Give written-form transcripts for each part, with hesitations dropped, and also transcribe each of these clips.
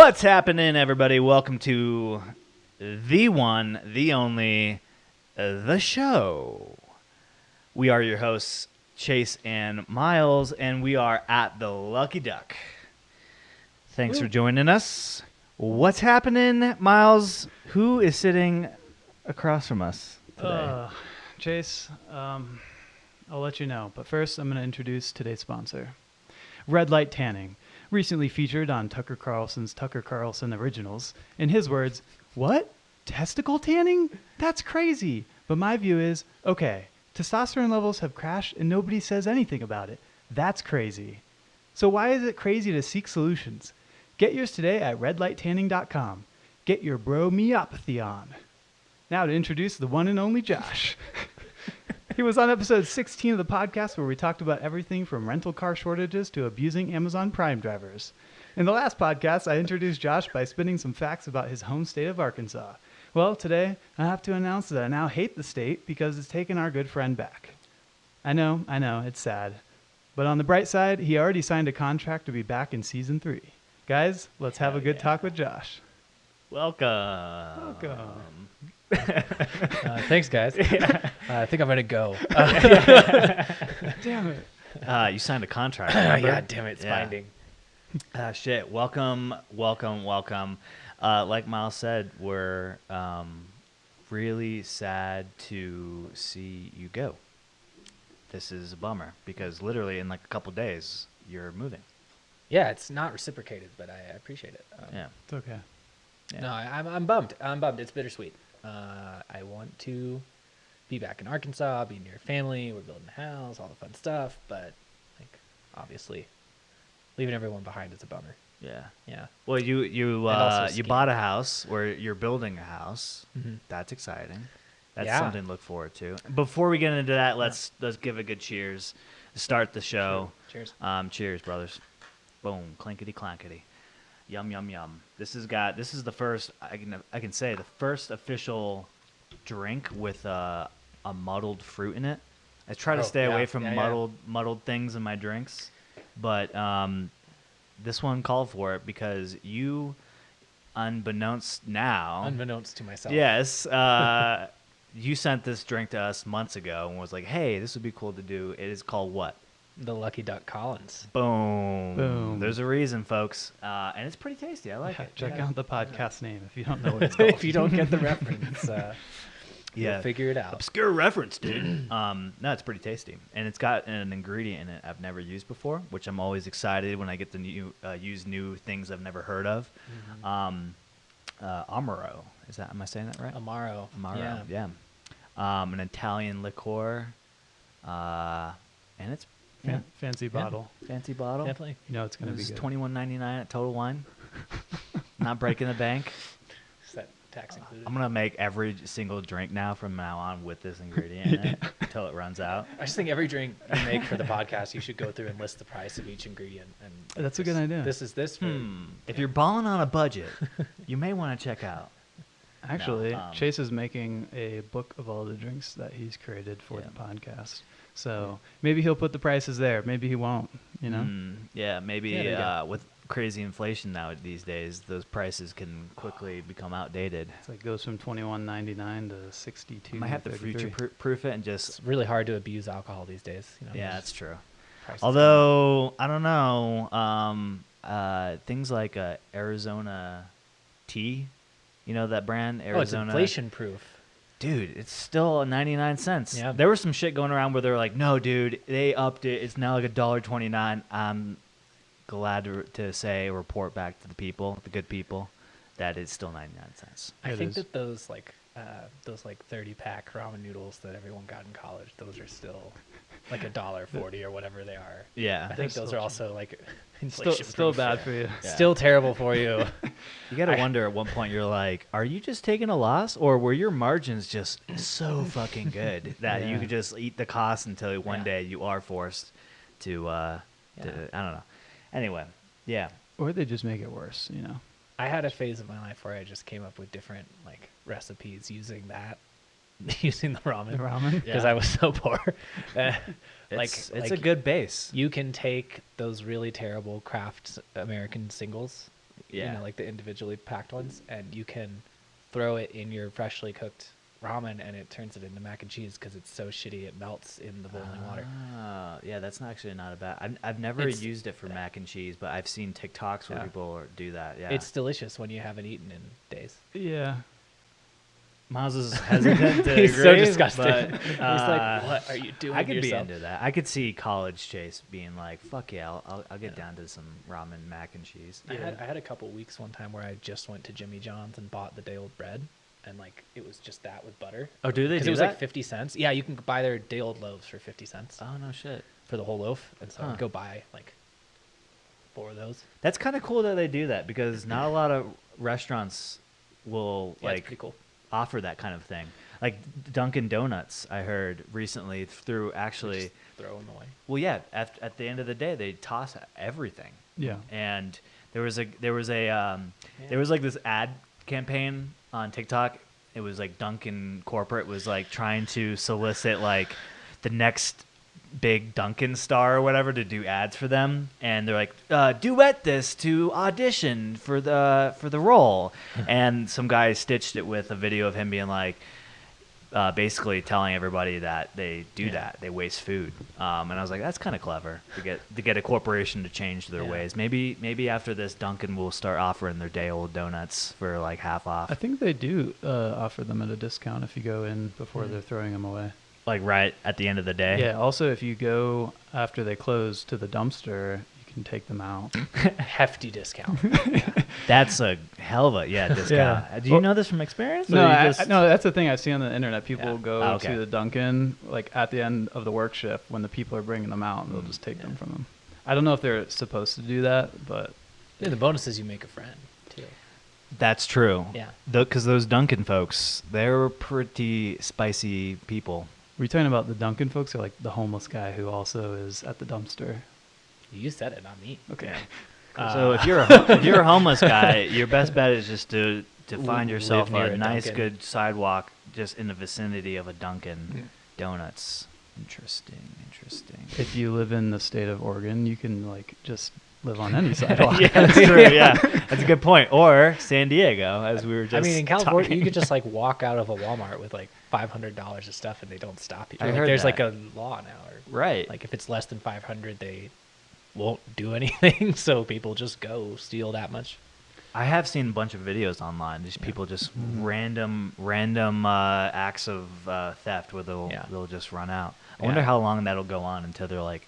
What's happening, everybody? Welcome to the one, the only, the show. We are your hosts, Chase and Myles, and we are at the Lucky Duck. Thanks for joining us. What's happening, Myles? Who is sitting across from us today? Chase, I'll let you know. But first, I'm going to introduce today's sponsor, Red Light Tanning. Recently featured on Tucker Carlson's Tucker Carlson Originals. In his words, what? Testicle tanning? That's crazy. But my view is, okay, testosterone levels have crashed and nobody says anything about it. That's crazy. So why is it crazy to seek solutions? Get yours today at redlighttanning.com. Get your bromyopathy on. Now to introduce the one and only Josh. He was on episode 16 of the podcast where we talked about everything from rental car shortages to abusing Amazon Prime drivers. In the last podcast, I introduced Josh by spinning some facts about his home state of Arkansas. Well, today, I have to announce that I now hate the state because it's taken our good friend back. I know, it's sad. But on the bright side, he already signed a contract to be back in Season 3. Guys, let's have a good talk with Josh. Welcome. Thanks, guys. I think I'm going to go. Damn it. You signed a contract, remember? Yeah, damn it. It's binding. Shit. Welcome. Like Myles said, we're really sad to see you go. This is a bummer because literally in like a couple days, you're moving. Yeah, it's not reciprocated, but I appreciate it. Yeah. It's okay. Yeah. No, I'm bummed. It's bittersweet. I want to be back in Arkansas, be near family. We're building a house, all the fun stuff. But, like, obviously, leaving everyone behind is a bummer. Yeah. Yeah. Well, you bought a house where you're building a house. Mm-hmm. That's exciting. That's Yeah. something to look forward to. Before we get into that, let's give a good cheers to start the show. Cheers. Cheers, brothers. Boom, clinkety clankety. Yum yum yum. This is the first I can say the first official drink with a muddled fruit in it. I try to stay away from muddled things in my drinks, but this one called for it because you, unbeknownst to myself. yes, you sent this drink to us months ago and was like, "Hey, this would be cool to do." It is called what? The Lucky Duck Collins. Boom. There's a reason, folks, and it's pretty tasty. I like it. Check out the podcast name if you don't know what it's called. If you don't get the reference, you'll figure it out. Obscure reference, dude. No, it's pretty tasty, and it's got an ingredient in it I've never used before, which I'm always excited when I get to use new things I've never heard of. Amaro. Am I saying that right? Amaro. Yeah. An Italian liqueur, and it's Fancy bottle. fancy bottle. Definitely. You know it's going to be This is good. $21.99 at Total Wine. Not breaking the bank. Is that tax included? I'm gonna make every single drink now from now on with this ingredient in it until it runs out. I just think every drink you make for the podcast, you should go through and list the price of each ingredient. And That's a good idea. This is this. For, If you're balling on a budget, you may want to check out. Actually, Chase is making a book of all the drinks that he's created for the podcast. So maybe he'll put the prices there. Maybe he won't, you know? Maybe with crazy inflation now these days, those prices can quickly become outdated. It's like goes from $21.99 to $62. I might have to future-proof it and just... It's really hard to abuse alcohol these days. You know, yeah, that's true. prices Although, I don't know, things like Arizona tea, you know that brand, Arizona? Oh, it's inflation proof. Dude, it's still 99 cents. Yeah. There was some shit going around where they were like, no, dude, they upped it. It's now like $1.29. I'm glad to say, report back to the people, the good people, that it's still 99 cents. I think that those 30-pack ramen noodles that everyone got in college, those are still like $1.40 or whatever they are. Yeah. I think those are also like inflation Still proof. bad for you. Yeah. Still terrible for you. You got to wonder at one point, you're like, are you just taking a loss? Or were your margins just so fucking good that you could just eat the cost until one day you are forced to, I don't know. Anyway, yeah. Or they just make it worse, you know? I had a phase of my life where I just came up with different like recipes using that, using the ramen. Because I was so poor. It's a good base. You can take those really terrible Kraft American singles, Yeah. like the individually packed ones, and you can throw it in your freshly cooked ramen, and it turns it into mac and cheese because it's so shitty it melts in the boiling water. Yeah, that's actually not a bad. I've never It's- used it for mac and cheese, but I've seen TikToks where Yeah. people do that. Yeah, It's delicious when you haven't eaten in days. Yeah. Miles is hesitant to He's so agree, disgusted. but, He's like, "What are you doing I to could be yourself?" into that. I could see college Chase being like, "Fuck yeah, I'll get down to some ramen mac and cheese." I had a couple weeks one time where I just went to Jimmy John's and bought the day old bread, and like it was just that with butter. Oh, do they Because do it was that? like 50 cents. Yeah, you can buy their day old loaves for 50 cents Oh no shit. for the whole loaf, and so Huh. I'd go buy like 4 of those. That's kind of cool that they do that because not a lot of restaurants will Yeah, it's like pretty cool. offer that kind of thing. Like Dunkin Donuts, I heard recently through actually. Just throw them away. Well, yeah. At the end of the day, they toss everything. Yeah. And there was like this ad campaign on TikTok. It was like Dunkin' corporate was like trying to solicit like the next big Dunkin' star or whatever to do ads for them, and they're like, duet this to audition for the role, and some guy stitched it with a video of him being like. Basically telling everybody that they do that, they waste food, and I was like, that's kind of clever to get a corporation to change their Yeah. ways. Maybe after this, Dunkin' will start offering their day old donuts for like half off, I think they do offer them at a discount if you go in before Mm. they're throwing them away. like right at the end of the day. Yeah. Also, if you go after they close to the dumpster, you can take them out. Hefty discount. That's a hell of a discount. Yeah. Do you know this from experience? No, or you just- no, that's the thing I see on the internet. People Yeah. go Oh, okay. to the Dunkin' like at the end of the work shift when the people are bringing them out, and they'll just take them from them. I don't know if they're supposed to do that, but Yeah, the bonus is you make a friend too. That's true. Yeah. Because those Dunkin' folks, they're pretty spicy people. were you talking about the Dunkin' folks or like the homeless guy who also is at the dumpster? You said it, not me. Okay. So if you're a homeless guy, your best bet is just to find yourself Live near a a nice, Dunkin'. good sidewalk just in the vicinity of a Dunkin' Donuts. Interesting. If you live in the state of Oregon, you can like just live on any sidewalk. Yeah, that's true. Yeah, that's a good point. Or San Diego, as we were just. I mean, in California, talking. you could just like walk out of a Walmart with like $500 of stuff, and they don't stop you. I Like, heard there's like that. a law now, or Right. like if it's less than 500, they won't do anything. So people just go steal that much. I have seen a bunch of videos online. Just people just random acts of theft where they'll just run out. I wonder Yeah. how long that'll go on until they're like,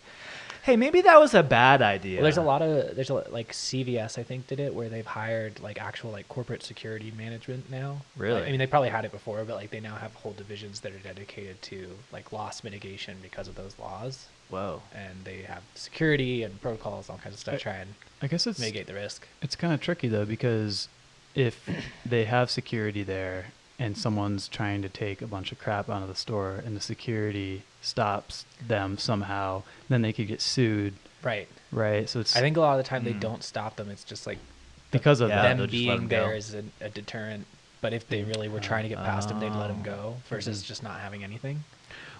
"Hey, maybe that was a bad idea." Well, there's a lot, like CVS, I think, did it where they've hired like actual like corporate security management now. Really? Like, I mean, they probably had it before, but like they now have whole divisions that are dedicated to like loss mitigation because of those laws, Whoa. and they have security and protocols, all kinds of stuff, to try and I guess it's mitigate the risk. It's kind of tricky though, because if they have security there and someone's trying to take a bunch of crap out of the store and the security stops them somehow, then they could get sued, Right. right? So it's I think a lot of the time they don't stop them. It's just like because of Yeah, that. they'll them just let 'em being go. there is a deterrent. But if they really were trying to get past them, they'd let them go versus just not having anything.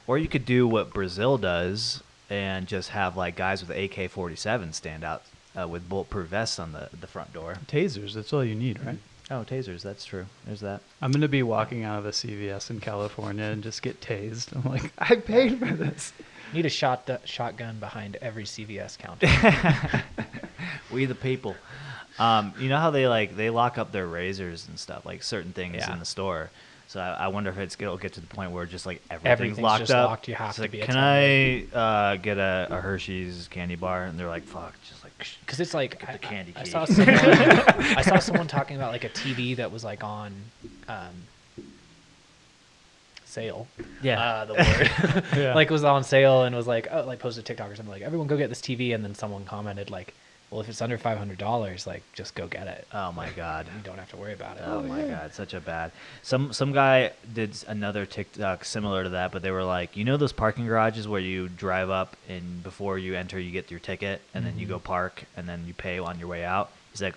Or you could do what Brazil does and just have like guys with AK-47 stand out with bulletproof vests on the front door. Tasers, that's all you need, right? Oh, tasers. That's true. There's that. I'm going to be walking out of a CVS in California and just get tased. I'm like, I paid for this. Need a shotgun behind every CVS counter. We the people. You know how they lock up their razors and stuff, like certain things Yeah. in the store. So I wonder if it'll get to the point where just like everything's Everything's locked just up. locked, you have It's to like, be can I get a Hershey's candy bar? And they're like, fuck, just like. Because it's like Get the candy I key. saw someone I saw someone talking about like a TV that was like on sale. Yeah. The word Yeah. like was on sale and was like, oh, like posted TikTok or something like, everyone go get this TV, and then someone commented like, well, if it's under $500, like just go get it. Oh my god. You don't have to worry about it. Oh my god, such a bad. Some guy did another TikTok similar to that, but they were like, you know those parking garages where you drive up and before you enter you get your ticket and then you go park and then you pay on your way out. He's like,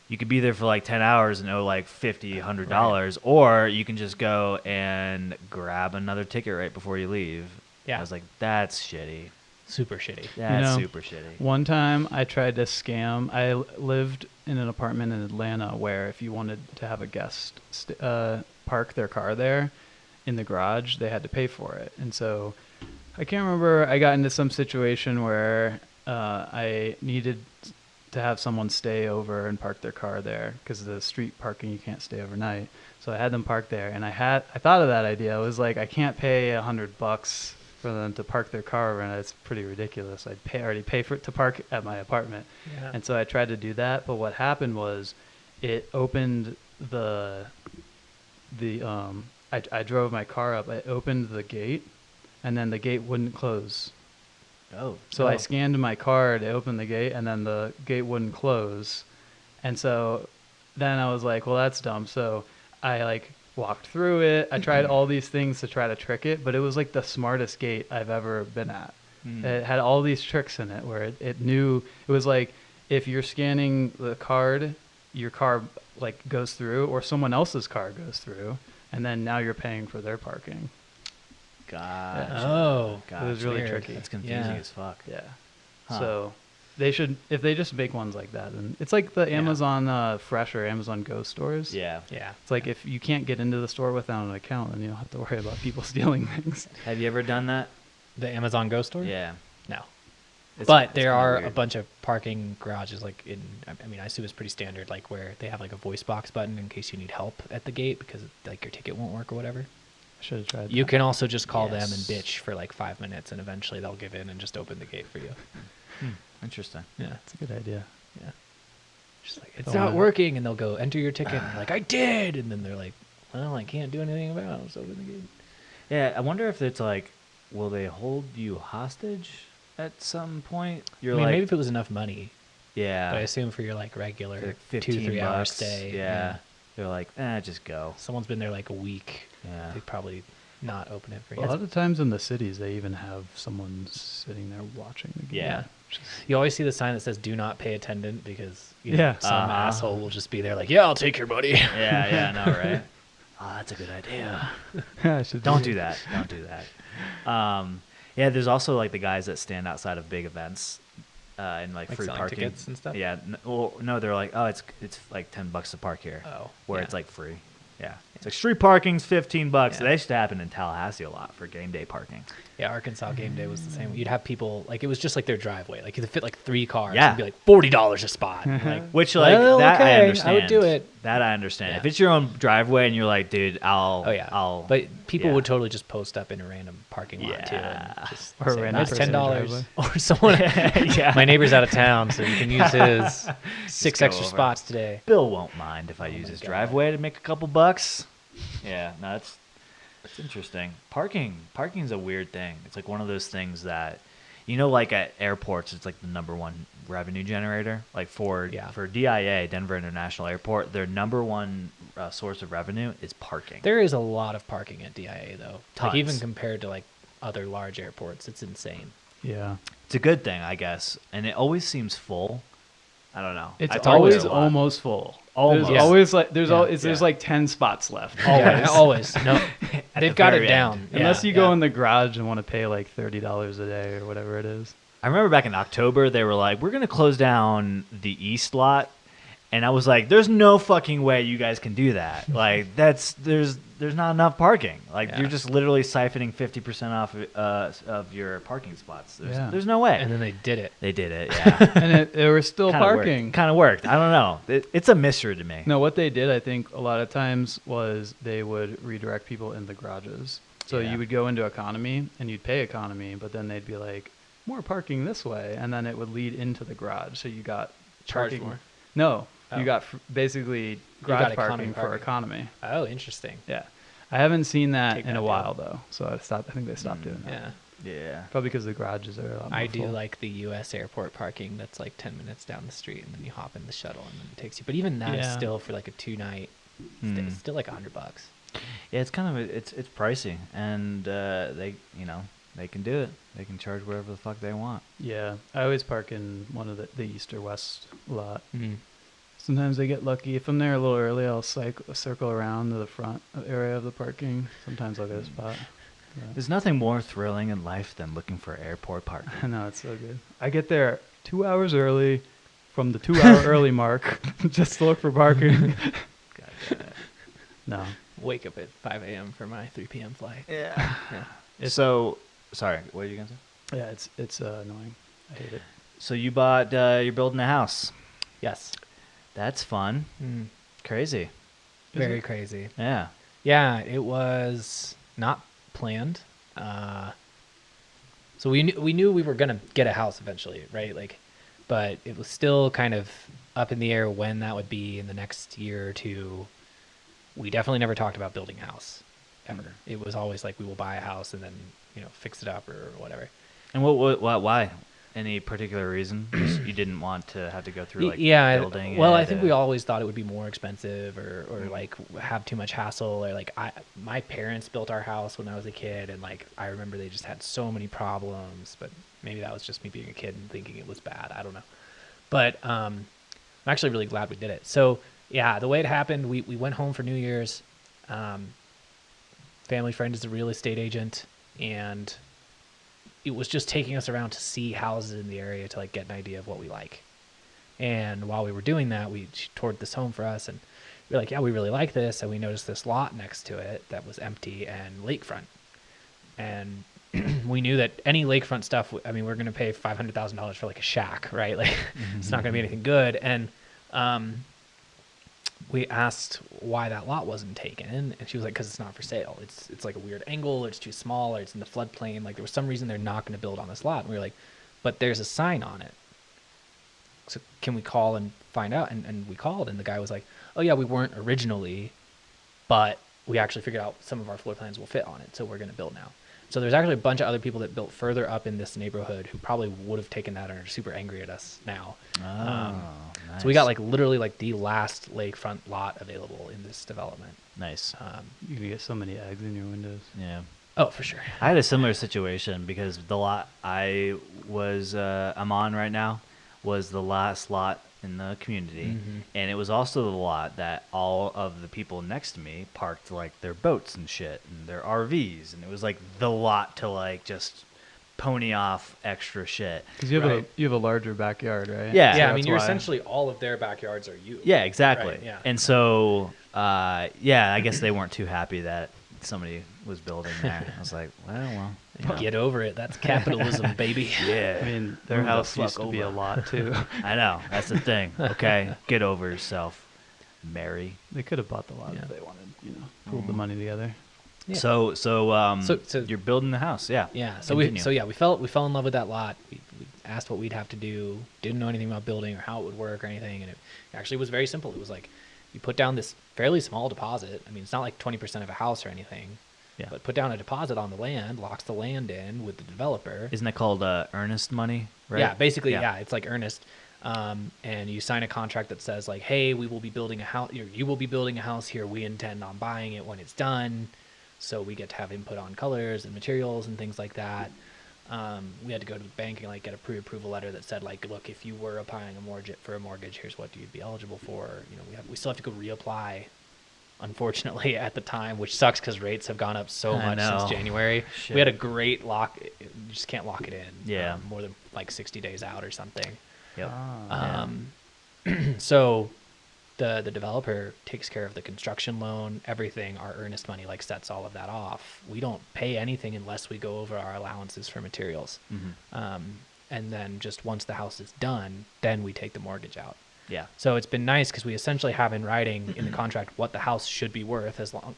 you could be there for like 10 hours and owe like $50, $100, or you can just go and grab another ticket right before you leave. Yeah. I was like, that's shitty. Super shitty. Yeah, You it's know, super shitty. One time I tried to scam. Lived in an apartment in Atlanta where if you wanted to have a guest park their car there in the garage, they had to pay for it. And so I can't remember. I got into some situation where I needed to have someone stay over and park their car there because the street parking you can't stay overnight. So I had them park there, and I thought of that idea. I was like, I can't pay $100 for them to park their car over, and it's pretty ridiculous. I'd already pay for it to park at my apartment, and so I tried to do that. But what happened was, it opened I drove my car up. I opened the gate, and then the gate wouldn't close. So I scanned my card, I opened the gate, and then the gate wouldn't close. And so then I was like, well, that's dumb. So I walked through it. I tried all these things to try to trick it, but it was like the smartest gate I've ever been at. It had all these tricks in it where it knew. It was like, if you're scanning the card, your car goes through, or someone else's car goes through, and then now you're paying for their parking. Gotcha. Oh, Gotcha. It was really Weird. tricky. That's confusing as fuck. Yeah. Huh. So they should, if they just make ones like that, and it's like the Amazon Fresh or Amazon Go stores. Yeah. It's like if you can't get into the store without an account, then you don't have to worry about people stealing things. Have you ever done that? The Amazon Go store? Yeah. No. It's- But it's there kinda are a weird. bunch of parking garages I mean, I assume it's pretty standard, where they have a voice box button in case you need help at the gate because your ticket won't work or whatever. I should have tried You that. can also just call them and Yes. bitch for 5 minutes, and eventually they'll give in and just open the gate for you. Interesting. Yeah. That's a good idea. Yeah. Just it's Don't not wanna- working, and they'll go enter your ticket, and you're like, I did, and then they're like, well, I can't do anything about it. Just open the gate. Yeah, I wonder if it's will they hold you hostage at some point? You're I mean, maybe if it was enough money, yeah, but I assume for your regular like 2-3 hour $15. stay, Yeah. They're like, just go. someone's been there a week. Yeah. They probably not open it for A you. lot of times in the cities, they even have someone sitting there watching the game. Yeah. You always see the sign that says "Do not pay attendant" because Yeah. some Uh-huh. asshole will just be there yeah, I'll take your money. Yeah, I know, right? Oh, that's a good idea. I should Don't do that. Don't do that. Yeah, there's also the guys that stand outside of big events and free selling parking tickets and stuff? Yeah, no, they're like, oh, it's $10 to park here. Oh, where yeah. it's free. Yeah, it's street parking's $15. Yeah. That used to happen in Tallahassee a lot for game day parking. Yeah, Arkansas game day was the same. You'd have people it was just their driveway. You could fit 3 cars. Yeah. It'd be $40 a spot. Which Well, that I okay, understand. I would do it. That I understand. Yeah. If it's your own driveway and you're like, dude, Oh yeah, but people yeah. would totally just post up in a random parking lot too, Yeah. and just Or a say, random "That's person in the $10," driveway. or someone. Yeah. My neighbor's out of town, so you can use his 6 go extra over. spots today. Bill won't mind if I Oh use my his God. driveway to make a couple bucks. Yeah, no, it's interesting. Parking's a weird thing. It's one of those things that, at airports, it's the number one revenue generator. For DIA, Denver International Airport, their number one source of revenue is parking. There is a lot of parking at DIA though. Tons. Even compared to other large airports, it's insane. Yeah. It's a good thing, I guess, and it always seems full. I don't know. I It's talk about always it a lot. almost full. Almost. There's always there's Yeah. there's 10 spots left. Yeah, always. No, they've the got very it down. end. Unless Yeah, you go yeah. in the garage and want to pay $30 a day or whatever it is. I remember back in October, they were like, we're going to close down the East lot. And I was like, there's no fucking way you guys can do that. There's not enough parking. Yeah. You're just literally siphoning 50% off of your parking spots. There's no way. And then they did it. They did it, yeah. And there was still parking. Kind of worked. I don't know. It's a mystery to me. No, what they did, I think, a lot of times was they would redirect people in the garages. So Yeah. you would go into economy and you'd pay economy, but then they'd be like, more parking this way. And then it would lead into the garage. So you got Charged parking. more? No, Oh. you got basically got garage economy parking for parking. economy. Oh, interesting. Yeah. I haven't seen that Take in that a deal. while, though. So I think they stopped doing that. Yeah. Yeah. Probably because the garages are a lot more I do full. like the U.S. airport parking that's 10 minutes down the street, and then you hop in the shuttle, and then it takes you. But even that is Yeah. still for a 2-night. It's still $100. Yeah, it's kind of it's pricey, and they can do it. They can charge whatever the fuck they want. Yeah. I always park in one of the east or west lot. Mm. Sometimes I get lucky. If I'm there a little early, I'll circle around to the front area of the parking. Sometimes I'll get a spot. There's nothing more thrilling in life than looking for airport parking. I know, it's so good. I get there 2 hours early from the 2 hour early mark just to look for parking. God damn it. No. Wake up at 5 a.m. for my 3 p.m. flight. Yeah. Yeah. So, sorry, what are you gonna say? Yeah, it's annoying. I hate it. So you bought, you're building a house. Yes. That's fun. Crazy. Very it? crazy. Yeah. Yeah, it was not planned. So we knew we were gonna get a house eventually, right? Like, but it was still kind of up in the air when that would be in the next year or two. We definitely never talked about building a house ever. It was always like we will buy a house and then fix it up or whatever. And why? Any particular reason? Just you didn't want to have to go through like building? Well, it, I think we always thought it would be more expensive or like have too much hassle or like my parents built our house when I was a kid and like I remember they just had so many problems, but maybe that was just me being a kid and thinking it was bad. I don't know. But I'm actually really glad we did it. So yeah, the way it happened, we went home for New Year's. Family friend is a real estate agent and it was just taking us around to see houses in the area to like get an idea of what we like. And while we were doing that, she toured this home for us and we were like, yeah, we really like this. And we noticed this lot next to it that was empty and lakefront. And we knew that any lakefront stuff, I mean, we're going to pay $500,000 for like a shack, right? Like it's not going to be anything good. And we asked why that lot wasn't taken, and she was like, because it's not for sale. It's like a weird angle, or it's too small, or it's in the floodplain. Like there was some reason they're not going to build on this lot. And we were like, but there's a sign on it. So can we call and find out? And we called, and the guy was like, oh yeah, we weren't originally, but we actually figured out some of our floor plans will fit on it, so we're going to build now. So there's actually a bunch of other people that built further up in this neighborhood who probably would have taken that and are super angry at us now. Nice. So we got like literally like the last lakefront lot available in this development. Nice. You can get so many eggs in your windows. Yeah. Oh, for sure. I had a similar situation because the lot I'm on right now was the last lot in the community, and it was also the lot that all of the people next to me parked like their boats and shit and their RVs, and it was like the lot to like just pony off extra shit. Because you have a larger backyard, right? Yeah. Yeah, So I mean, that's you're why. essentially all of their backyards are you. Yeah, exactly. Right, yeah. And so, I guess they weren't too happy that somebody was building there. I was like, well. Get over it. That's capitalism, baby. Yeah. I mean, their Move the house fuck used to be a over. lot too. I know. That's the thing. Okay, get over yourself, Mary. They could have bought the lot Yeah. if they wanted, pooled the money together. Yeah. So So- you're building the house, yeah. Yeah. So Continue. we fell in love with that lot. We asked what we'd have to do. Didn't know anything about building or how it would work or anything, and it actually was very simple. It was like you put down this fairly small deposit. I mean, it's not like 20% of a house or anything. Yeah. But put down a deposit on the land, locks the land in with the developer. Isn't that called earnest money? Right. Yeah, basically, yeah, it's like earnest. And you sign a contract that says like, hey, we will be building a house. You will be building a house here. We intend on buying it when it's done. So we get to have input on colors and materials and things like that. We had to go to the bank and like get a pre-approval letter that said like, look, if you were applying for a mortgage, here's what you'd be eligible for. We still have to go reapply, unfortunately, at the time, which sucks because rates have gone up so I much know. since January. Shit. We had a great lock. You just can't lock it in. Yeah. More than like 60 days out or something. Yep. Ah. So the developer takes care of the construction loan, everything. Our earnest money like sets all of that off. We don't pay anything unless we go over our allowances for materials. And then just once the house is done, then we take the mortgage out. Yeah. So it's been nice because we essentially have in writing in the contract what the house should be worth, as long,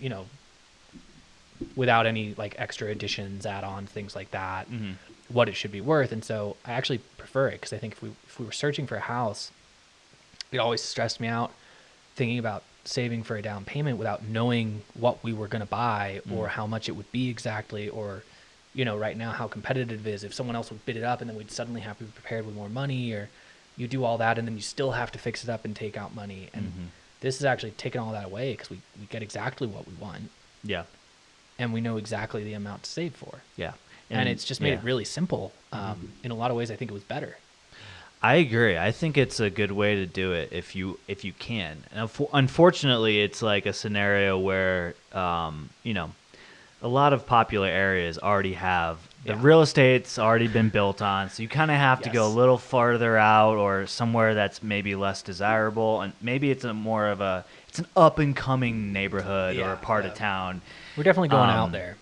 without any like extra additions, add-ons, things like that, what it should be worth. And so I actually prefer it because I think if we were searching for a house, it always stressed me out thinking about saving for a down payment without knowing what we were going to buy or how much it would be exactly, or right now how competitive it is. If someone else would bid it up and then we'd suddenly have to be prepared with more money, or you do all that and then you still have to fix it up and take out money. And this is actually taking all that away because we get exactly what we want. Yeah. And we know exactly the amount to save for. Yeah. And it's just made it really simple. In a lot of ways, I think it was better. I agree. I think it's a good way to do it if you unfortunately, it's like a scenario where a lot of popular areas already have the Yeah. real estate's already been built on, so you kind of have to go a Yes. little farther out or somewhere that's maybe less desirable, and maybe it's an up and coming neighborhood or Yeah, a part yeah. of town. We're definitely going out Um, there.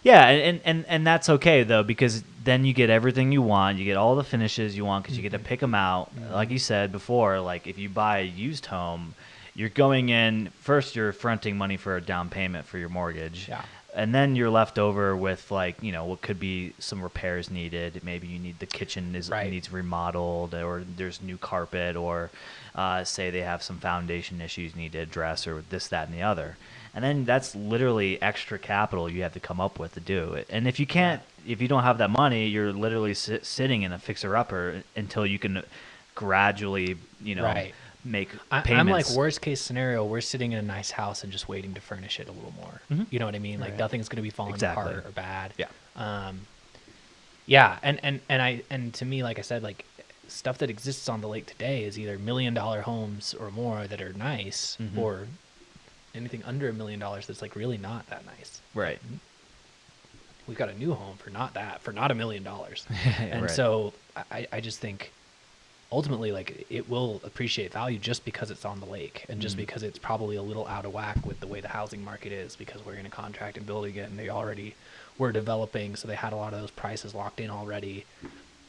Yeah, and that's okay though, because then you get everything you want. You get all the finishes you want because you get to pick them out. Like you said before, like if you buy a used home, you're going in first. You're fronting money for a down payment for your mortgage. Yeah. And then you're left over with what could be some repairs needed. Maybe you need the kitchen Right. needs remodeled, or there's new carpet, or say they have some foundation issues need to address, or this, that, and the other. And then that's literally extra capital you have to come up with to do it. And if you can't, if you don't have that money, you're literally sitting in a fixer-upper until you can gradually, Right. make I'm payments. like, worst case scenario, we're sitting in a nice house and just waiting to furnish it a little more. Mhm. You know what I mean? Like Right. nothing's going to be falling Exactly. apart or bad. Yeah. Yeah, and to me, like I said, like stuff that exists on the lake today is either $1 million homes or more that are nice, Mhm. or anything under $1 million that's like really not that nice. Right. We've got a new home for not $1 million. And Right. so I just think ultimately, like, it will appreciate value just because it's on the lake, and just Mhm. because it's probably a little out of whack with the way the housing market is, because we're going to contract and building it, and they already were developing, so they had a lot of those prices locked in already.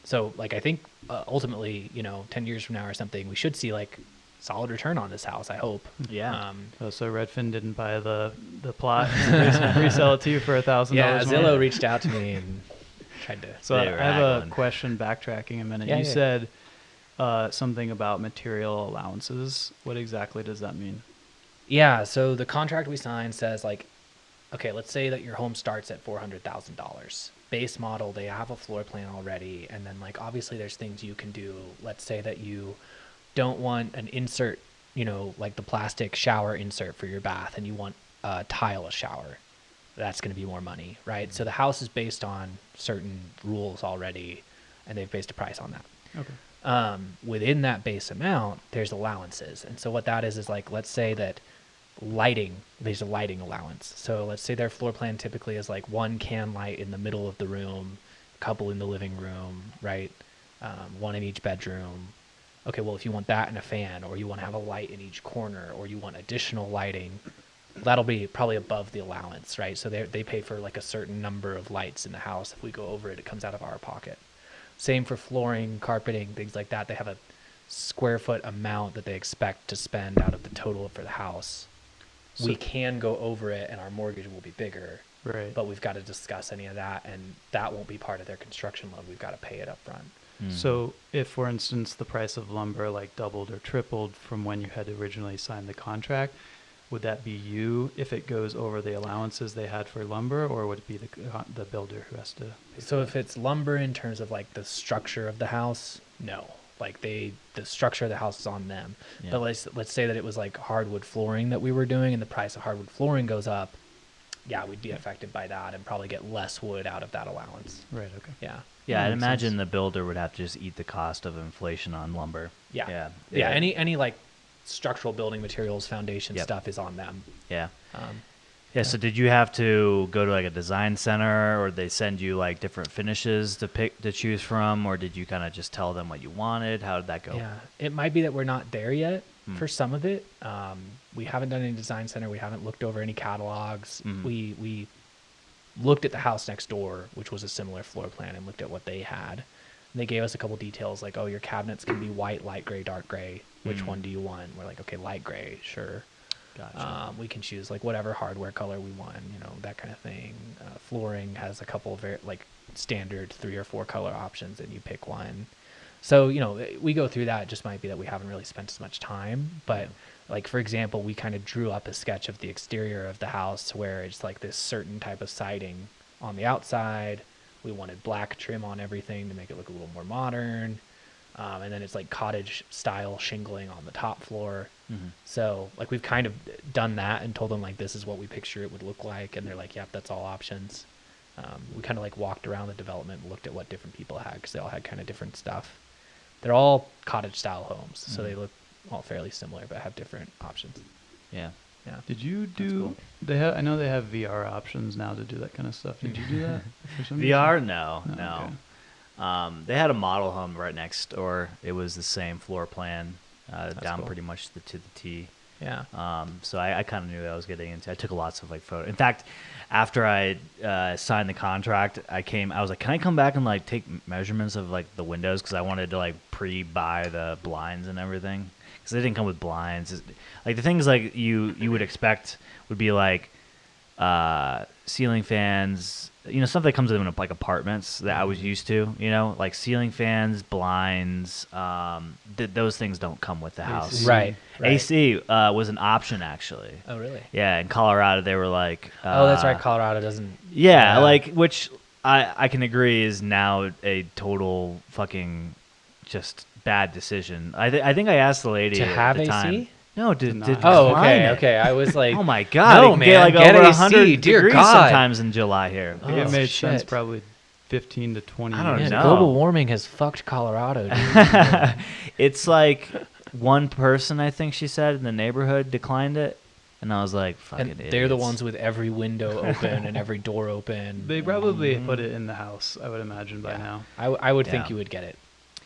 So like I think ultimately, 10 years from now or something, we should see like solid return on this house, I hope. Yeah. So Redfin didn't buy the plot and resell it to you for $1,000. Yeah, more? Zillow reached out to me and tried to. So I They were have a haggling. question backtracking a minute. Yeah, You yeah. said something about material allowances. What exactly does that mean? Yeah, so the contract we signed says like, okay, let's say that your home starts at $400,000. Base model, they have a floor plan already, and then like obviously there's things you can do. Let's say that you don't want an insert, like the plastic shower insert for your bath, and you want a tile shower. That's going to be more money, right? So the house is based on certain rules already, and they've based a price on that. Okay. Within that base amount, there's allowances. And so what that is like, let's say that there's a lighting allowance. So let's say their floor plan typically is like one can light in the middle of the room, a couple in the living room, right? One in each bedroom. Okay, well, if you want that and a fan, or you want to have a light in each corner, or you want additional lighting, that'll be probably above the allowance, right? So they pay for like a certain number of lights in the house. If we go over it, it comes out of our pocket. Same for flooring, carpeting, things like that. They have a square foot amount that they expect to spend out of the total for the house. We So- can go over it, and our mortgage will be bigger, Right. but we've got to discuss any of that, and that won't be part of their construction loan. We've got to pay it up front. Mm. So if, for instance, the price of lumber like doubled or tripled from when you had originally signed the contract, would that be you if it goes over the allowances they had for lumber, or would it be the builder who has to pay for So that? if it's lumber in terms of like the structure of the house, no. Like the structure of the house is on them. Yeah. But let's say that it was like hardwood flooring that we were doing, and the price of hardwood flooring goes up. Yeah, we'd be affected by that and probably get less wood out of that allowance. Right. Okay. Yeah. Yeah, I'd makes imagine sense. the builder would have to just eat the cost of inflation on lumber. Yeah. Yeah. Any like structural building materials, foundation Yep. stuff is on them. Yeah. Um, Yeah, so did you have to go to like a design center, or they send you like different finishes to choose from, or did you kind of just tell them what you wanted? How did that go? Yeah, it might be that we're not there yet Hmm. for some of it. We haven't done any design center. We haven't looked over any catalogs. Mhm. We looked at the house next door, which was a similar floor plan, and looked at what they had. And they gave us a couple details like, oh, your cabinets can be white, light gray, dark gray. Which Mhm. one do you want? We're like, okay, light gray, sure. Gotcha. We can choose like whatever hardware color we want, that kind of thing. Flooring has a couple of like standard 3 or 4 color options, and you pick one. So we go through that. It just might be that we haven't really spent as much time. But like for example, we kind of drew up a sketch of the exterior of the house where it's like this certain type of siding on the outside. We wanted black trim on everything to make it look a little more modern. And then it's like cottage style shingling on the top floor. Mhm. So like we've kind of done that and told them like this is what we picture it would look like, and they're like, yep, that's all options. We kind of like walked around the development and looked at what different people had, because they all had kind of different stuff. They're all cottage style homes, so they look all fairly similar but have different options. Yeah. Yeah. Did you That's do? cool. I know they have VR options now to do that kind of stuff. Did you do that? For some VR? reason? No, Oh, no. okay. They had a model home right next door. It was the same floor plan, down cool. pretty much to the T. Yeah. So I kind of knew what I was getting into. I took lots of like photos. In fact, after I signed the contract, I was like, can I come back and like take measurements of like the windows? Because I wanted to like pre-buy the blinds and everything. Because they didn't come with blinds. Like the things like you would expect would be like ceiling fans, stuff that comes in like apartments that I was used to, like ceiling fans, blinds, those things don't come with the house. Right. AC was an option actually. Oh, really? Yeah, in Colorado they were like Oh, that's right. Colorado doesn't. yeah, like which I can agree is now a total fucking just bad decision. I think I asked the lady To have at the time. AC? No, to Oh, decline okay, it. okay. I was like, Oh my god! no, it can man, get like get over AC, 100 dear degrees God. sometimes in July here. I think it made sense shit. probably 15 to 20 I don't years know. ago. global warming has fucked Colorado. Dude. It's like one person, I think she said, in the neighborhood declined it, and I was like, "Fucking And idiots." they're the ones with every window open and every door open. They probably put it in the house, I would imagine, by Yeah. now. I would think Yeah. you would get it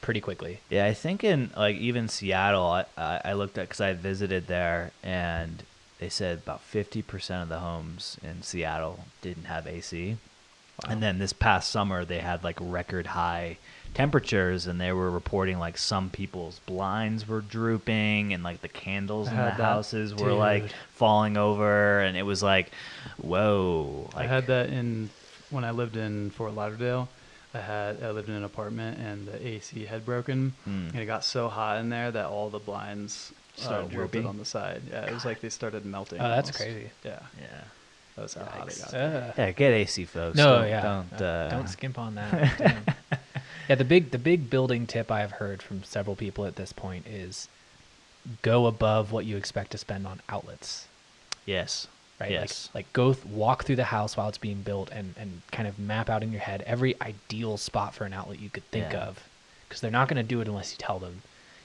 pretty quickly. Yeah, I think in like even Seattle, I looked at because I visited there, and they said about 50% of the homes in Seattle didn't have AC. And then this past summer, they had like record high temperatures, and they were reporting like some people's blinds were drooping, and like the candles I in the had that. houses were like Dude. falling over, and it was like, whoa! I Like, had that when I lived in Fort Lauderdale. I lived in an apartment, and the AC had broken, Mm. and it got so hot in there that all the blinds Started wilted drooping? on the side. Yeah, it was like they started melting. Oh, that's almost. crazy. Yeah, yeah, that was how hot it Yikes. got. yeah, get AC, folks. No, Don't, yeah. don't skimp on that. Damn. Yeah, the big building tip I've heard from several people at this point is go above what you expect to spend on outlets. Yes. Right? Yes. Like walk through the house while it's being built and kind of map out in your head every ideal spot for an outlet you could think Yeah. of. Because they're not going to do it unless you tell them.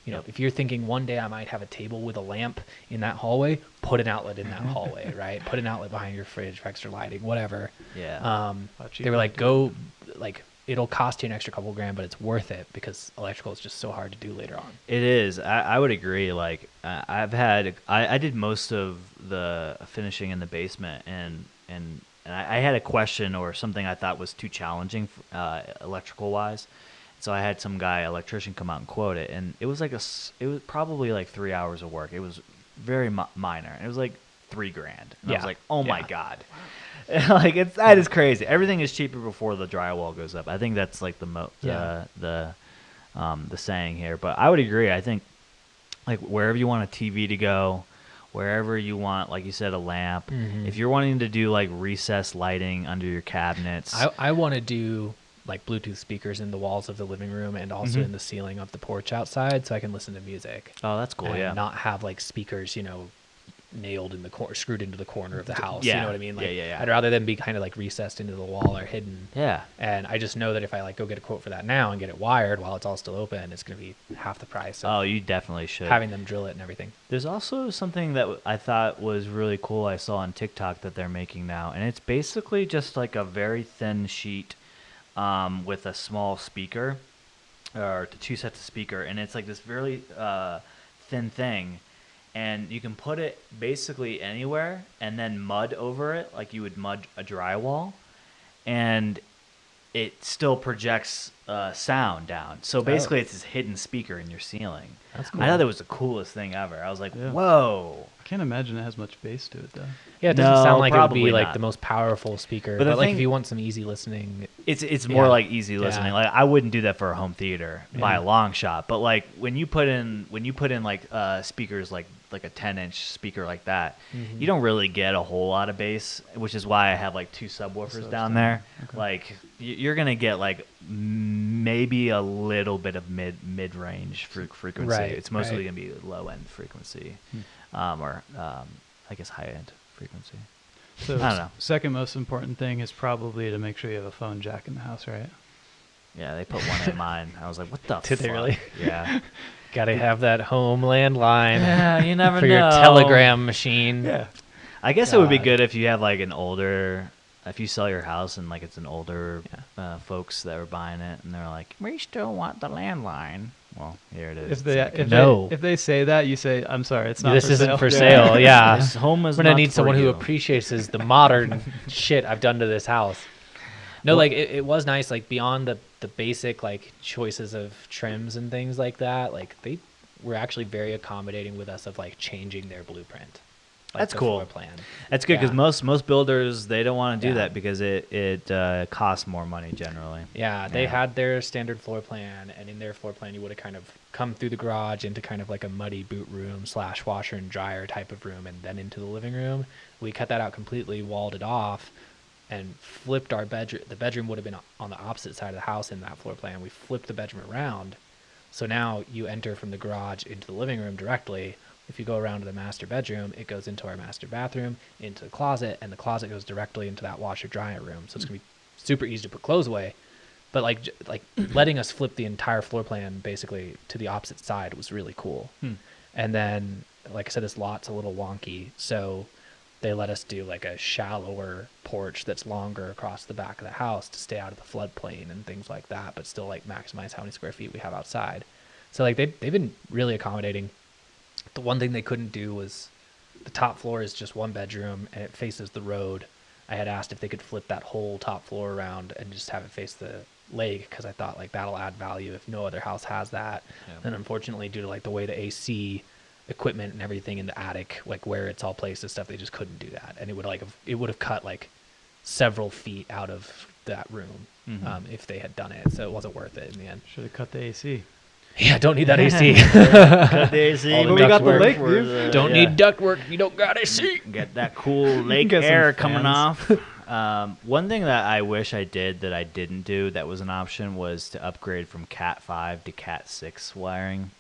Yep. If you're thinking one day I might have a table with a lamp in that hallway, put an outlet in that hallway, right? Put an outlet behind your fridge for extra lighting, whatever. Yeah. How cheap They were would like, it go, like, it'll cost you an extra couple grand, but it's worth it because electrical is just so hard to do later on. It is. I would agree. Like I did most of the finishing in the basement, and I had a question or something I thought was too challenging, electrical wise. So I had some electrician come out and quote it, and it was it was probably like 3 hours of work. It was very minor. It was like $3,000. And I Yeah. was like, oh my Yeah. god. Like that is crazy. Everything is cheaper before the drywall goes up. I think that's like the saying here. But I would agree. I think like wherever you want a TV to go, wherever you want, like you said, a lamp. Mhm. If you're wanting to do like recessed lighting under your cabinets, I want to do like Bluetooth speakers in the walls of the living room and also Mhm. in the ceiling of the porch outside so I can listen to music. oh, that's cool. And Yeah. not have like speakers, nailed in the corner, screwed into the corner of the house. Yeah. You know what I mean? Like, Yeah. I'd rather them be kind of like recessed into the wall or hidden. Yeah. And I just know that if I like go get a quote for that now and get it wired while it's all still open, it's going to be half the price of Oh, you definitely should. having them drill it and everything. There's also something that I thought was really cool I saw on TikTok that they're making now, and it's basically just like a very thin sheet with a small speaker, or two sets of speaker, and it's like this very thin thing, and you can put it basically anywhere and then mud over it like you would mud a drywall, and it still projects sound down. So basically it's this hidden speaker in your ceiling. That's cool. I thought that was the coolest thing ever. I was like, Yeah. whoa. I can't imagine it has much bass to it, though. Yeah, it doesn't No, sound like it would be probably like not. the most powerful speaker. But But, the like thing- if you want some easy listening, It's more Yeah. like easy listening. Yeah. Like I wouldn't do that for a home theater by Yeah. a long shot. But like when you put in like speakers like a 10-inch speaker like that, Mhm. you don't really get a whole lot of bass, which is why I have like two subwoofers Subs down down. there. Okay. Like you're gonna get like maybe a little bit of mid range frequency. Right, It's mostly right. gonna be low end frequency, or I guess high end frequency. So I don't know. second most important thing is probably to make sure you have a phone jack in the house, right? Yeah, they put one in mine. I was like, what the Did they fuck? really? Yeah. got to have that home landline Yeah, you never for know. your telegram machine. Yeah. I guess it would be God. good if you have like an older, if you sell your house and like it's an older folks that are buying it and they're like, we still want the landline. Well, here it is. If they It's like, if they say that, you say, I'm sorry, it's not. This for isn't sale. for sale. Yeah. this home is I'm gonna not need for someone who you. appreciates the modern shit I've done to this house. No, like it was nice. Like beyond the basic like choices of trims and things like that, like they were actually very accommodating with us of like changing their blueprint. Like That's the cool. floor plan. That's good because Yeah. most builders, they don't want to do Yeah. that because it costs more money generally. Yeah, they Yeah. had their standard floor plan, and in their floor plan, you would have kind of come through the garage into kind of like a muddy boot room / washer and dryer type of room, and then into the living room. We cut that out completely, walled it off, and flipped our bedroom. The bedroom would have been on the opposite side of the house in that floor plan. We flipped the bedroom around, so now you enter from the garage into the living room directly. If you go around to the master bedroom, it goes into our master bathroom, into the closet, and the closet goes directly into that washer dryer room. So it's gonna be super easy to put clothes away. But like letting us flip the entire floor plan basically to the opposite side was really cool. And then, like I said, this lot's a little wonky, so they let us do like a shallower porch that's longer across the back of the house to stay out of the floodplain and things like that, but still like maximize how many square feet we have outside. So like they've been really accommodating. The one thing they couldn't do was the top floor is just one bedroom and it faces the road. I had asked if they could flip that whole top floor around and just have it face the lake because I thought like that'll add value if no other house has that. Yeah. And unfortunately, due to like the way the AC equipment and everything in the attic, like where it's all placed and stuff, they just couldn't do that. And it would have cut like several feet out of that room if they had done it. So it wasn't worth it in the end. Should have cut the AC. Yeah, don't need that AC. Cut the AC. All the Well, we got the ductwork lake, for dude. the- Don't yeah. need ductwork. You don't got AC. Get that cool lake Get some air coming fans. off. One thing that I wish I did that I didn't do that was an option was to upgrade from Cat 5 to Cat 6 wiring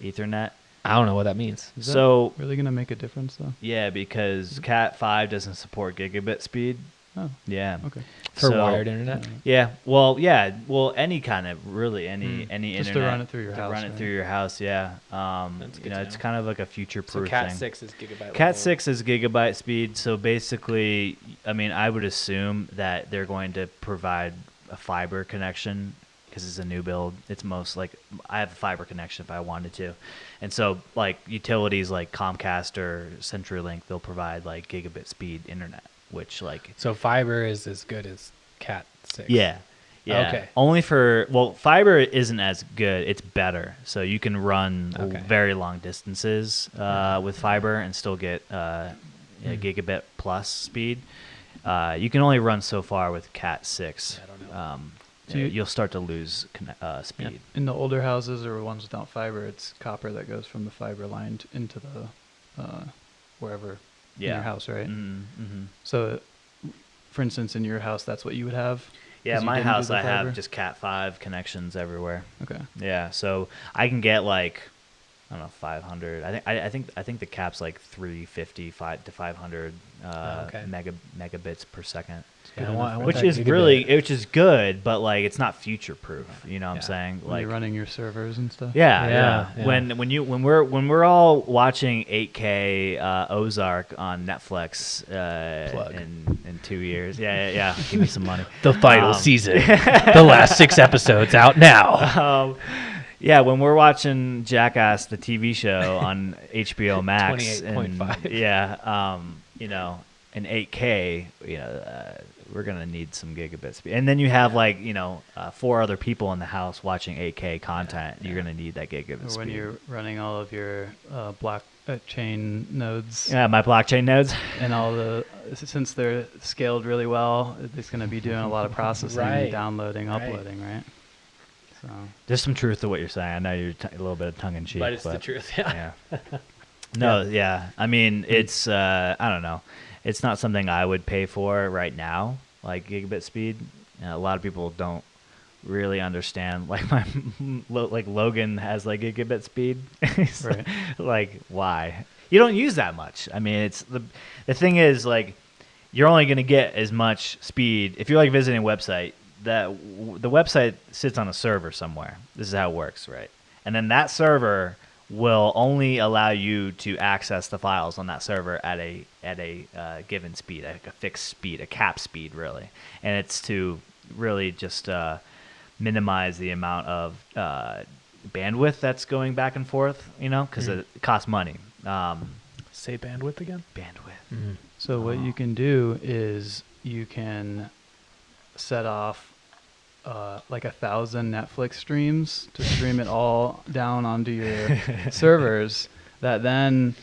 Ethernet. I don't know what that means. Is that So really gonna make a difference though? yeah, because Cat 5 doesn't support gigabit speed. Oh, Yeah. okay. For So- wired internet? Yeah. Well, any kind of really any Just to internet run it through your house, Run it right? through your house. Yeah. That's good to It's know. kind of like a future So proof Cat thing. 6 is gigabyte Cat level. 6 is gigabyte speed, so basically, I mean, I would assume that they're going to provide a fiber connection because it's a new build. It's most like I have a fiber connection if I wanted to, and so like utilities like Comcast or CenturyLink, they'll provide like gigabit speed internet, which like So fiber is as good as Cat 6. yeah. Okay. Only fiber isn't as good. It's better. So you can run Okay. very long distances with fiber and still get gigabit plus speed. You can only run so far with Cat 6. I don't know. So you- You'll start to lose speed. In the older houses or ones without fiber, it's copper that goes from the fiber line into the wherever in your house, right? Mm-hmm. So, for instance, in your house, that's what you would have. Yeah, 'Cause you my didn't do house the I fiber? have just Cat 5 connections everywhere. Okay. Yeah, so I can get like I don't know 500. I think the cap's like 350 to 500 okay. megabits per second, Yeah, I want which that is gigabit. which is good, but like it's not future proof. You know what I'm Yeah. saying? When Like you're running your servers and stuff. yeah, Yeah, yeah. yeah. When we're all watching 8K Ozark on Netflix Plug. in 2 years. Yeah. Give me some money. The final Um, season. The last 6 episodes out now. Yeah, when we're watching Jackass, the TV show on HBO Max, and 28.5. yeah, in 8K, we're gonna need some gigabit speed. And then you have 4 other people in the house watching 8K content. You're gonna need that gigabit Or speed. when you're running all of your blockchain nodes Yeah, my blockchain nodes. and all since they're scaled really well, it's going to be doing a lot of processing, Right. downloading, Right. uploading, right? So There's some truth to what you're saying. I know you're a little bit of tongue in cheek, But it's the truth. Yeah. Yeah. No, yeah. I mean, it's I don't know. It's not something I would pay for right now, like gigabit speed. A lot of people don't really understand. Like like Logan has like gigabit speed. It's Right. Like why? You don't use that much. I mean, it's the thing is like you're only going to get as much speed if you're like visiting a website. The website sits on a server somewhere. This is how it works, right? And then that server will only allow you to access the files on that server at a given speed, like a fixed speed, a cap speed, really. And it's to really just minimize the amount of bandwidth that's going back and forth, because it costs money. Say bandwidth again. Bandwidth. Mm-hmm. So what you can do is you can set off like 1,000 Netflix streams to stream it all down onto your servers that then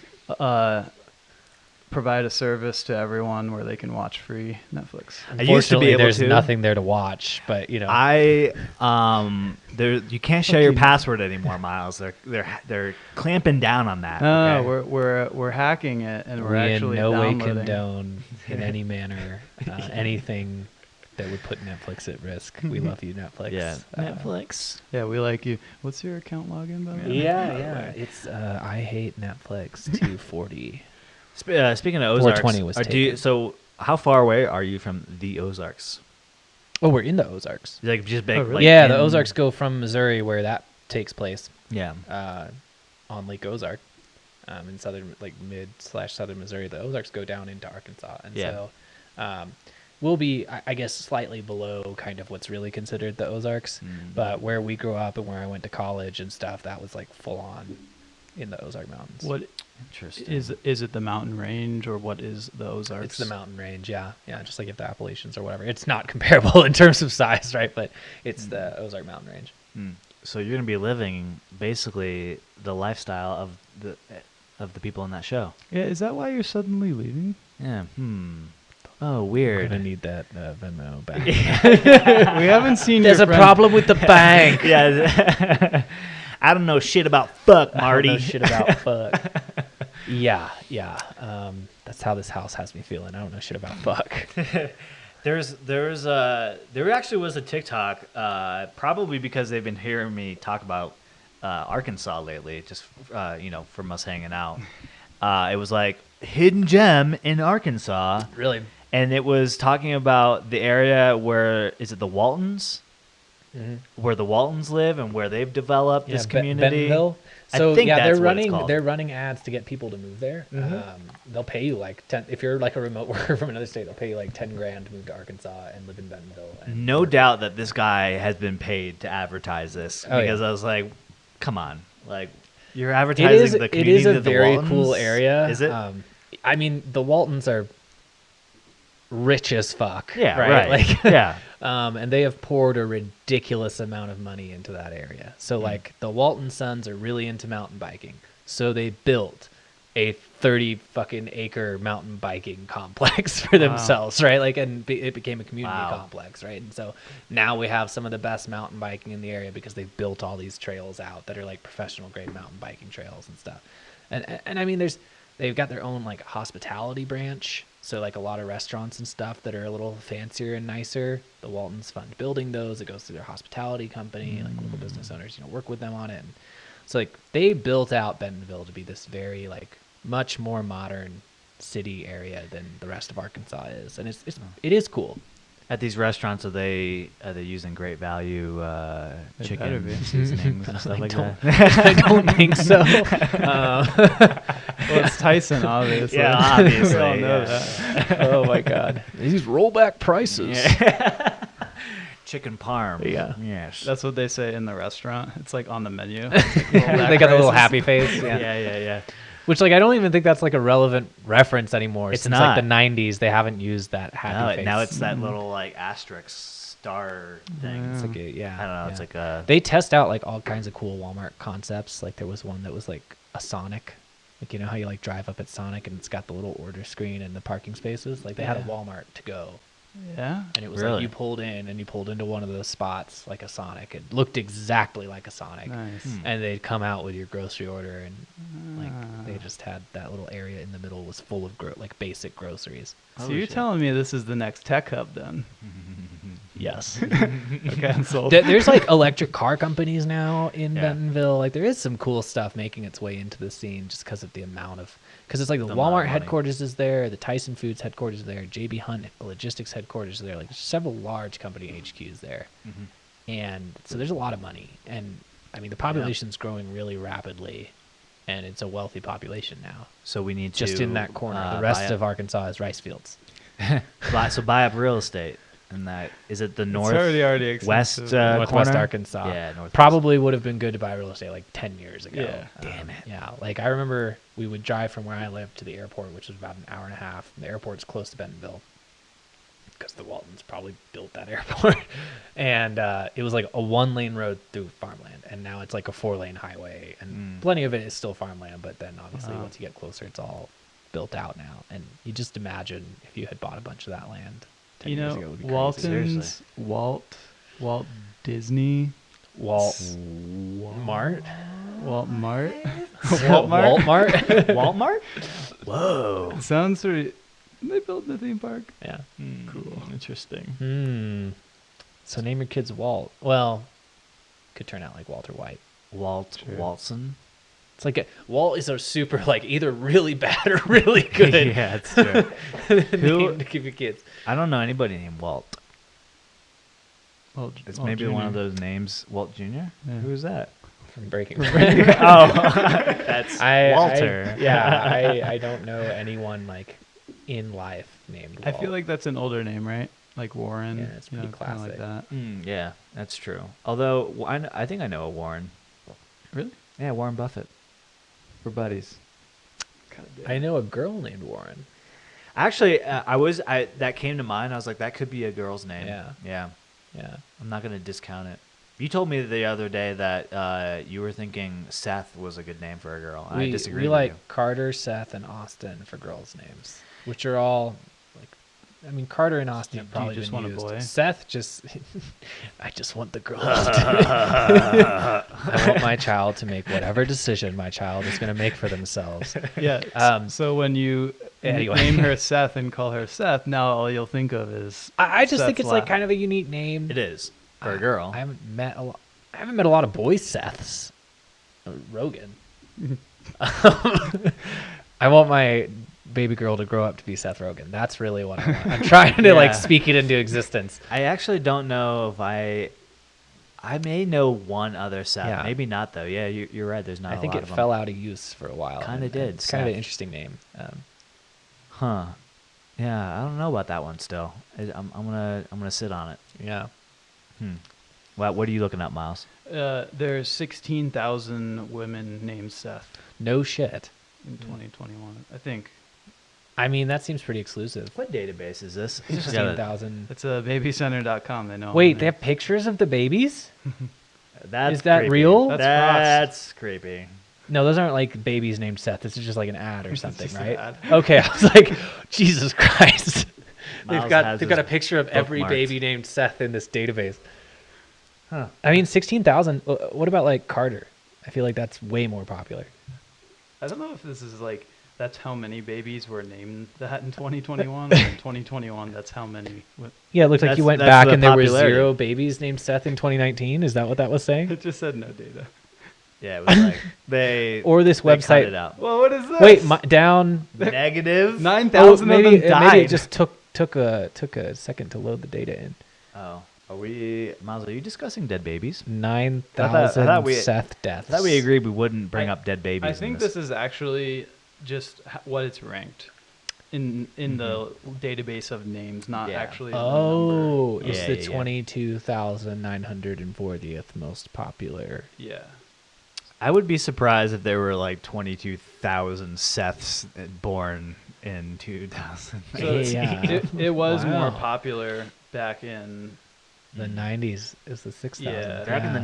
provide a service to everyone where they can watch free Netflix. I used to be able there's to. nothing there to watch, but you can't share your password anymore, Miles. They're clamping down on that. No, okay? we're hacking it, and we're we actually in no way downloading. condone in any manner anything that would put Netflix at risk. We love you, Netflix. Yeah, Netflix. Yeah, we like you. What's your account login, by the way? Yeah. It's I hate Netflix 240. Speaking of Ozarks, 420 was taken. so how far away are you from the Ozarks? Oh, we're in the Ozarks. Like just big. Oh, really? Like Yeah, the Ozarks go from Missouri, where that takes place, Yeah. on Lake Ozark, in southern, like mid/southern Missouri. The Ozarks go down into Arkansas, and Yeah. so we'll be, I guess, slightly below kind of what's really considered the Ozarks. But where we grew up and where I went to college and stuff, that was like full on in the Ozark Mountains. What Interesting. is it? The mountain range, or what is the Ozarks? It's the mountain range, yeah, just like if the Appalachians or whatever. It's not comparable in terms of size, right? But it's the Ozark Mountain Range. So you're gonna be living basically the lifestyle of the people in that show. Yeah, is that why you're suddenly leaving? Yeah. Oh, We're weird. gonna need that Venmo back. We haven't seen. There's your a friend- problem with the bank. Yeah. I don't know shit about fuck, Marty. I don't know shit about fuck. Yeah. That's how this house has me feeling. I don't know shit about fuck. There actually was a TikTok, probably because they've been hearing me talk about Arkansas lately, just from us hanging out. It was like hidden gem in Arkansas, Really? and it was talking about the area where is it the Waltons, where the Waltons live and where they've developed this community. Bentonville. I So think yeah, that's what it's called. they're running ads to get people to move there. They'll pay you like 10 if you're like a remote worker from another state. They'll pay you like $10,000 to move to Arkansas and live in Bentonville. And No doubt that this guy has been paid to advertise this Oh, because yeah. I was like, come on, like you're It advertising is. the It community is a of the very Waltons? cool area. Is it? I mean, the Waltons are rich as fuck. Yeah, right. right. Like, Yeah. and they have poured a ridiculous amount of money into that area. So like the Walton sons are really into mountain biking. So they built a 30 fucking acre mountain biking complex for themselves, right? Like, and it became a community complex, right? And so now we have some of the best mountain biking in the area because they've built all these trails out that are like professional grade mountain biking trails and stuff. And I mean, they've got their own like hospitality branch. So like a lot of restaurants and stuff that are a little fancier and nicer. The Waltons fund building those. It goes through their hospitality company. Like local business owners, work with them on it. And so like they built out Bentonville to be this very like much more modern city area than the rest of Arkansas is, and it is cool. At these restaurants, are they using great value They better chicken be. seasonings and stuff like that? I don't think so. Well, it's Tyson, obviously. Yeah, obviously. We all know yeah. that. Oh my God, these rollback prices. Chicken parm. Yeah. Yes. That's what they say in the restaurant. It's like on the menu. They got the little happy face. yeah. Which, like, I don't even think that's like a relevant reference anymore. It's Since not. like the '90s, they haven't used that happy face. Now it's that little like asterisk star thing. It's like I don't know. It's like a. They test out like all kinds of cool Walmart concepts. Like there was one that was like a Sonic. Like, you know how you like drive up at Sonic and it's got the little order screen and the parking spaces? Like they had a Yeah. Walmart to go. Yeah. And it was Really? like you pulled in and you pulled into one of those spots like a Sonic. It looked exactly like a Sonic. Nice. And they'd come out with your grocery order and like they just had that little area in the middle was full of like basic groceries. So Holy you're shit. telling me this is the next tech hub then? Yes. Okay, I'm sold. There's like electric car companies now in Yeah. Bentonville. Like there is some cool stuff making its way into the scene just because of the amount of, because it's like the The amount of Walmart money. headquarters is there, the Tyson Foods headquarters is there, JB Hunt Logistics headquarters is there. Like there's several large company HQs there, and so there's a lot of money. And I mean the population's growing really rapidly, and it's a wealthy population now. So we need Just to in that corner. The buy rest up- of Arkansas is rice fields. buy up real estate. And that is it. The north already west expensive. Northwest corner? Arkansas. Yeah, northwest. Probably would have been good to buy real estate like 10 years ago. Yeah. Damn it. Yeah, like I remember we would drive from where I lived to the airport, which was about an hour and a half. The airport's close to Bentonville because the Waltons probably built that airport. And it was like a 1-lane road through farmland, and now it's like a 4-lane highway, and plenty of it is still farmland. But then obviously once you get closer, it's all built out now. And you just imagine if you had bought a bunch of that land 10 You years know, ago, it would be crazy. Waltons, Walt Disney, Walt Mart. Walt Mart. Walt Mart. Walmart? Whoa. Sounds sort of. They built the theme park. Yeah. Cool. Interesting. So name your kids Walt. Well, could turn out like Walter White. Waltson. It's like Walt is a super like either really bad or really good. Yeah, it's true. name to give your kids. I don't know anybody named Walt. Walt, It's Walt maybe Jr. one of those names. Walt Jr.? Yeah. Who's that? From Breaking Oh, Bad. that's I Walter. I don't know anyone like in life named I Walt. feel like that's an older name, right? Like Warren. Yeah, it's pretty kinda classic. like that. Yeah, that's true. Although I think I know a Warren. Really? Yeah, Warren Buffett. We're buddies. I know a girl named Warren. Actually, that came to mind. I was like, that could be a girl's name. Yeah. Yeah. Yeah. I'm not gonna discount it. You told me the other day that you were thinking Seth was a good name for a girl. I disagree We with like you. Carter, Seth, and Austin for girls' names, which are all like. I mean, Carter and Austin have Do you probably just been want a used. boy? Seth just. I just want the girls. I want my child to make whatever decision my child is going to make for themselves. Yeah. So when you Anyway. name her Seth and call her Seth, now all you'll think of is I just think Seth's it's like laugh. kind of a unique name. It is for a girl. I haven't met a lot of boy Seths. Rogan. I want my baby girl to grow up to be Seth Rogen. That's really what I want. I'm trying to like Yeah. speak it into existence. I actually don't know if I may know one other Seth. Yeah. Maybe not though. Yeah, you're right. There's not. I think a lot it of them. fell out of use for a while. Kinda and did, It's kind of an Seth. interesting name. Huh. Yeah, I don't know about that one still. I'm gonna sit on it. Yeah. What are you looking at, Miles? there's 16,000 women named Seth No shit. in 2021. I think I mean, that seems pretty exclusive. What database is this? 16,000. it's babycenter.com. They know. Wait, they have pictures of the babies? That's Is that creepy. real? That's creepy. No, those aren't like babies named Seth. This is just like an ad or something, just an right? ad. Okay, I was like, Jesus Christ. Miles they've got has a his picture of every bookmarked. baby named Seth in this database. Huh. I mean, 16,000. What about like Carter? I feel like that's way more popular. I don't know if this is like that's how many babies were named that in 2021, or in 2021 that's how many. Yeah, it looked like you That's- went that's back the and there were popularity. 0 babies named Seth in 2019. Is that what that was saying? It just said no data. Yeah, it was like they Or this they cut website. it out. Well, what is this? Wait, down. Negative. 9,000 maybe of them died. maybe it just took a second to load the data in. Oh, are we, Miles? Are you discussing dead babies? 9,000 thought we- Seth deaths. I thought we agreed we wouldn't bring up dead babies. I in think this is actually just what it's ranked in the database of names, not Yeah. actually. the Oh, number. it's Yeah, the yeah, yeah. 22,940th most popular. Yeah. I would be surprised if there were like 22,000 Seths born in 2000. So Yeah. it was more Wow. popular back in. The 90s is the 6,000. Yeah. Back in the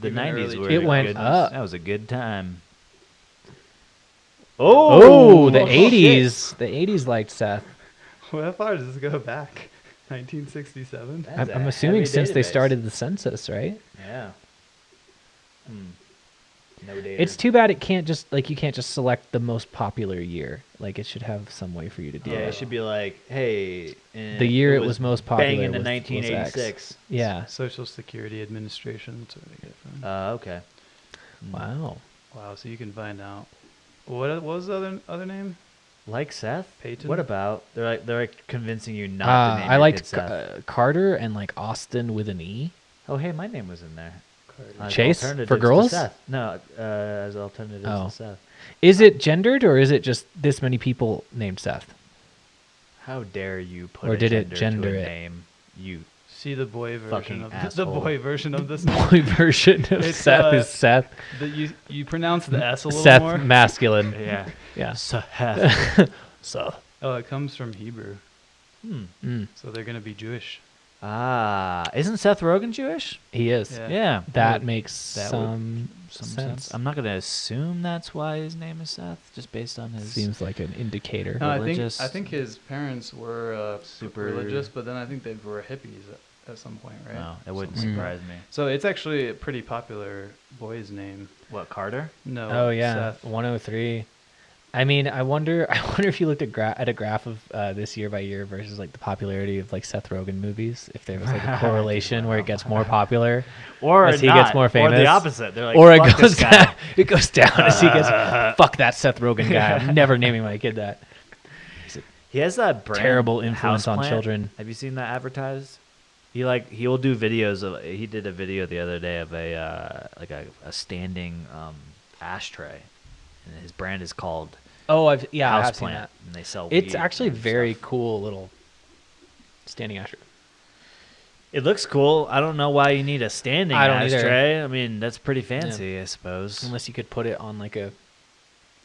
the Even 90s early were It a went good, up. That was a good time. Oh, the Oh, 80s. The 80s liked Seth. Well, how far does this go back? 1967. That's I'm a assuming heavy since they database. started the census, right? Yeah. No data. It's too bad it can't just like you can't just select the most popular year. Like it should have some way for you to do Yeah, that. it should be like, hey, The year it was most popular banging in was 1986. Yeah. Social Security Administration. That's what they get from. Okay. Wow. Wow. So you can find out. What was the other name? Like Seth? Peyton? What about? They're like convincing you not to name I your liked kid Seth. Carter and like Austin with an E. Oh, hey, my name was in there. As Chase? alternatives For to girls? Seth. No, as alternatives Oh. to Seth. Is it gendered or is it just this many people named Seth? How dare you put Or a did it gender to gender a it? name? You See the boy version Fucking of the asshole. boy version of this. Boy version of It's, Seth is Seth. You pronounce the S a little Seth more. masculine. yeah. Yeah. Seth. So. Oh, it comes from Hebrew, Mm. so they're gonna be Jewish. Isn't Seth Rogen Jewish? He is. Yeah. Yeah. That makes That would- some Some sense. I'm not gonna assume that's why his name is Seth, just based on his. Seems like an indicator. No, Religious. I think his parents were Super- religious, but then I think they were hippies at some point, right? No, it wouldn't Mm. surprise me. So it's actually a pretty popular boy's name. What, Carter? No. Oh yeah, Seth. 103. I mean, I wonder if you looked at a graph of this year by year versus like the popularity of like Seth Rogen movies, if there was like a correlation where it gets more popular Or as he not, gets more or famous, the opposite. They're like, or it "Fuck goes this guy." down. It goes down as he gets fuck that Seth Rogen guy. I'm never naming my kid that. He has that brand, Terrible influence on Houseplant. children. Have you seen that advertised? He'll do videos of. He did a video the other day of a standing ashtray, and his brand is called Oh, I have seen Houseplant, that. and they sell. It's weed actually and very stuff. cool little standing ashtray. It looks cool. I don't know why you need a standing I don't either. ashtray. I mean, that's pretty fancy, I suppose. Unless you could put it on like a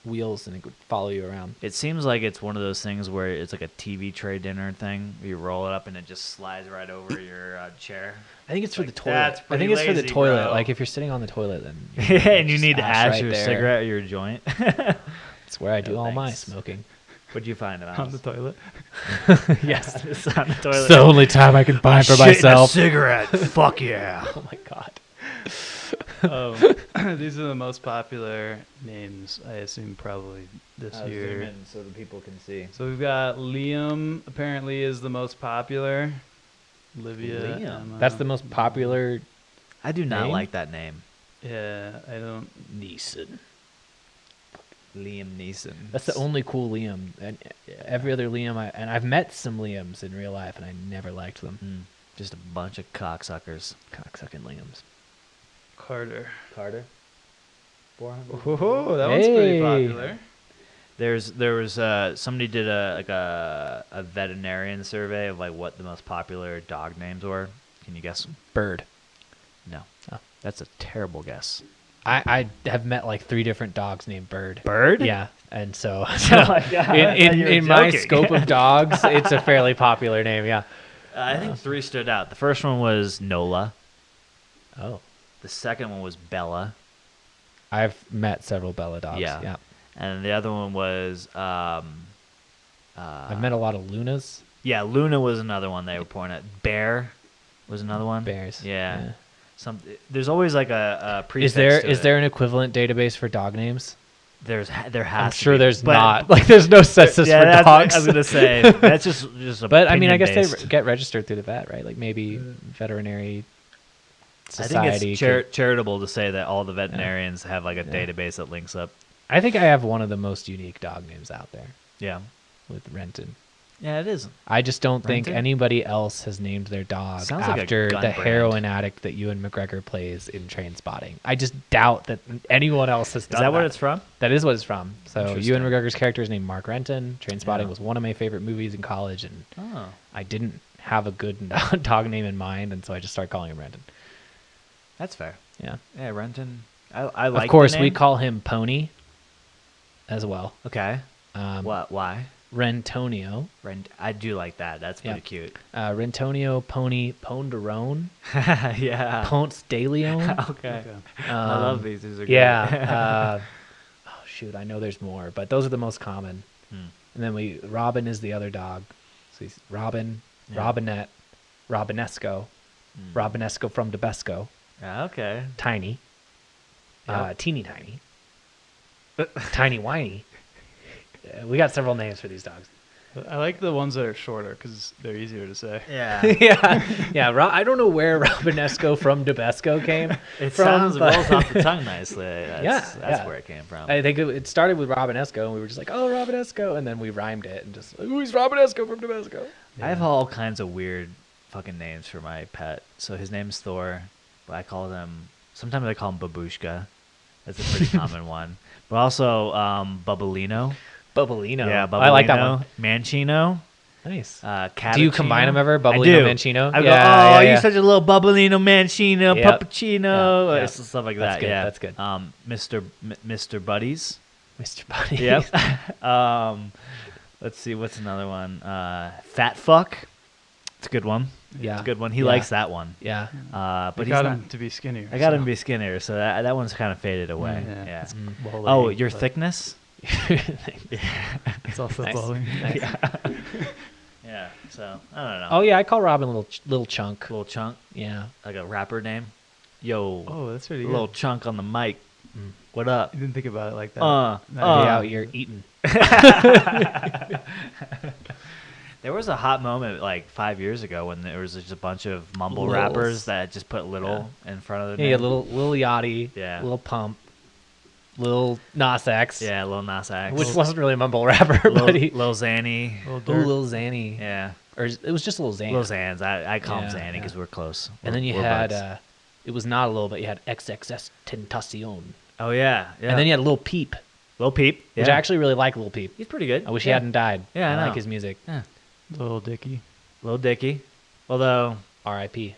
wheels and it would follow you around. It seems like it's one of those things where it's like a TV tray dinner thing. You roll it up and it just slides right over your chair. I think it's for Like, the toilet. that's I pretty think it's for the lazy, toilet. bro. Like if you're sitting on the toilet, then And you just need to ash right your there. cigarette or your joint. That's where I do No, all my thanks. smoking. What'd you find On the toilet. Yes, It's on the toilet. it's the only time I can buy for Shit in a myself. cigarette. Fuck yeah. Oh my god. These are the most popular names, I assume, probably this year. so the people can see. So we've got Liam. Apparently, is the most popular. Olivia. Liam. Emma. That's the most popular I do not Name? like that name. Yeah, I don't. Neeson. Liam Neeson. That's the only cool Liam. And every other Liam, I've met some Liams in real life, and I never liked them. Just a bunch of cocksuckers. Cocksucking Liams. Carter. Carter. 400. Oh, that one's pretty Hey. popular. There was somebody did a veterinarian survey of like what the most popular dog names were. Can you guess? Bird. No. Oh. That's a terrible guess. I have met like 3 different dogs named Bird. Bird? Yeah, and so Oh my God, I thought you were in my joking. scope of dogs, it's a fairly popular name. Yeah. I think 3 stood out. The first one was Nola. Oh, The second one was Bella. I've met several Bella dogs. Yeah. And the other one was I've met a lot of Lunas. yeah, Luna was another one they were pointing at. Bear was another one. Bears. Yeah. There's always like a prefix Is to there it. an equivalent database for dog names? There has I'm to sure be, there's but- not. Like there's no census yeah, for that's, dogs. I was gonna say that's just a. But I mean, I guess they opinion-based. get registered through the vet, right? Like maybe veterinary I society. think it's could- charitable to say that all the veterinarians have like a database that links up. I think I have one of the most unique dog names out there Yeah. with Renton. Yeah, it is. I just don't think Renton? anybody else has named their dog Sounds like a after gun the brand. heroin addict that Ewan McGregor plays in Train Spotting. I just doubt that anyone else has Is done that what it's from? That is what it's from. So Interesting. Ewan McGregor's character is named Mark Renton. Train Spotting Yeah. was one of my favorite movies in college, and Oh. I didn't have a good dog name in mind, and so I just started calling him Renton. That's fair. Yeah. Yeah, Renton. I like Of course, the we name. call him Pony as well. Okay. What? Why? Rentonio. I do like that. That's pretty Yeah. cute. Rentonio, Pony, Ponderone, Yeah. Ponce de Leon. Okay. Okay. I love these. These are great. Yeah. Oh shoot, I know there's more, but those are the most common. Hmm. And then Robin is the other dog. So he's Robin, Yeah. Robinette, Robinesco, Hmm. Robinesco from Debesco, Yeah, okay. Tiny, Yep. Teeny Tiny, Tiny Whiny. We got several names for these dogs. I like the ones that are shorter because they're easier to say. Yeah. yeah. I don't know where Robinesco from Debesco came It from. sounds but- rolls off the tongue nicely. That's Yeah. where it came from. I think it started with Robinesco, and we were just like, "Oh, Robinesco," and then we rhymed it and just, "Who's Robinesco from Debesco?" I have all kinds of weird fucking names for my pet. So his name's Thor, but I call him Sometimes I call him Babushka. That's a pretty common one. But also Bubbalino. Bubbalino. Yeah, Bubbalino. I like that one. Mancino. Nice. Cappuccino. Do you combine them ever? I Bubbalino, do. Mancino? I go, yeah, you're such a little Bubbalino, Mancino, Yep. Puppuccino, Yeah. stuff like That's that. good, Yeah, that's good. Mr. Buddies. Mr. Buddy. Yep. Let's see, what's another one? Fat Fuck. It's a good one. Yeah. It's a good one. He Yeah. likes that one. Yeah. But I he's got not. him to be skinnier. I got so. him to be skinnier, so that one's kind of faded away. Yeah. Yeah. It's Mm. bowling, Oh, your but thickness. It's also Nice. bowling. Nice. Yeah. So I don't know. Oh yeah, I call Robin little chunk. Little chunk, Yeah. like a rapper name. Yo, Oh, that's pretty good. little chunk on the mic. Mm. What up? I didn't think about it like that. Be Nice. out here eating. There was a hot moment like 5 years ago when there was just a bunch of mumble Lils. rappers that just put little in front of their Yeah, name. Lil Yachty. Yeah. Lil Pump. Lil Nas X. Yeah, Lil Nas X. Which wasn't really a mumble rapper, but he. Lil Xanny. Little Ooh, dirt. Lil Xanny. Yeah. Or it was just Lil Xan. Lil Xans. I call him Yeah, Xanny because yeah. we're close. And then you We're had, buds. it was not a Lil, but you had XXS Tentacion. Oh yeah, yeah. And then you had Lil Peep, Lil Peep, which yeah. I actually really like Lil Peep. He's pretty good. I wish he Yeah. hadn't died. Yeah, I I know. like his music. Yeah. Little Dicky. Lil Dicky. Although R.I.P.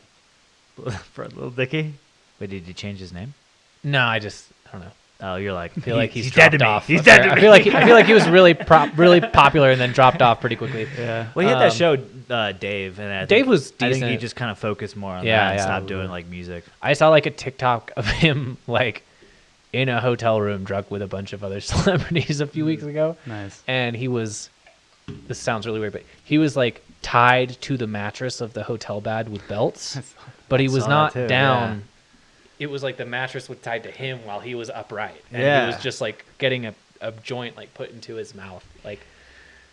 for Lil Dicky. Wait, did you change his name? No, I don't know. Oh, you're like. I feel like he's dead to dropped me. off. He's dead to me. I feel like he was really popular and then dropped off pretty quickly. Yeah. Well, he had that Um, show, Dave, and I Dave think- was I think he decent. just kind of focused more on Yeah, that and yeah. stopped doing like music. I saw like a TikTok of him like in a hotel room drunk with a bunch of other celebrities a few weeks ago. Nice. And he was, this sounds really weird, but he was like tied to the mattress of the hotel bed with belts, but he was saw not that too, down. It was like the mattress was tied to him while he was upright. And Yeah. he was just like getting a joint like put into his mouth. Like,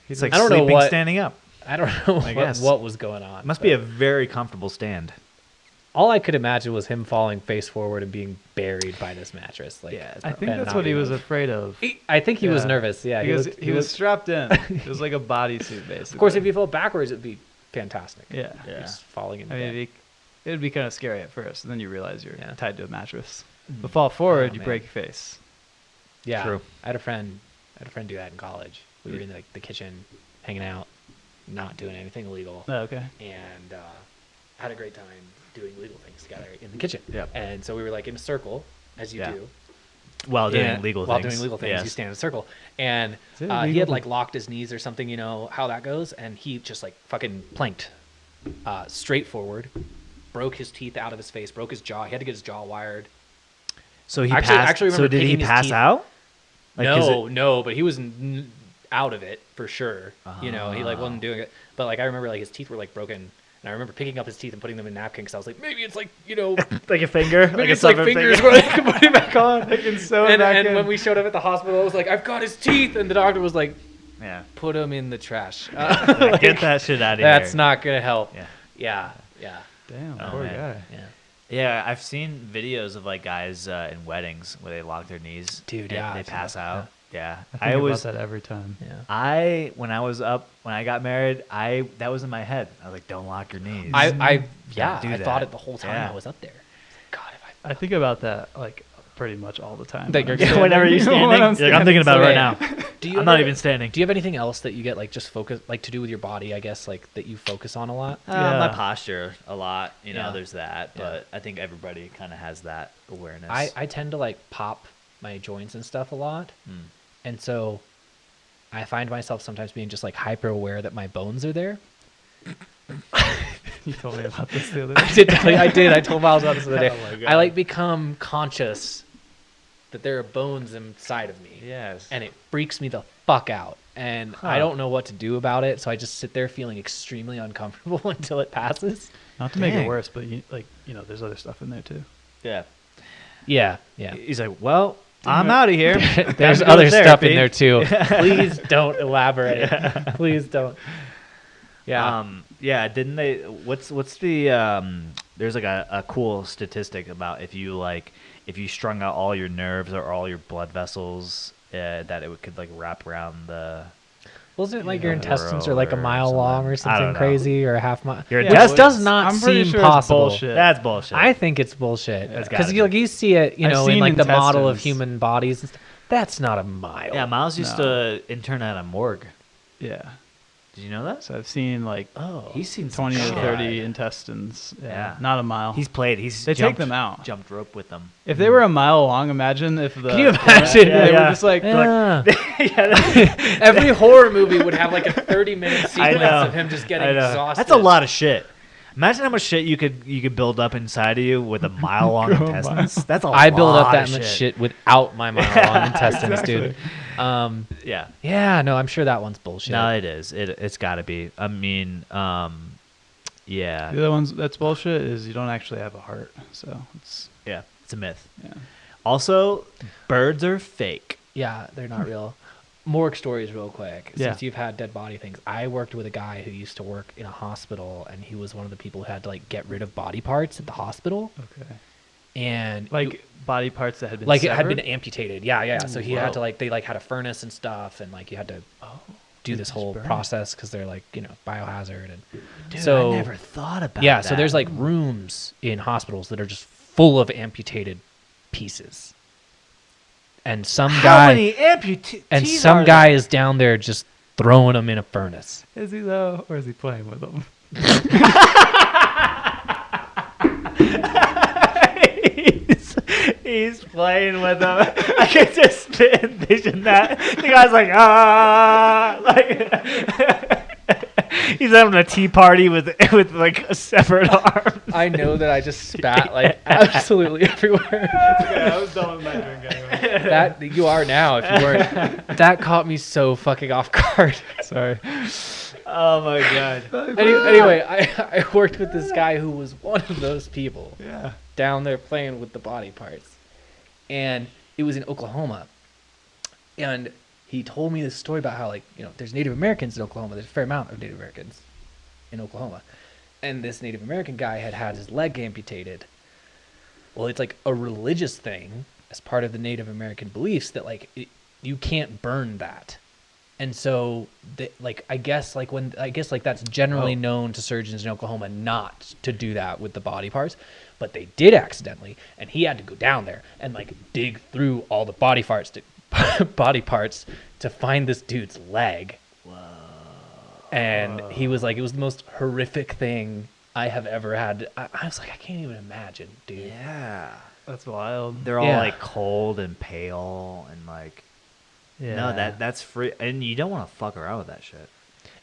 He's like I don't know sleeping what- standing up. I don't know guess. what was going on. It must but be a very comfortable stand. all I could imagine was him falling face forward and being buried by this mattress. Like, Yeah, I think and that's not what he being was able- afraid of. I think he was Yeah. nervous. Yeah, because looked- he was strapped in. It was like a bodysuit, basically. Of course, if he fell backwards, it'd be fantastic. Yeah. Yeah. Just falling in. I mean, it would be kind of scary at first, and then you realize you're Yeah. tied to a mattress. But fall forward, Oh, you man. break your face. Yeah, True. I had a friend do that in college. We were in the kitchen, hanging out, not doing anything illegal, Oh, okay. and had a great time doing legal things together in the kitchen. Yep. And so we were like in a circle, as you Yeah. do. While doing And- legal while things. doing legal things, Yes. you stand in a circle. And Is it he illegal had to- like locked his knees or something, you know how that goes, and he just like fucking planked straight forward, broke his teeth out of his face, broke his jaw. He had to get his jaw wired. So he Actually- passed. actually so remember did he picking his pass teeth. out? Like, is No, but he was out of it for sure. You know, he like Ah. wasn't doing it. But like I remember like his teeth were like broken, and I remember picking up his teeth and putting them in napkins because I was like, maybe it's like, you know, like a finger. maybe it's like fingers where they can put it back on. I can sew it and back and in. when we showed up at the hospital, I was like, I've got his teeth, and the doctor was like, Yeah. put them in the trash. Like, get that shit out of here. That's not gonna help. Yeah. Yeah. Damn, Oh, poor man. guy. Yeah. Yeah, I've seen videos of like guys in weddings where they lock their knees. Dude, and yeah, they I've seen pass that, out. Yeah. I think I always about that every time. Yeah. when I got married, that was in my head. I was like, don't lock your knees. I do I that. thought it the whole time Yeah. I was up there. God, if I think about that like pretty much all the time. That when you're I'm standing. Whenever you're standing, When I'm you're like, I'm thinking about it right now. Do you I'm not ever- even standing. Do you have anything else that you get like just focus like to do with your body? I guess like that you focus on a lot. My Yeah. posture a lot. You know, Yeah. there's that. Yeah. But I think everybody kind of has that awareness. I tend to like pop my joints and stuff a lot, Hmm. and so I find myself sometimes being just like hyper aware that my bones are there. You told me about this the other day. I did. I told Miles about this the other day. Oh my God. I like become conscious that there are bones inside of me. Yes. And it freaks me the fuck out. And I Huh. don't know what to do about it, so I just sit there feeling extremely uncomfortable until it passes. Not to make Dang. it worse, but there's other stuff in there too. Yeah. Yeah. He's like, well, I'm out of here. There's Gotta go other to stuff in therapy. there too. Please don't elaborate. Please don't. Yeah. Yeah. Didn't they? What's the? There's like a cool statistic about if you strung out all your nerves or all your blood vessels, that it could like wrap around the. Well, Wasn't it like your Yeah. intestines are Grow like a or mile long or something. I don't something know. crazy or a half mile? Your Which intestines- does not I'm pretty seem sure it's possible. bullshit. That's bullshit. I think it's bullshit It's because gotta you, be. like, you see it, I've in seen like the model of intestines. human bodies. And stuff. That's not a mile. Yeah, Miles used No. to intern at a morgue. Yeah. Did you know that? So I've seen like He's seen some 20 or shit. 30 intestines. Yeah. Not a mile. He's played. He's They take jumped, them out. Jumped rope with them. If they were a mile long, imagine if the. Can you imagine? Yeah, they Yeah. were just like. Yeah. Yeah, Every horror movie would have like a 30-minute I sequence know. of him just getting I know. exhausted. That's a lot of shit. Imagine how much shit you could build up inside of you with a mile long Grow a intestines. That's a I lot build up that of much shit. shit without my mile-long intestines, Exactly. dude. Yeah. Yeah, no, I'm sure that one's bullshit. No, it is. It's got to be. I mean, yeah, The other ones that's bullshit is you don't actually have a heart. So it's. yeah. It's a myth. Yeah. Also, birds are fake. Yeah, they're not real. Morgue stories real quick. Yeah. Since you've had dead body things, I worked with a guy who used to work in a hospital, and he was one of the people who had to like get rid of body parts at the hospital. Okay. And Like body parts that had been like it severed? had been amputated. Yeah. So he had Whoa. to like they like had a furnace and stuff, and like you had to do they this just whole burn. process because they're like biohazard and Dude, so I never thought about yeah. that. So there's like rooms in hospitals that are just full of amputated pieces, and some how guy many amputees and some are guy there? is down there just throwing them in a furnace. Is he though, or is he playing with them? he's playing with them. I can just envision that. The guy's like, like he's having a tea party with like a severed arm. I know that I just spat like absolutely everywhere. I was done with my drink anyway. That you are now. If you weren't, that caught me so fucking off guard. Sorry. Oh my god. Anyway, I worked with this guy who was one of those people Yeah. down there playing with the body parts, and it was in Oklahoma, and he told me this story about how, like, you know, there's Native Americans in Oklahoma. There's a fair amount of Native Americans in Oklahoma, and this Native American guy had his leg amputated. Well, it's like a religious thing as part of the Native American beliefs that like you can't burn that. And so, I guess that's generally known to surgeons in Oklahoma not to do that with the body parts, but they did accidentally, and he had to go down there and like dig through all the body parts to find this dude's leg. Whoa! And he was like, it was the most horrific thing I have ever had. I was like, I can't even imagine, dude. Yeah. That's wild. They're all Yeah. like cold and pale and like. Yeah. No, that's free, and you don't want to fuck around with that shit.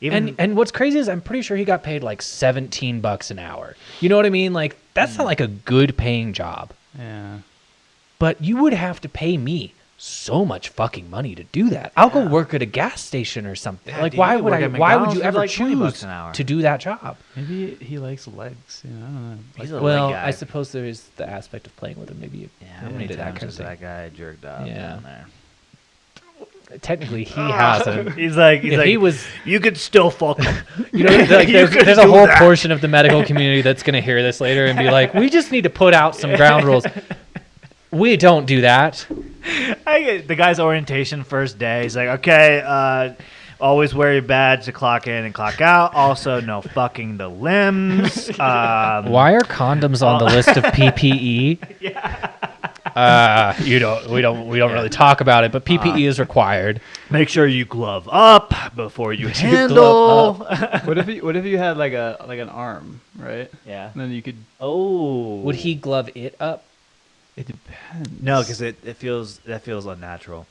Even And what's crazy is I'm pretty sure he got paid like $17 an hour. You know what I mean? Like that's not like a good paying job. Yeah. But you would have to pay me so much fucking money to do that. I'll go work at a gas station or something. Yeah, like dude, why you would work I? at Why would McDonald's you for, ever like, $20 choose an hour. to do that job? Maybe he likes legs. You know, I don't know. he's Like, a Well, leg guy. I suppose there is the aspect of playing with him. Maybe Yeah, how Yeah, many into that times kind of has thing. that guy jerked off Yeah. down there? technically he hasn't. He's like, If he was, you could still fuck him. you know, like, You could there's a do whole that. portion of the medical community that's going to hear this later and be like, we just need to put out some ground rules. We don't do that. I get the guy's orientation first day. He's like, okay, always wear your badge to clock in and clock out. Also, no fucking the limbs. Why are condoms on the list of PPE? We don't really talk about it, but PPE is required. Make sure you glove up before you sure you handle. glove what if you had like an arm, right? Yeah. And then you could. Oh. Would he glove it up? It depends. No, because that feels unnatural.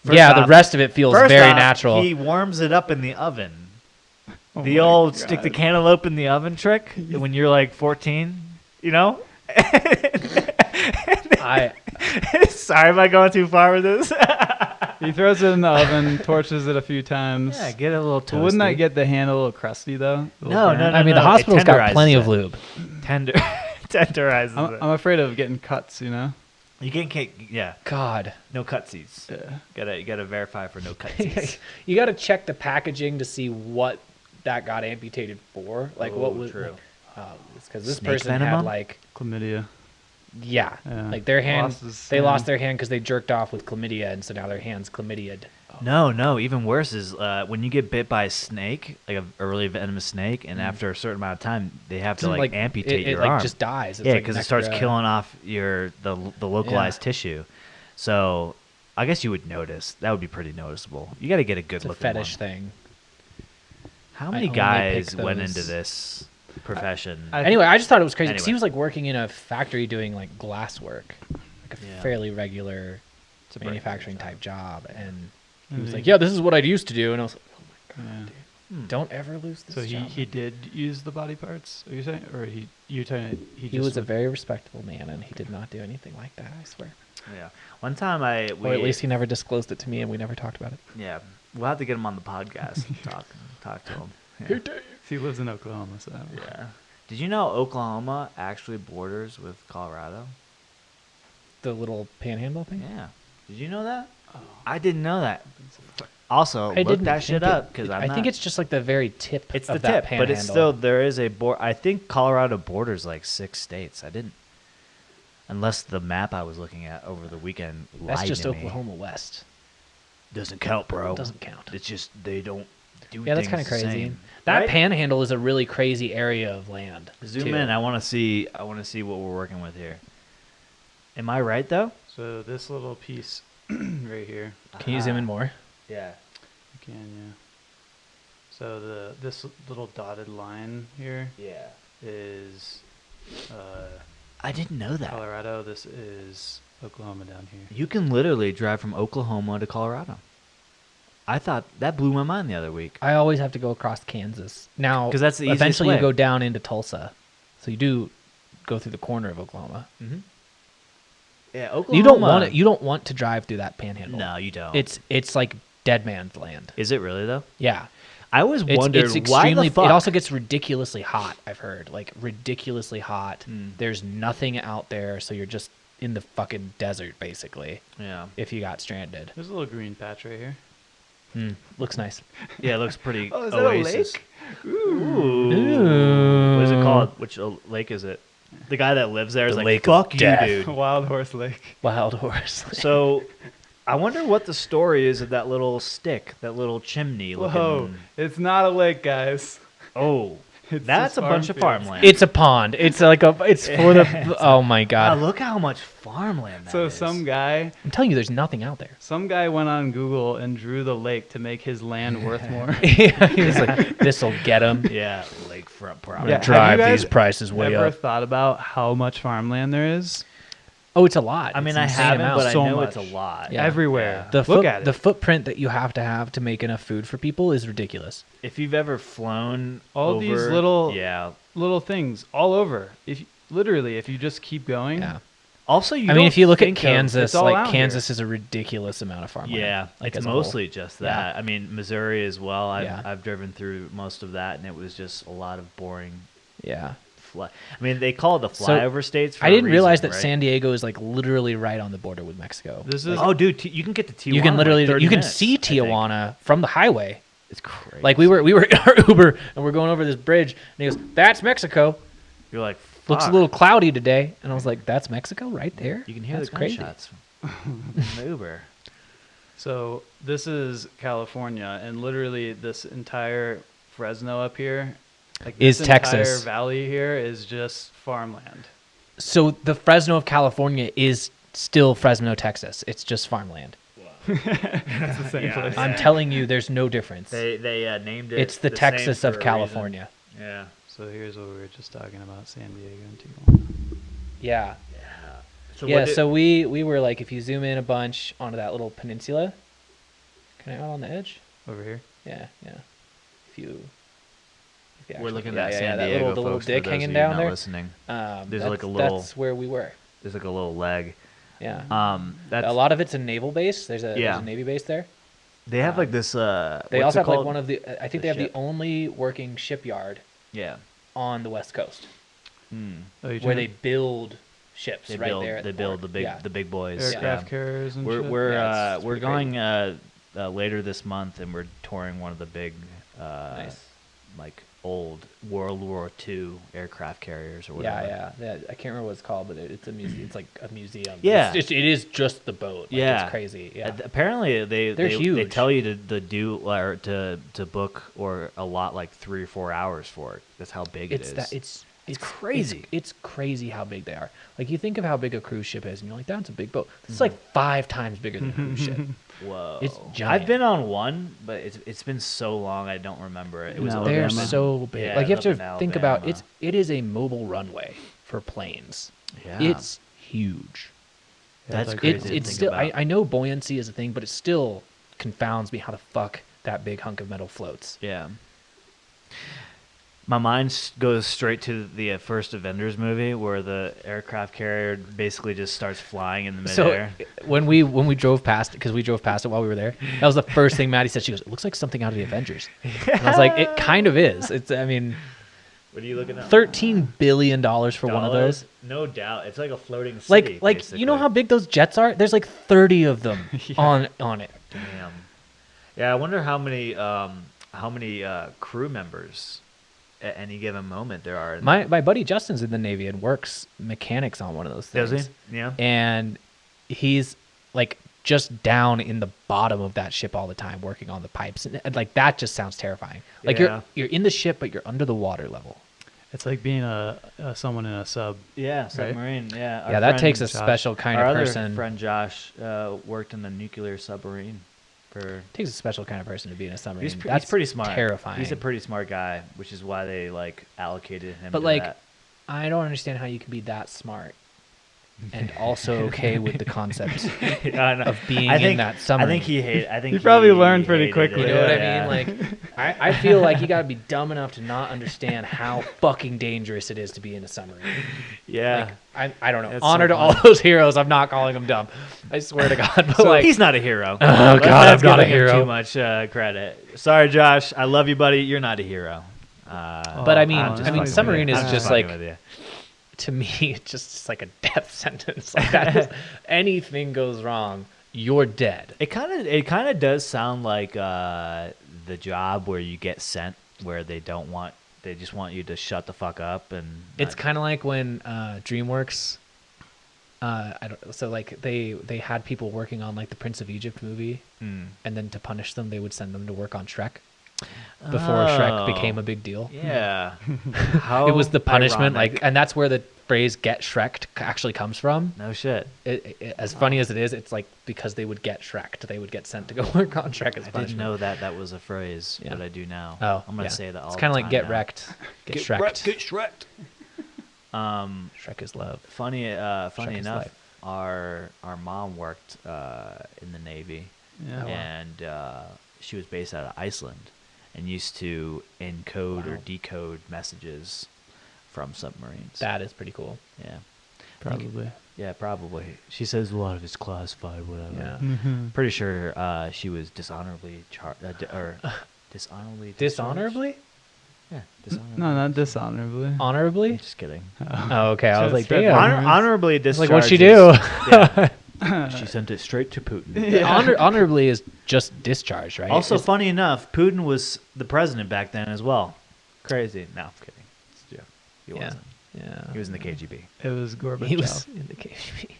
Yeah, First the off- rest of it feels first very off, natural. He warms it up in the oven. Oh The my old stick the God. cantaloupe in the oven trick when you're like 14, you know? Sorry, am I going too far with this? He throws it in the oven, torches it a few times. Yeah, get it a little toasty. But wouldn't that get the hand a little crusty though? A little No, burnt? no, no. I mean, the hospital's it got tenderizes plenty it. of lube. Tenderizes it. I'm afraid of getting cuts. You know. You can't, yeah, God. no cutsies. Yeah. You gotta verify for no cutsies. You got to check the packaging to see what that got amputated for. Like what was true. because this Snake person venom? had like Chlamydia. yeah, Yeah. like their hand. Lost his They hand. lost their hand because they jerked off with chlamydia, and so now their hand's chlamydia'd. No. Even worse is when you get bit by a snake, like a really venomous snake, and after a certain amount of time, they have to Doesn't, amputate it your arm. just dies. It's Yeah, like because an it starts extra- killing off the localized tissue. So I guess you would notice. That would be pretty noticeable. You got to get a good It's a looking fetish one. thing. How I many only guys pick went those- into this profession? Anyway, I just thought it was crazy because he Anyway. was like working in a factory doing like glass work, like a Yeah. fairly regular It's a pretty manufacturing good job. type job, and he And was he- like, "Yeah, this is what I used to do," and I was like, "Oh my god, Yeah. dude, don't ever lose this So job." he did use the body parts. Are you saying, or you're telling he He just was a would- very respectable man, and he did not do anything like that. I swear, Yeah. One time or at least he never disclosed it to me, and we never talked about it. Yeah, we'll have to get him on the podcast and talk to him. Yeah. He lives in Oklahoma, so Yeah. Did you know Oklahoma actually borders with Colorado? The little panhandle thing. Yeah. Did you know that? Oh. I didn't know that. Also, I look didn't that shit think up because I think it's just like the very tip. it's of the that tip, panhandle. but it's still there is a I think Colorado borders like 6 states. I didn't, unless the map I was looking at over the weekend That's lied just to me. Oklahoma West. Doesn't count, bro. Doesn't count. It's just they don't do. Yeah, that's kind kind of of crazy. That Right? panhandle is a really crazy area of land. Zoom too. in. I want to see. I want to see what we're working with here. Am I right though? So this little piece right here, Can you zoom in more? Yeah. you can, yeah. So this little dotted line here Yeah. is I didn't know that. Colorado. This is Oklahoma down here. You can literally drive from Oklahoma to Colorado. I thought that blew my mind the other week. I always have to go across Kansas. Now, 'Cause that's the easiest eventually way. you go down into Tulsa. So you do go through the corner of Oklahoma. Mm-hmm. Yeah, Oklahoma. You don't want it. You don't want to drive through that panhandle. No, you don't. It's like dead man's land. Is it really though? Yeah. I always wondered it's why extremely. the fuck. It also gets ridiculously hot. I've heard like ridiculously hot. Mm. There's nothing out there, so you're just in the fucking desert basically. Yeah. If you got stranded, There's a little green patch right here. looks nice. Yeah, it looks pretty. Oh, is that a oasis. lake? Ooh. What is it called? Which lake is it? The guy that lives there is The like, Lake of fuck you, Death." dude. Wild Horse Lake. Wild horse. So, I wonder what the story is of that little stick, that little chimney looking. Whoa! It's not a lake, guys. Oh, It's that's just a bunch of farm fields. farmland. It's a pond. It's like a. It's for the. Oh my Wow, god! look how much farmland that So is. some guy I'm telling you, there's nothing out there. went on Google and drew the lake to make his land worth more. Yeah, he was like, "This'll get him." Yeah, lakefront I'm property. Yeah, gonna have you drive guys these prices way Ever up. thought about how much farmland there is? Oh, it's a lot. I mean, It's I insane haven't, amount. but So I know much. it's a lot. Yeah. Everywhere. The Look at it. the footprint that you have to make enough food for people is ridiculous. If you've ever flown All these over- little- yeah. Little things all over. If you just keep going, Yeah. Also, you. I mean, don't if you look at think of- Kansas, it's all like out Kansas is a ridiculous amount of farmland. Yeah, like it's as a whole. mostly just Yeah. that. I mean, Missouri as well. Yeah. I've driven through most of that, and it was just a lot of boring. Yeah. I mean, they call it the So, flyover states. For I a didn't realize reason, that right? San Diego is like literally right on the border with Mexico. this is Oh, dude, you can get to Tijuana. You can in, literally like 30 you can minutes, see I think. Tijuana from the highway. It's crazy. Like we were in our Uber and we're going over this bridge and he goes, "That's Mexico." You're like, Looks a fuck. little cloudy today, and I was like, "That's Mexico right there." You can hear That's the crazy. gunshots from the Uber. So this is California, and literally this entire Fresno up here, like Is this entire Texas. valley here is just farmland. So the Fresno of California is still Fresno, Texas. It's just farmland. It's the same Yeah. place. I'm telling you, there's no difference. They named it. It's the same Texas for of a California. reason. Yeah. So here's what we were just talking about: San Diego and Tijuana. Yeah. So Yeah, what did- so we were like, if you zoom in a bunch onto that little peninsula, kind of out on the edge. Over here. Yeah, yeah. If you we're looking yeah, at yeah, San that Diego, the little folks, dick for those hanging of you down not there. listening. There's There's like a little- That's where we were. There's like a little leg. Yeah. That's A lot of it's a naval base. There's a Yeah. Navy base there. They have like this. They what's also it have like called? one of the. I think The they have ship. the only working shipyard Yeah. on the West Coast Oh, you're where they talking build ships They right build. there. At They the build port. the Yeah. big boys. aircraft Yeah. carriers and We're shit. we're Yeah, it's we're pretty going later this month, and we're touring one of the big Nice. like old World War II aircraft carriers or whatever. Yeah. I can't remember what it's called, but it's a museum. It's like a museum. Yeah. It is just the boat. Like, Yeah. it's crazy. Yeah. Apparently, They're they huge. tell you to do or to book or a lot like 3 or 4 hours for it. That's how big it is. It's crazy. It's crazy how big they are. Like you think of how big a cruise ship is, and you're like, that's a big boat. This is like 5 times bigger than a cruise ship. Whoa! It's giant. I've been on one, but it's been so long I don't remember it. It was No, They're Alabama. so big. Yeah, like you have up to in think about Alabama. it is a mobile runway for planes. Yeah. It's huge. That's like crazy. It's to think still about. I know buoyancy is a thing, but it still confounds me how the fuck that big hunk of metal floats. Yeah. My mind goes straight to the first Avengers movie where the aircraft carrier basically just starts flying in the midair. So when we drove past it, because we drove past it while we were there, that was the first thing Maddie said. She goes, "It looks like something out of the Avengers." And I was like, "It kind of is." It's I mean, What are you looking at? $13 billion for one of those. No doubt. It's like a floating city. Like you know how big those jets are? There's like 30 of them on it. Damn. Yeah, I wonder how many crew members at any given moment there are. My buddy Justin's in the Navy and works mechanics on one of those things. Does he? Yeah. And he's like just down in the bottom of that ship all the time working on the pipes, and like that just sounds terrifying. Like Yeah. you're in the ship but you're under the water level. It's like being someone in a sub. Yeah, submarine. Yeah. Our Yeah, that friend takes a Josh- special kind our of other person. friend Josh worked in the nuclear submarine for. Takes a special kind of person to be in a submarine. He's That's pretty smart. Terrifying. He's a pretty smart guy, which is why they like allocated him. But to like, that. I don't understand how you can be that smart and also okay with the concept of being in that submarine. I think he hated. I think He probably learned pretty hated quickly. it. You know what Yeah. I mean? Like, I feel like you got to be dumb enough to not understand how fucking dangerous it is to be in a submarine. Yeah. Like, I don't know. That's Honor so to all funny. those heroes. I'm not calling them dumb. I swear to God. But So like, he's not a hero. Oh, God, That's I'm not a giving him hero. Too much credit. Sorry, Josh. I love you, buddy. You're not a hero. But I mean, I'm just I mean, fucking submarine with you. is I'm just fucking like, with you. to me, it's just like a death sentence. Like that is, anything goes wrong, you're dead. It kind of does sound like the job where you get sent where they just want you to shut the fuck up and. It's kind of like when DreamWorks. So like they had people working on like the Prince of Egypt movie, and then to punish them, they would send them to work on Shrek. Before Shrek became a big deal. Yeah. It was the punishment, ironic. like, and that's where the phrase "get Shrek'd" actually comes from. No shit. As funny as it is, it's like because they would get Shrek'd, they would get sent to go work on Shrek as I didn't punishment. know that was a phrase, Yeah. but I do now. Oh, I'm gonna yeah. say that all It's the kind of like time get now. wrecked, get Shrek'd. Get Shrek'd. Shrek is love. Funny Shrek is enough, life. our mom worked in the Navy, Yeah. Oh, wow. and she was based out of Iceland, and used to encode or Wow. decode messages from submarines. That is pretty cool. Yeah. Probably. Yeah, probably. She says a lot of it's classified, whatever. Yeah. Mm-hmm. Pretty sure she was dishonorably dishonorably discharged? Dishonorably? Yeah, dishonorably. No, not dishonorably. Honorably? Just kidding. Oh, okay. I was like, Straight damn. honor- Honorably It's discharged. like, what'd she do? Yeah. She sent it straight to Putin. Yeah. Honorably is just discharged, right? Also, It's- funny enough, Putin was the president back then as well. Crazy. No, I'm kidding. It's a joke. He yeah. wasn't. Yeah. He was in the KGB. It was Gorbachev. He was in the KGB.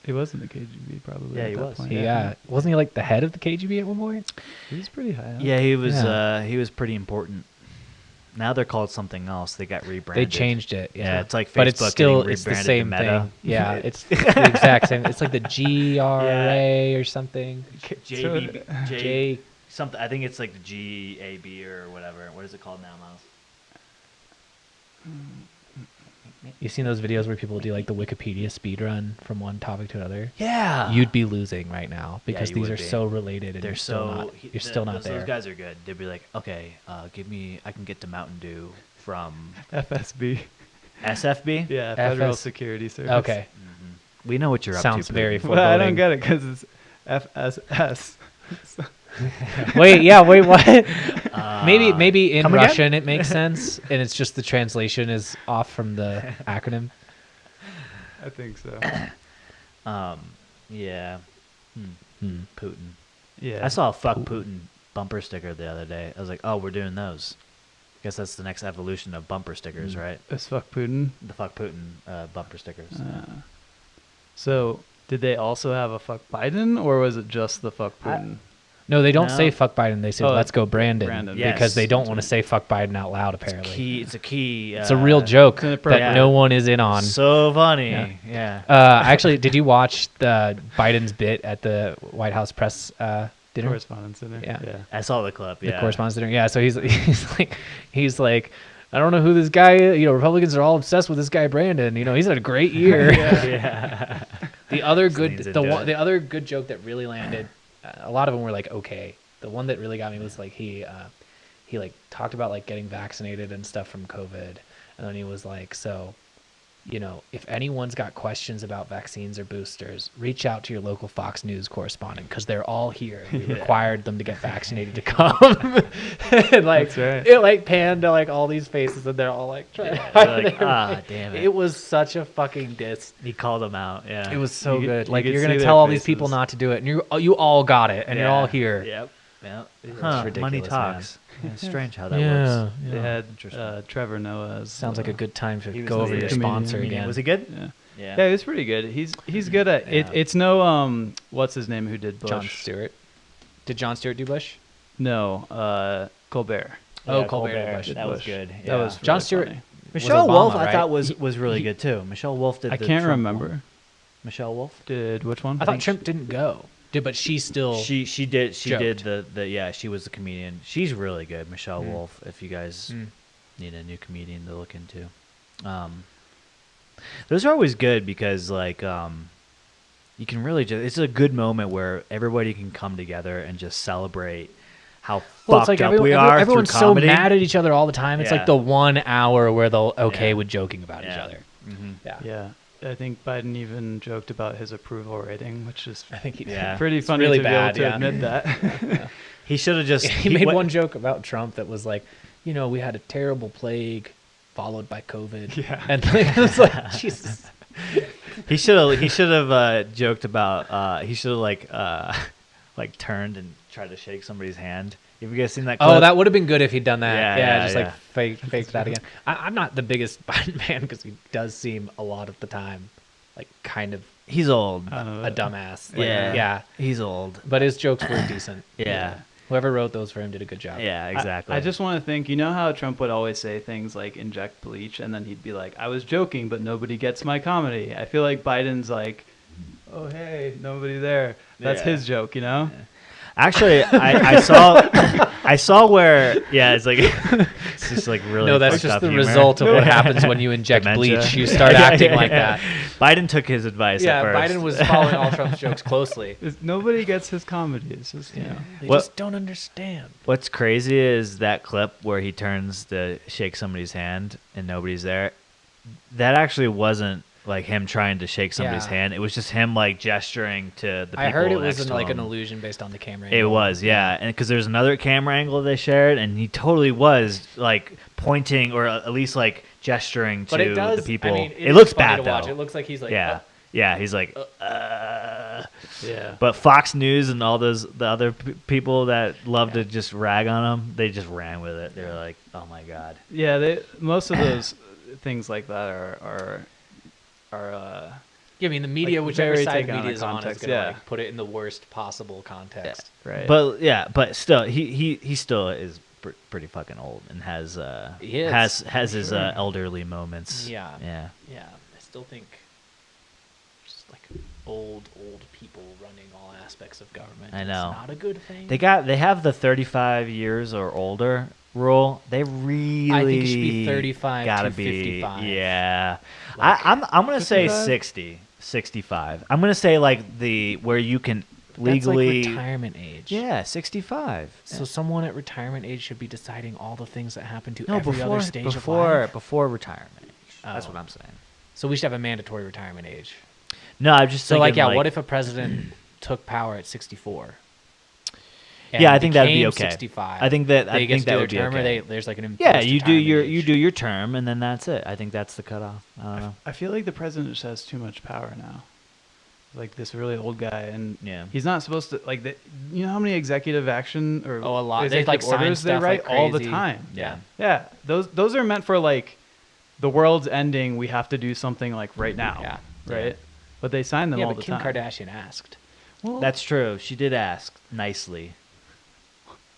He was in the KGB probably. Yeah, at he that was. point. Yeah. Wasn't he like the head of the KGB at one point? He was pretty high up. Yeah, he was. Yeah. He was pretty important. Now they're called something else. They got They rebranded. changed it. Yeah, Yeah, it's like but it's Facebook still getting it's the rebranded to same Meta. thing. Yeah, it's the exact same. It's like the GRA or something. JB, J. something. I think it's like the GAB or whatever. What is it called now, Miles? You've seen those videos where people do like the Wikipedia speed run from one topic to another? Yeah. You'd be losing right now because you these would are be. so related and They're you're still so. not. You're still not there. Those guys are good. They'd be like, okay, give me. I can get to Mountain Dew from FSB. SFB. Yeah, Federal FS. Security Service. Okay, We know what you're sounds up to. very. Putin. Well, I don't foreboding. get it because it's FSS. Wait, what? Maybe in come again? Russian it makes sense, and it's just the translation is off from the acronym. I think so. Yeah. Putin. Yeah. I saw a "fuck Putin" bumper sticker the other day. I was like, oh, we're doing those. guess that's the next evolution of bumper stickers, right? As fuck Putin. The fuck Putin bumper stickers. So did they also have a fuck Biden, or was it just the fuck Putin? No, they don't No. say fuck Biden. They say let's go Brandon, Brandon. because they Yes. don't want to say fuck Biden out loud. Apparently, It's a key. it's a real joke inappropriate. that no one is in on. So funny. Yeah. Actually, did you watch the Biden's bit at the White House press dinner? Correspondence dinner. Yeah. I saw the clip. The Yeah. correspondence dinner. Yeah. So he's like, I don't know who this guy is. Republicans are all obsessed with this guy Brandon. He's had a great year. Yeah. The other Just leans good, into it. the other good joke that really landed. A lot of them were like okay. The one that really got me was like he like talked about like getting vaccinated and stuff from COVID, and then he was like, so, if anyone's got questions about vaccines or boosters, reach out to your local Fox News correspondent because they're all here. We required them to get vaccinated to come. And like That's right. it like panned to like all these faces, and they're all like trying to hide Like, their- damn it. It was such a fucking diss. He called them out. Yeah. It was so You good. could- Like you could you're see gonna their tell all these people faces. not to do it, and you all got it, and you're all here. Yep. Yep. It's Money ridiculous, talks. Yeah, it's strange how that Yeah. works. They had Interesting. Trevor Noah as Sounds like a good time to He was go over the your comedian. sponsor again. Was he good? Yeah. Yeah. Yeah, he's pretty good. He's good at it. Yeah. It's no what's his name who did Bush? Jon Stewart. Did Jon Stewart do Bush? No, Colbert. Oh, Yeah, Colbert did Bush. That was Bush. good. That Yeah. was Jon really Stewart. funny. Michelle Obama, Wolf. I right? thought was really good too. Michelle Wolf did. I the can't Trump remember. one. Michelle Wolf. Did which one? I thought Trump didn't go. But she still. She did joked. the yeah, she was the comedian. She's really good, Michelle Mm. Wolf, if you guys Mm. need a new comedian to look into. Those are always good because like you can really just it's a good moment where everybody can come together and just celebrate how Well, fucked up we are everyone's through so comedy. mad at each other all the time. It's Yeah. like the 1 hour where they'll okay Yeah. with joking about each Yeah. other. Mhm. Yeah. Yeah, I think Biden even joked about his approval rating, which is I think he did. Yeah. pretty It's funny really to bad, be able yeah. to admit that. He should have just He made went- one joke about Trump that was like, we had a terrible plague followed by COVID. Yeah. And it was like, Jesus. He should have joked about he should have like turned and tried to shake somebody's hand. Have you guys seen that clip? Oh, that would have been good if he'd done that. Yeah, Yeah, yeah, just yeah. like fake that again. I'm not the biggest Biden fan because he does seem a lot of the time like kind of He's old. a dumbass. Like, Yeah. yeah. He's old. But his jokes were decent. Yeah. Whoever wrote those for him did a good job. Yeah, exactly. I just want to think, how Trump would always say things like inject bleach, and then he'd be like, I was joking, but nobody gets my comedy. I feel like Biden's like, oh, hey, nobody there. That's Yeah. his joke, Actually, I saw where it's like it's just like really No, that's fucked just up the humor. result of what happens when you inject Dementia. bleach. You start acting like that. Biden took his advice Yeah, at first. Biden was following all Trump's jokes closely. Nobody gets his comedy. It's just, They What- just don't understand. What's crazy is that clip where he turns to shake somebody's hand and nobody's there. That actually wasn't like him trying to shake somebody's Yeah. hand. It was just him like gesturing to the people I heard it next was to like an him. illusion based on the camera. It angle. was, yeah, and because there's another camera angle they shared, and he totally was like pointing or at least like gesturing But to it does. the people. I mean, it looks is funny bad to though. watch. It looks like he's like, yeah, "Oh." yeah, he's like, yeah. But Fox News and all the other people that love to just rag on him, they just ran with it. They're like, oh my god. Yeah, most of those things like that are Yeah, I mean, the media, like, whichever very side taken the out of media is on, is context, gonna yeah. like put it in the worst possible context. right. But still, he still is pretty fucking old and has He is, has his elderly moments. Yeah. yeah. Yeah, I still think just like old people running all aspects of government. I know. It's not a good thing. They have the 35 years or older rule. They really I think it should be 35 gotta to be 55. Yeah. Like, I'm gonna say 55? 60, 65. I'm gonna say like the where you can legally That's like retirement age. yeah 65. So someone at retirement age should be deciding all the things that happen to No, every before other stage of life. before retirement age. That's Oh. what I'm saying. So we should have a mandatory retirement age. No, I'm just So thinking, like, what if a president took power at 64? Yeah, I think that'd be became okay. 65. I think that they I get think to that do would be their term, okay. or there's like an Yeah, enforced you do your retirement age. term and then that's it. I think that's the cutoff. I don't know. I feel like the president just has too much power now. like this really old guy, and Yeah. he's not supposed to like. You know how many executive action or Oh, a lot. They executive like sign orders they stuff write like all the crazy. time. Yeah. Yeah, those are meant for like the world's ending. We have to do something like right now. Yeah. Right. Yeah. But they sign them Yeah, all but the Kim time. Kardashian asked. Well, That's true. She did ask nicely.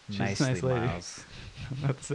She's a Nicely, nice lady. Miles. that's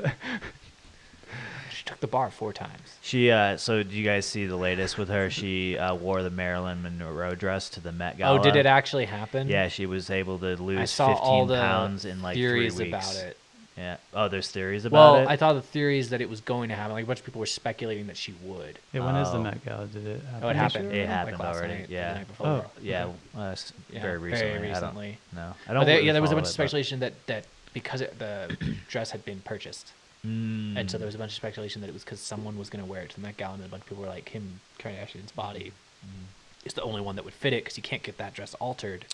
She took the bar 4 times. She so do you guys see the latest with her? She wore the Marilyn Monroe dress to the Met Gala. Oh, did it actually happen? Yeah, she was able to lose I saw 15 all the pounds in like 3 theories weeks. about it. Yeah. Oh, there's theories about Well, it. I thought the theories that it was going to happen. Like a bunch of people were speculating that she would. yeah, when is the Oh. Met Gala? Did it happen? Oh, it this happened. year? It happened like last already, night, or yeah. The night before. Oh. Yeah, Yeah, very recently. Very I don't recently. know. I But don't. there, really yeah, there was a follow bunch of it, but- speculation that because the dress had been purchased, and so there was a bunch of speculation that it was because someone was going to wear it to the Met Gala, and a bunch of people were like, Kim Kardashian's body is the only one that would fit it because you can't get that dress altered.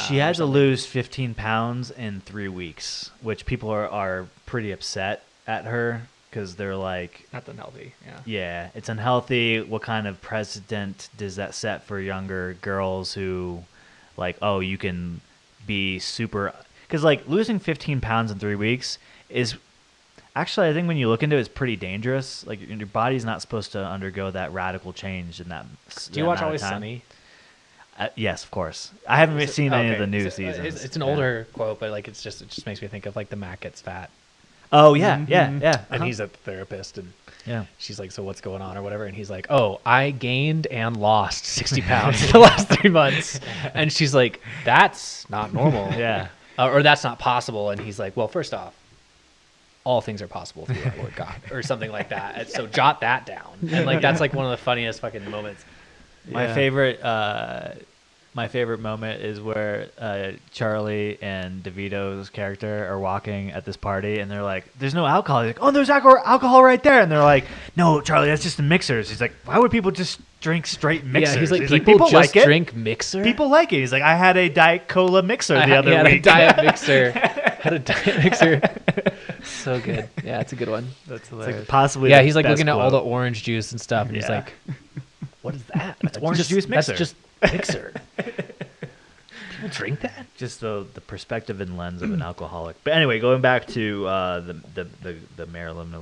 She or had to something. lose 15 pounds in 3 weeks, which people are pretty upset at her because they're like, Not unhealthy. Yeah. yeah, it's unhealthy. What kind of precedent does that set for younger girls who, like, oh, you can be super... Because, like, losing 15 pounds in 3 weeks is... Actually, I think when you look into it, it's pretty dangerous. Like, your body's not supposed to undergo that radical change in that Do you watch amount of Always time. Sunny? Yes, of course. I haven't seen any of Okay, the new so, seasons. It's an Yeah. older quote, but like it just makes me think of like the Mac gets fat, Oh, yeah, yeah, Mhm. yeah. and uh-huh. he's a therapist, and Yeah. she's like, "So what's going on?" or whatever, and he's like, "Oh, I gained and lost 60 pounds in the last 3 months," and she's like, "That's not normal, Yeah. or that's not possible," and he's like, "Well, first off, all things are possible through our Lord God," or something like that. And so jot that down, and like that's like one of the funniest fucking moments. My Yeah. favorite moment is where Charlie and DeVito's character are walking at this party, and they're like, "There's no alcohol." He's like, "Oh, there's alcohol right there," and they're like, "No, Charlie, that's just the mixers." He's like, "Why would people just drink straight mixers?" Yeah, he's like, people "People just like it. drink mixer." People like it." He's like, "I had a Diet Cola mixer the He other had a week." diet mixer. Had a diet mixer. So good. Yeah, it's a good one. That's It's hilarious. like possibly. Yeah, the he's like best looking at all the quote. orange juice and stuff, and he's Yeah. like, "What is that? That's orange juice mixer." That's just mixer. People drink that?" Just the perspective and lens of an alcoholic. But anyway, going back to the Marilyn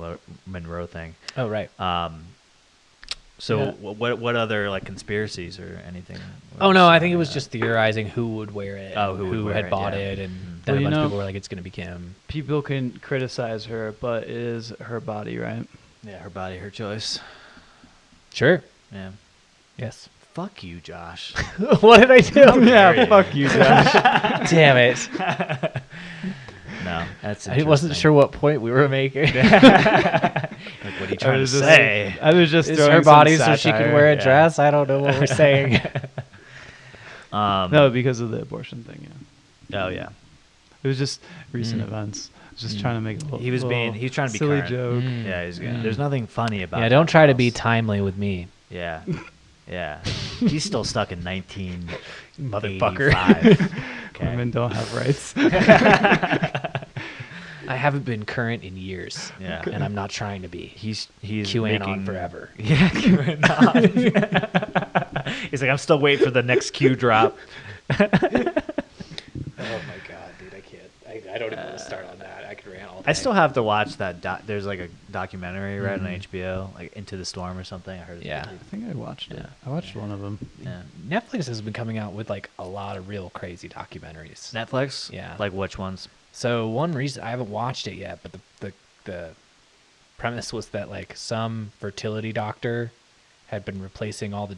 Monroe thing. Oh right. So Yeah. what other like conspiracies or anything? Oh no, I think surrounding it was that? just theorizing who would wear it. Oh, and who would wear had it, bought yeah. it, and Mhm. then Well, a you bunch know- of people were like, "It's gonna be Kim." People can criticize her, but it is her body, right? Yeah, her body, her choice. Sure. Yeah. Yes. Fuck you, Josh. What did I do? dare you. Fuck you, Josh. Damn it! No, that's. I wasn't sure what point we were making. Like, what are you trying to was just- say? I was just It's throwing her some body, so she satire. can wear a Yeah. dress. I don't know what we're saying. No, because of the abortion thing. Yeah, Oh yeah. it was just recent events. I was just trying to make a little. He was trying to be silly current. joke. Mm. Yeah, he's good. Mm. There's nothing funny about. Yeah, don't try to be else. timely with me, Yeah. Yeah. He's still stuck in 1985. Okay. Women don't have rights. I haven't been current in years. Yeah. And I'm not trying to be. He's QAnon making forever. Yeah, QAnon. He's like, I'm still waiting for the next Q drop. Oh my god, dude, I can't. I don't even want to start on that. I could rant all day. I still have to watch that. There's like a documentary right on HBO, like Into the Storm or something. I heard. It's Yeah. pretty- I think I watched it. Yeah. I watched one of them. Yeah. Netflix has been coming out with like a lot of real crazy documentaries. Netflix. Yeah. Like which ones? So one reason I haven't watched it yet, but the premise was that like some fertility doctor had been replacing all the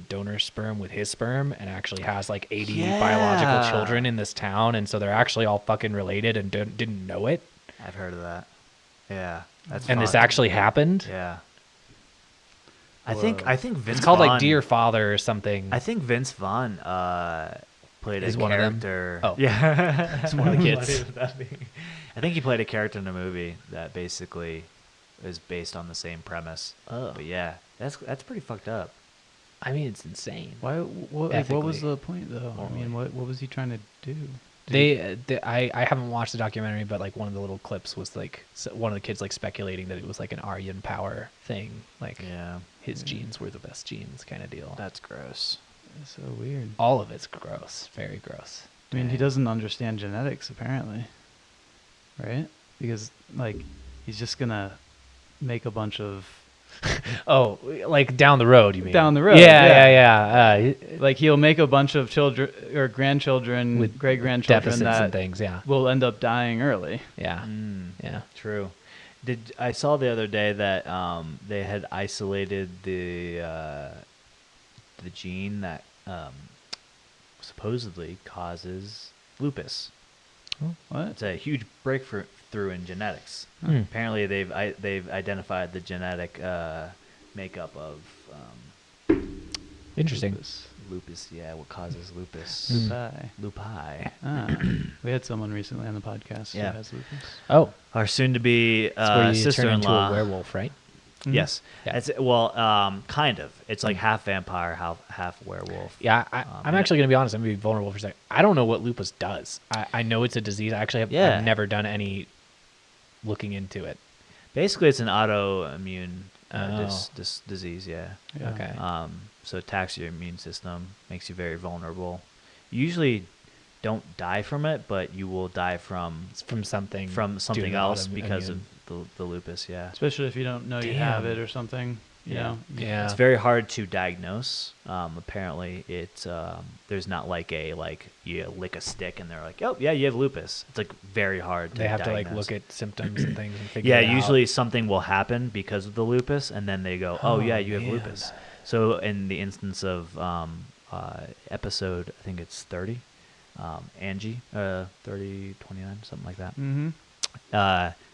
donor sperm with his sperm, and actually has like 80 Yeah. biological children in this town, and so they're actually all fucking related and didn't know it. I've heard of that. Yeah. That's And this fun. actually happened. Yeah. I think Vince. It's called like Vaughn- Dear Father or something. I think Vince Vaughn played Is a one of them? character. Oh. Yeah. It's one of the kids. I think he played a character in a movie that basically is based on the same premise. Oh. But yeah, that's pretty fucked up. I mean, it's insane. Why? What was Ethically. the point though? I mean, what was he trying to do? I haven't watched the documentary, but like one of the little clips was like one of the kids like speculating that it was like an Aryan power thing, like Yeah. his genes were the best genes kind of deal. That's gross. That's so weird. All of it's gross. Very gross. I mean, he doesn't understand genetics apparently, right? Because like he's just gonna make a bunch of Oh, like down the road, you mean? Down the road, Yeah. like he'll make a bunch of children or grandchildren With great grandchildren deficits that and things. Yeah. will end up dying early. Yeah. Mm, Yeah. true. I saw the other day that they had isolated the gene that supposedly causes lupus. What? It's a huge breakthrough in genetics. Hmm. Apparently, they've identified the genetic makeup of Interesting. Lupus. Yeah, what causes lupus? Lupi. Lupi. Ah, we had someone recently on the podcast Yeah. who has lupus. Oh, Our soon-to-be that's where you turn into sister-in-law. a werewolf, right? Mhm. Yes. Yeah. It's kind of. It's like half vampire, half werewolf. Yeah, I'm yeah. actually going to be honest. I'm going to be vulnerable for a second. I don't know what lupus does. I know it's a disease. I actually have Yeah. I've never done any looking into it. Basically, it's an autoimmune Oh. this disease. Yeah. Yeah. Okay. So it attacks your immune system, makes you very vulnerable. You usually don't die from it, but you will die from It's from something due to else autoimmune. because of the lupus. Yeah. Especially if you don't know you have Damn. it or something. You Yeah. know. Yeah. It's very hard to diagnose. Apparently, it's there's not like you lick a stick and they're like, oh yeah, you have lupus. It's like very hard. They have to diagnose. like look at symptoms and things and figure Yeah, it out. usually something will happen because of the lupus, and then they go, oh Oh, yeah, you have man. lupus. So in the instance of episode, I think it's 30, Angie, 30, 29, something like that. Mm-hmm.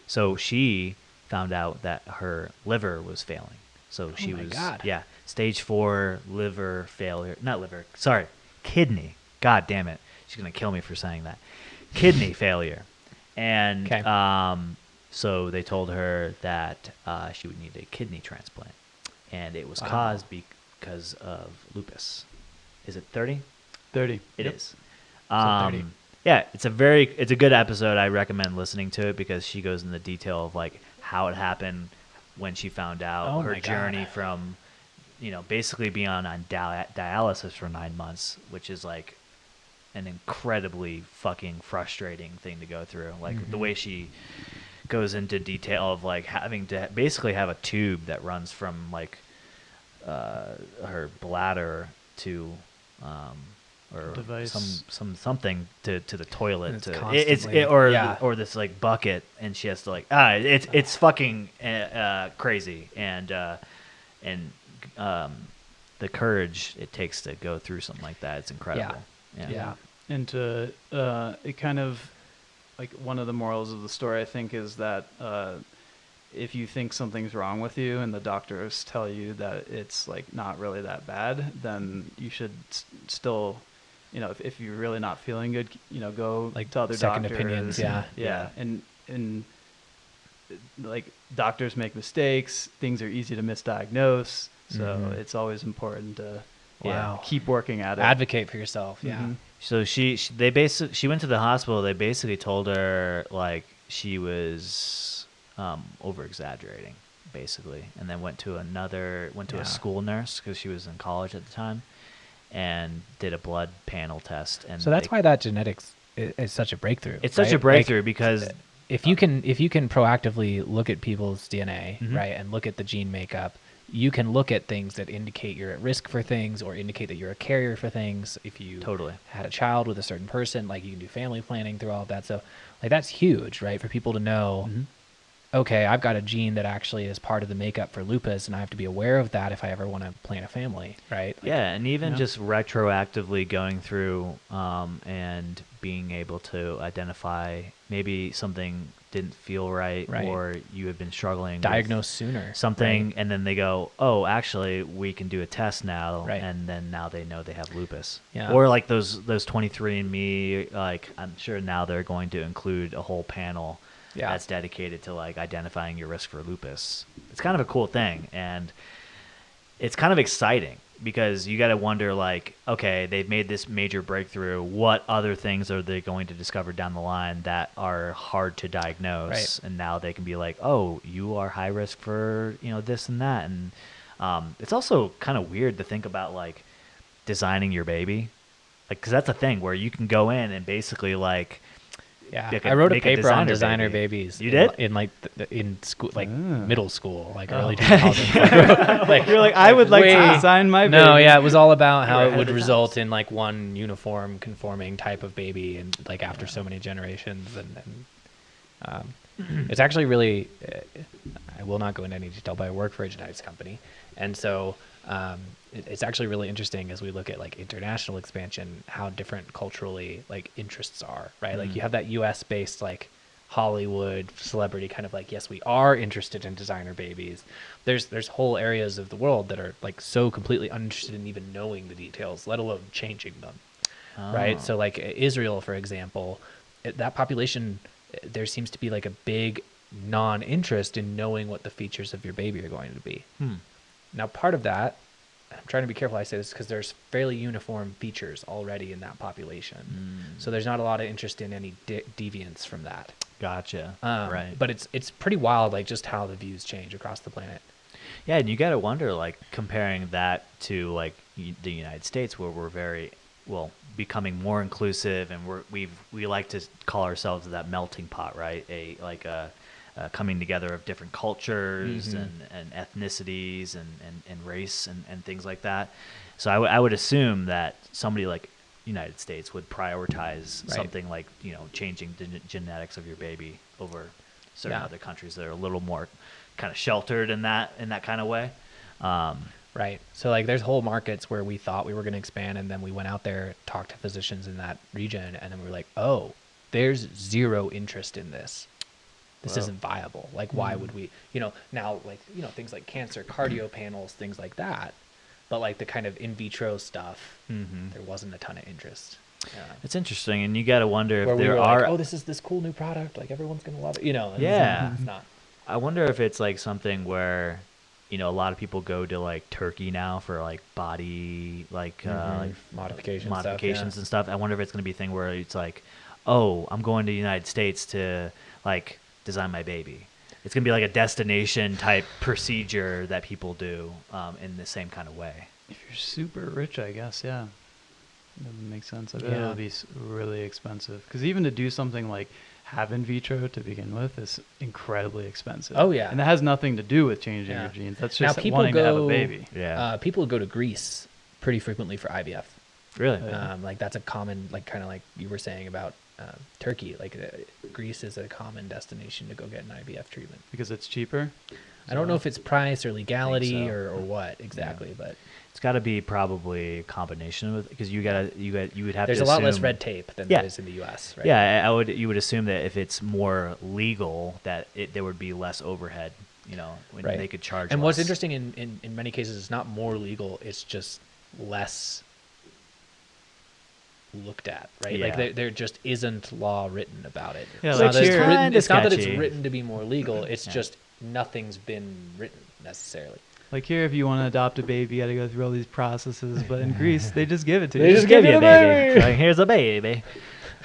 So she found out that her liver was failing. So she my was, God. yeah, stage 4 liver failure. Not liver, sorry, kidney. God damn it. She's going to kill me for saying that. Kidney failure. And 'Kay. so they told her that she would need a kidney transplant. And it was Wow. caused because of lupus. Is it 30? 30. It Yep. is. 30. Yeah, it's a good episode. I recommend listening to it because she goes into detail of like how it happened when she found out, Oh her my journey God. from, basically being on dialysis for 9 months, which is like an incredibly fucking frustrating thing to go through. Like the way she goes into detail of like having to basically have a tube that runs from like her bladder to or Device. something to the toilet. It's To constantly- or yeah. or this like bucket, and she has to like it's fucking crazy, and the courage it takes to go through something like that, it's incredible. Yeah. And to it kind of like one of the morals of the story, I think, is that if you think something's wrong with you and the doctors tell you that it's like not really that bad, then you should still, if you're really not feeling good, go Like to other second doctors. opinions, yeah. Yeah. And like doctors make mistakes, things are easy to misdiagnose, so Mhm. it's always important to Wow. keep working at it. Advocate for yourself. Yeah. Mhm. So she went to the hospital. They basically told her like she was over exaggerating, basically, and then went to Yeah. a school nurse because she was in college at the time, and did a blood panel test. And So that's why that genetics is such a breakthrough. it's such a right? breakthrough Like, because if you can proactively look at people's DNA, Mhm. right, and look at the gene makeup, you can look at things that indicate you're at risk for things or indicate that you're a carrier for things. If you Totally. had a child with a certain person, like you can do family planning through all of that. So like that's huge, right, for people to know, Mhm. okay, I've got a gene that actually is part of the makeup for lupus, and I have to be aware of that if I ever want to plan a family, right? Like, yeah, and even Yeah. just retroactively going through and being able to identify maybe something didn't feel right, Right. or you had been struggling with diagnose sooner. something, right? and then they go, oh, actually we can do a test now, Right. and then now they know they have lupus. Yeah. Or like those 23andMe, like I'm sure now they're going to include a whole panel Yeah. that's dedicated to like identifying your risk for lupus. It's kind of a cool thing, and it's kind of exciting because you got to wonder like, okay, they've made this major breakthrough. What other things are they going to discover down the line that are hard to diagnose? Right. And now they can be like, oh, you are high risk for, this and that. And it's also kind of weird to think about like designing your baby? Like, because that's a thing where you can go in and basically like, Yeah, make I wrote a make paper on designer designer baby. babies. You did? In like in school, like middle school, like Oh. early 2000s. Like, You're like, I would like to way- design my baby. No, yeah, it was all about how were it ahead would of the result times. in like one uniform conforming type of baby, and like after so many generations, and it's actually really. I will not go into any detail, but I work for a genetics company, and so it's actually really interesting as we look at like international expansion, how different culturally like interests are, right? Like you have that U.S. based like Hollywood celebrity kind of like, yes, we are interested in designer babies. There's whole areas of the world that are like so completely uninterested in even knowing the details, let alone changing them, right? Oh. So like Israel, for example, that population, there seems to be like a big non-interest in knowing what the features of your baby are going to be. Now, part of that, I'm trying to be careful I say this because there's fairly uniform features already in that population. So there's not a lot of interest in any deviance from that. Gotcha. Right. But it's pretty wild, like just how the views change across the planet. Yeah, and you got to wonder, like, comparing that to like the United States, where we're very becoming more inclusive, and we like to call ourselves that melting pot, right? A coming together of different cultures and ethnicities and race and things like that. So I would assume that somebody like United States would prioritize Right. something like, changing the genetics of your baby over certain Yeah. other countries that are a little more kind of sheltered in that kind of way. Right. So like there's whole markets where we thought we were going to expand, and then we went out there, talked to physicians in that region, and then we were like, oh, there's zero interest in this. This Wow. isn't viable. Like, why would we, now like, things like cancer, cardio panels, things like that. But like the kind of in vitro stuff, there wasn't a ton of interest. It's interesting, and you got to wonder if Where we there were are. like, oh, this is this cool new product. Like everyone's going to love it. And Yeah. It's not. I wonder if it's like something where, a lot of people go to like Turkey now for like body like Modifications and stuff. I wonder if it's going to be a thing where it's like, oh, I'm going to the United States to like design my baby. It's going to be like a destination type procedure that people do in the same kind of way. If you're super rich, I guess, yeah. That would make sense. I bet Yeah. it'll be really expensive. Because even to do something like have in vitro to begin with is incredibly expensive. Oh, yeah. And that has nothing to do with changing Yeah. your genes. That's Now, just people wanting to have a go- baby. Yeah. People go to Greece pretty frequently for IVF. Really? Like that's a common, like kind of like you were saying about Turkey. Like Greece is a common destination to go get an IVF treatment. Because it's cheaper. I don't know if it's price or legality so. or what exactly, but It's got to be probably a combination of, because you would have there's to a lot less assume- red tape than Yeah. there is in the U.S. Right? Yeah, you would assume that if it's more legal, that there would be less overhead. When Right. they could charge. And what's less. interesting in many cases, it's not more legal; it's just less looked at, right? Like Yeah. there just isn't law written about it. Yeah, It's like not that it's here- written. Kinda It's not that it's sketchy. written to be more legal. It's Yeah. just nothing's been written necessarily. Like here, if you want to adopt a baby, you got to go through all these processes. But in Greece, they just give it to They you. just give you a the baby. baby. Like, here's a baby.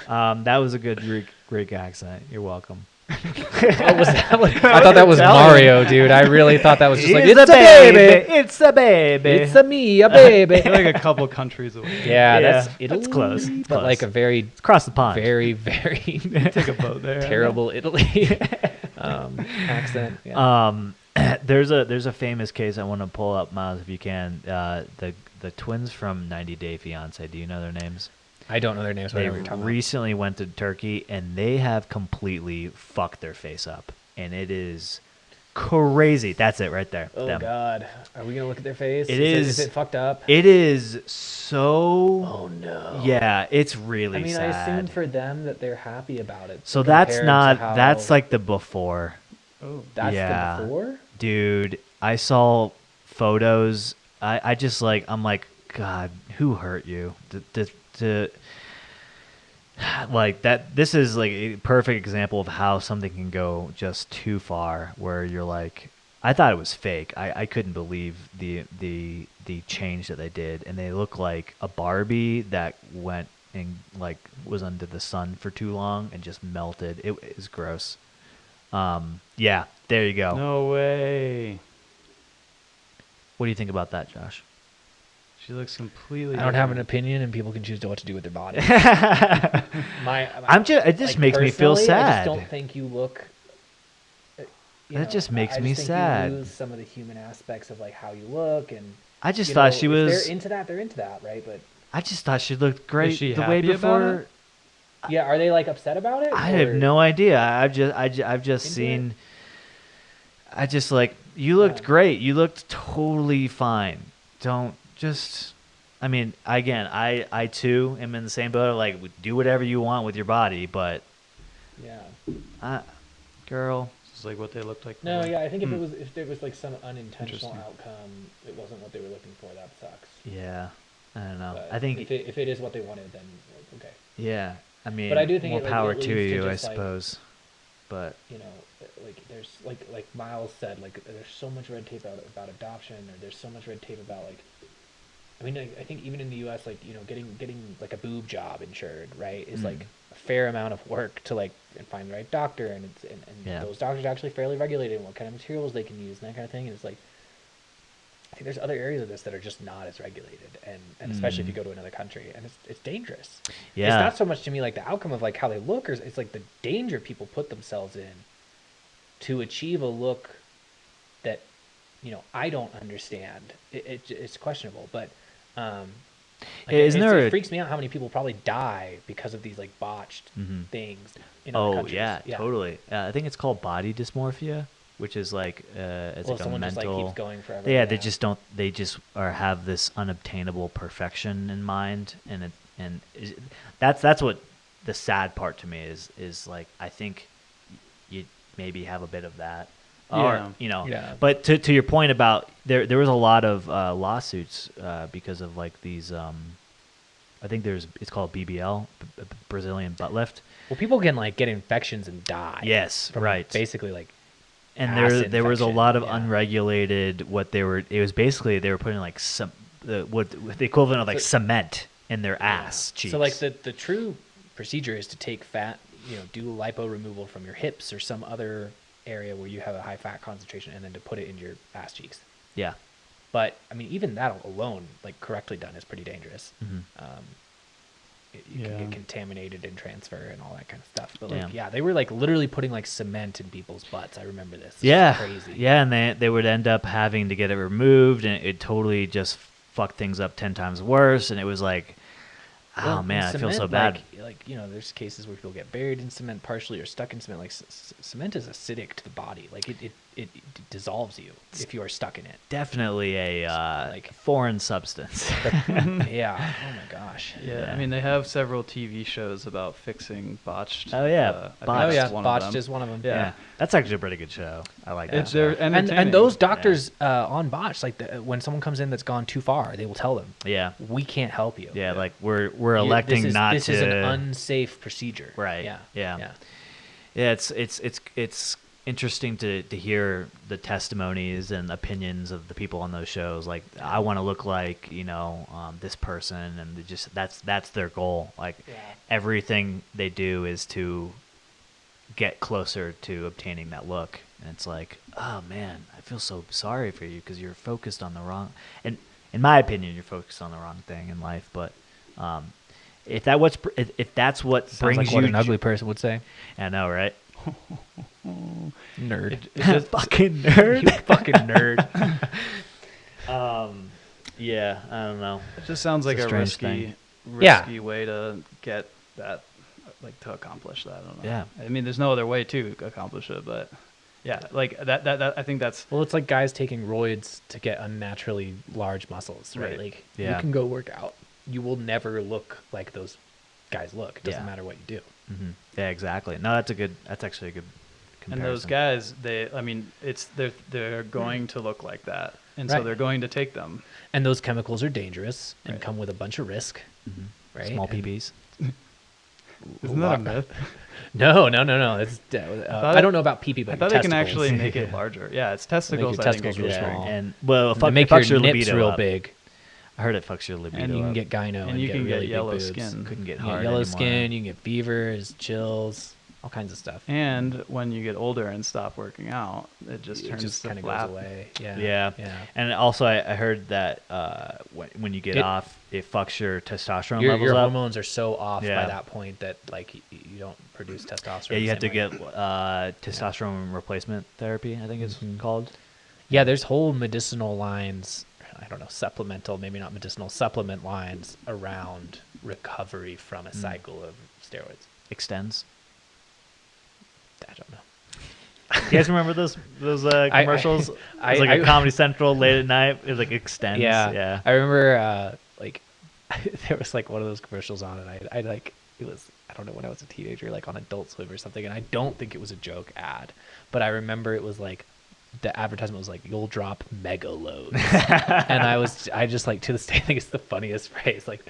That was a good Greek accent. You're welcome. What was that? I thought that was Mario, dude. I really thought that was just like, It's it's a baby. It's a baby. It's a me, a baby. They're like a couple countries away. Yeah, Yeah, that's that's Italy, close. but Close. like a very, It's across the pond. very, very Take a boat there. terrible Italy accent. Yeah. There's a famous case I want to pull up, Miles, if you can. The twins from 90 Day Fiance. Do you know their names? I don't know their names, but I They know what you're talking recently went to Turkey, and they have completely fucked their face up, and it is crazy. That's it right there. about. Oh Them. God, are we gonna look at their face? It Is is- it fucked up? It is so. Oh no. Yeah, it's really I mean, sad. I assume for them that they're happy about it. So that's compared to not. how- That's like the before. Oh, that's yeah. the before. Dude, I saw photos. I just like, I'm like, God, who hurt you? To like that. This is like a perfect example of how something can go just too far, where you're like, I thought it was fake. I couldn't believe the change that they did, and they look like a Barbie that went and like was under the sun for too long and just melted. It is gross. Yeah, there you go. no way. What do you think about that, Josh? She looks completely. I don't have an different. opinion, and people can choose to what to do with their body. It just makes me feel personally, sad. I just don't think you look. That just makes I me think sad. You lose some of the human aspects of like how you look, and I just you thought know, she if was. They're into that. They're into that, right? But I just thought she looked great she the way happy about before. it? yeah, are they like upset about it? I have or no idea. I've just into seen. it? I just like you looked Yeah. great. You looked totally fine. Don't just. I mean, again, I too am in the same boat. Like, do whatever you want with your body, but, Yeah. girl, It's like what they looked like. No, before. yeah, I think Hmm. if there was like some unintentional Interesting. outcome, it wasn't what they were looking for. That sucks. yeah, I don't know. But I think, if it is what they wanted, then okay. yeah. I mean, But I do think more it, like, power it to leads to you, I just, like, suppose. But You know, like there's like Miles said, like there's so much red tape about adoption, or there's so much red tape about like. I mean, I think even in the U.S., like getting like a boob job insured, right, is like a fair amount of work to like and find the right doctor, and it's and Yeah. those doctors are actually fairly regulated, and what kind of materials they can use, and that kind of thing. And it's like, I think there's other areas of this that are just not as regulated, and especially if you go to another country, and it's dangerous. yeah, It's not so much to me like the outcome of like how they look, or it's like the danger people put themselves in to achieve a look that I don't understand. It's questionable, but like, Isn't there it a- freaks me out how many people probably die because of these like botched Mhm. things in other oh countries. yeah, totally. I think it's called body dysmorphia, which is like it's Well, like a someone just mental. like keeps going forever. Yeah, they just don't. They just have this unobtainable perfection in mind, that's what the sad part to me is like. I think you maybe have a bit of that, Yeah. or Yeah. But to your point about there was a lot of lawsuits because of like these. I think it's called BBL, Brazilian butt lift. Well, people can like get infections and die. Yes, from right. Basically, like And ass there was a infection, lot of yeah. unregulated. It was basically they were putting like some what the equivalent of like So- cement in their ass cheeks. So like the true procedure is to take fat, do lipo removal from your hips or some other area where you have a high fat concentration, and then to put it in your ass cheeks. yeah, But I mean, even that alone, like correctly done, is pretty dangerous. Mhm. You can Yeah. get contaminated and transfer and all that kind of stuff. But like, Yeah. they were like literally putting like cement in people's butts. I remember this. It's yeah, crazy. yeah, and they would end up having to get it removed, and it totally just fucked things up 10 times worse. And it was like, Well, oh and man, I feel so cement, bad. Like there's cases where people get buried in cement partially or stuck in cement. Like cement is acidic to the body. Like it dissolves you if you are stuck in it. Definitely a like- foreign substance. Yeah. Oh my gosh. Yeah, Yeah. I mean they have several TV shows about fixing botched. Oh, yeah, I think Botched. Oh that's yeah, one of botched them. is one of them. Yeah. Yeah, that's actually a pretty good show. I like that. It's they're show. entertaining. And those doctors on botch, like when someone comes in that's gone too far, they will tell them, Yeah, "We can't help you." yeah, like we're You- electing not this to. is an unsafe procedure. Right, Yeah. yeah. Yeah, it's interesting to hear the testimonies and opinions of the people on those shows. Like, I want to look like this person, and they just that's their goal. Like, Yeah. everything they do is to get closer to obtaining that look. And it's like, oh man, I feel so sorry for you because you're focused on the wrong. And in my opinion, you're focused on the wrong thing in life. But if that's what Sounds brings like you, what an ugly person would say. I know, right? Nerd. It just- Fucking You nerd. fucking nerd. Yeah, I don't know. It just sounds like It's a a strange risky, thing. Yeah. way to get that, like to accomplish that. I don't know. Yeah. I mean, there's no other way to accomplish it, but yeah, like that I think that's Well, it's like guys taking roids to get unnaturally large muscles, right? Right. Like Yeah. you can go work out. You will never look like those guys look. It doesn't Yeah. matter what you do. Hmm. Yeah, exactly. No, that's actually a good and comparison. those guys, they're going to look like that, and so Right. they're going to take them. And those chemicals are dangerous and Right. come with a bunch of risk, Mhm. right? Small And- PBs. Isn't that a myth? No. It's, thought I don't know about pee-pee, but I thought your they can actually testicles. make it larger. Yeah, it's testicles. your I think testicles it really can small. shrink. And well, They fuck, make it fucks your your nips libido real up. big, I heard it fucks your libido and you can up. get gyno, And you can get really big yellow boobs. skin. Couldn't get You get hard yellow anymore. skin. You can get fevers, chills. all kinds of stuff. And when you get older and stop working out, it just turns to kind of flap. goes away. Yeah. Yeah. And also, I heard that when you get off, it fucks your testosterone levels Your up. hormones are so off by Yeah. that point that like you don't produce testosterone. Yeah, you the have to same way. get testosterone replacement therapy, I think it's called. Yeah, there's whole medicinal lines. I don't know, supplemental, maybe not medicinal, supplement lines around recovery from a cycle of steroids. Extends. I don't know. You guys remember those commercials? It was like a Comedy Central late at night. It was like Extends. Yeah. I remember like there was like one of those commercials on, and I like it was, I don't know, when I was a teenager, like on Adult Swim or something, and I don't think it was a joke ad, but I remember it was like the advertisement was like, "You'll drop mega loads," and I just like to this day think it's the funniest phrase. Like,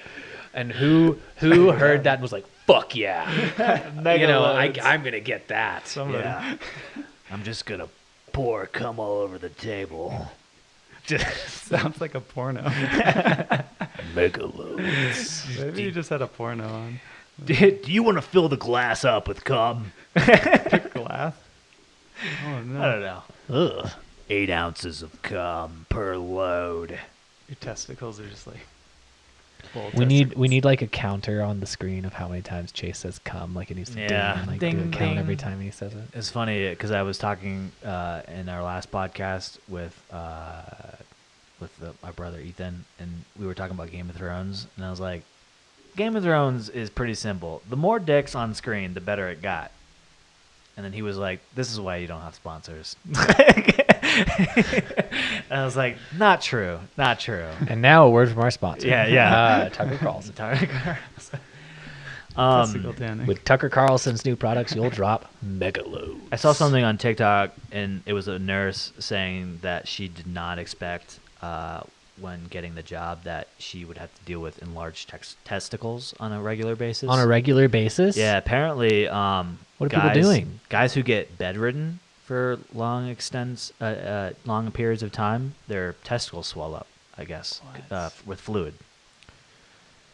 and who heard that and was like, "Fuck yeah," Mega loads. I'm gonna get that. Somebody. Yeah. I'm just gonna pour cum all over the table. Just Sounds like a porno. mega loads. Maybe you just had a porno on. Do you want to fill the glass up with cum? Glass? Oh, no. I don't know. Ugh. 8 ounces of cum per load. Your testicles are just like... full We need testicles. like a counter on the screen of how many times Chase says "come." Like it needs to ding, and, like do Ding, a count every ding. time he says it. It's funny because I was talking in our last podcast with my brother Ethan, and we were talking about Game of Thrones, and I was like, Game of Thrones is pretty simple. The more dicks on screen, the better it got. And then he was like, "This is why you don't have sponsors." And I was like, "Not true, not true." And now a word from our sponsor. Yeah. Tucker Carlson. Testicle tanning. With Tucker Carlson's new products, you'll drop mega loads. I saw something on TikTok, and it was a nurse saying that she did not expect, when getting the job, that she would have to deal with enlarged testicles on a regular basis. On a regular basis? Yeah, apparently, What are people doing? Guys who get bedridden for long periods of time, their testicles swell up, I guess, What? with fluid.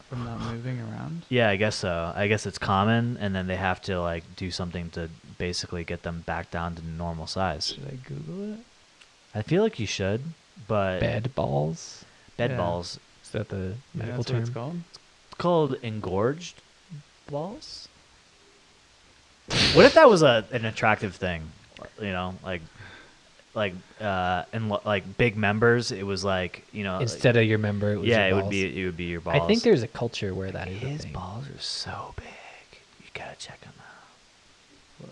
From not moving around? Yeah, I guess so. I guess it's common, and then they have to like do something to basically get them back down to normal size. Should I Google it? I feel like you should, but Bed balls? bed Yeah. balls. Is that the Yeah, medical that's what term? it's called? It's called engorged balls. What if that was an attractive thing? You know, like big members. It was like, you know, Instead of your member, it was yeah, your it balls. would be your balls. I think there's a culture where that is a his thing. balls are so big. You gotta check them out.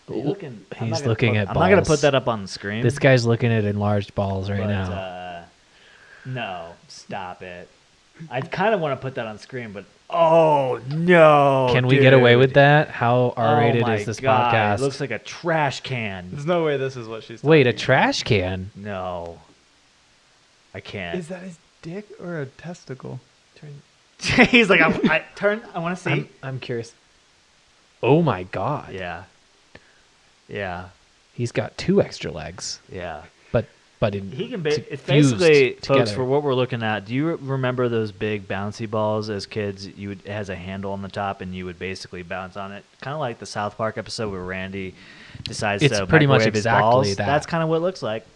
Whoa. Ooh, Looking, I'm he's not gonna looking put- at I'm not gonna balls. put that up on the screen. This guy's looking at enlarged balls right but, now. No, stop it. I kind of want to put that on screen, but oh no! Can we get away with dude. that? How R-rated Oh my is this God, podcast? It looks like a trash can. There's no way this is what she's Wait, a talking trash can? No, I about. can't. Is that his dick or a testicle? He's like, I want to see. I'm curious. Oh my God. Yeah, yeah, He's got 2 extra legs, yeah. but in He can. It's fused basically, folks, together. for what we're looking at. Do you remember those big bouncy balls as kids? It has a handle on the top, and you would basically bounce on it, kind of like the South Park episode where Randy decides It's to pretty much microwave his exactly balls. that. That's kind of what it looks like.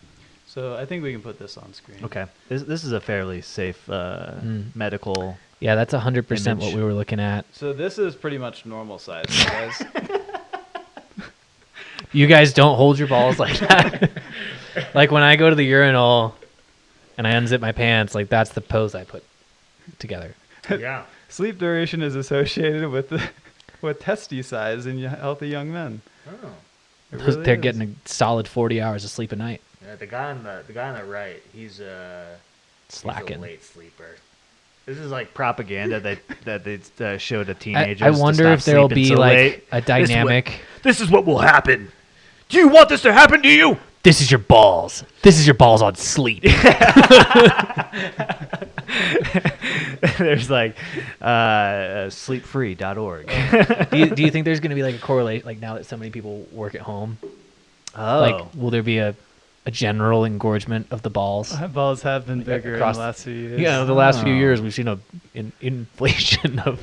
So I think we can put this on screen. Okay, this is a fairly safe medical. Yeah, that's 100% what Image. we were looking at. So this is pretty much normal size, guys. You guys don't hold your balls like that. Like when I go to the urinal and I unzip my pants, like that's the pose I put together. Yeah. Sleep duration is associated with testy size in healthy young men. Oh. It really They're is. getting a solid 40 hours of sleep a night. Yeah, the guy on the right, he's Slacking. a late sleeper. This is like propaganda that they showed to I, teenagers. I to wonder stop if there'll sleeping be so like late. a dynamic. This is what will happen. Do you want this to happen to you? This is your balls. This is your balls on sleep. There's like sleepfree.org. do you think there's going to be like a correlation, like now that so many people work at home? Oh, Like, will there be a general engorgement of the balls? My balls have been Like bigger in across- the last few years. Yeah, the last few Oh. years we've seen an inflation of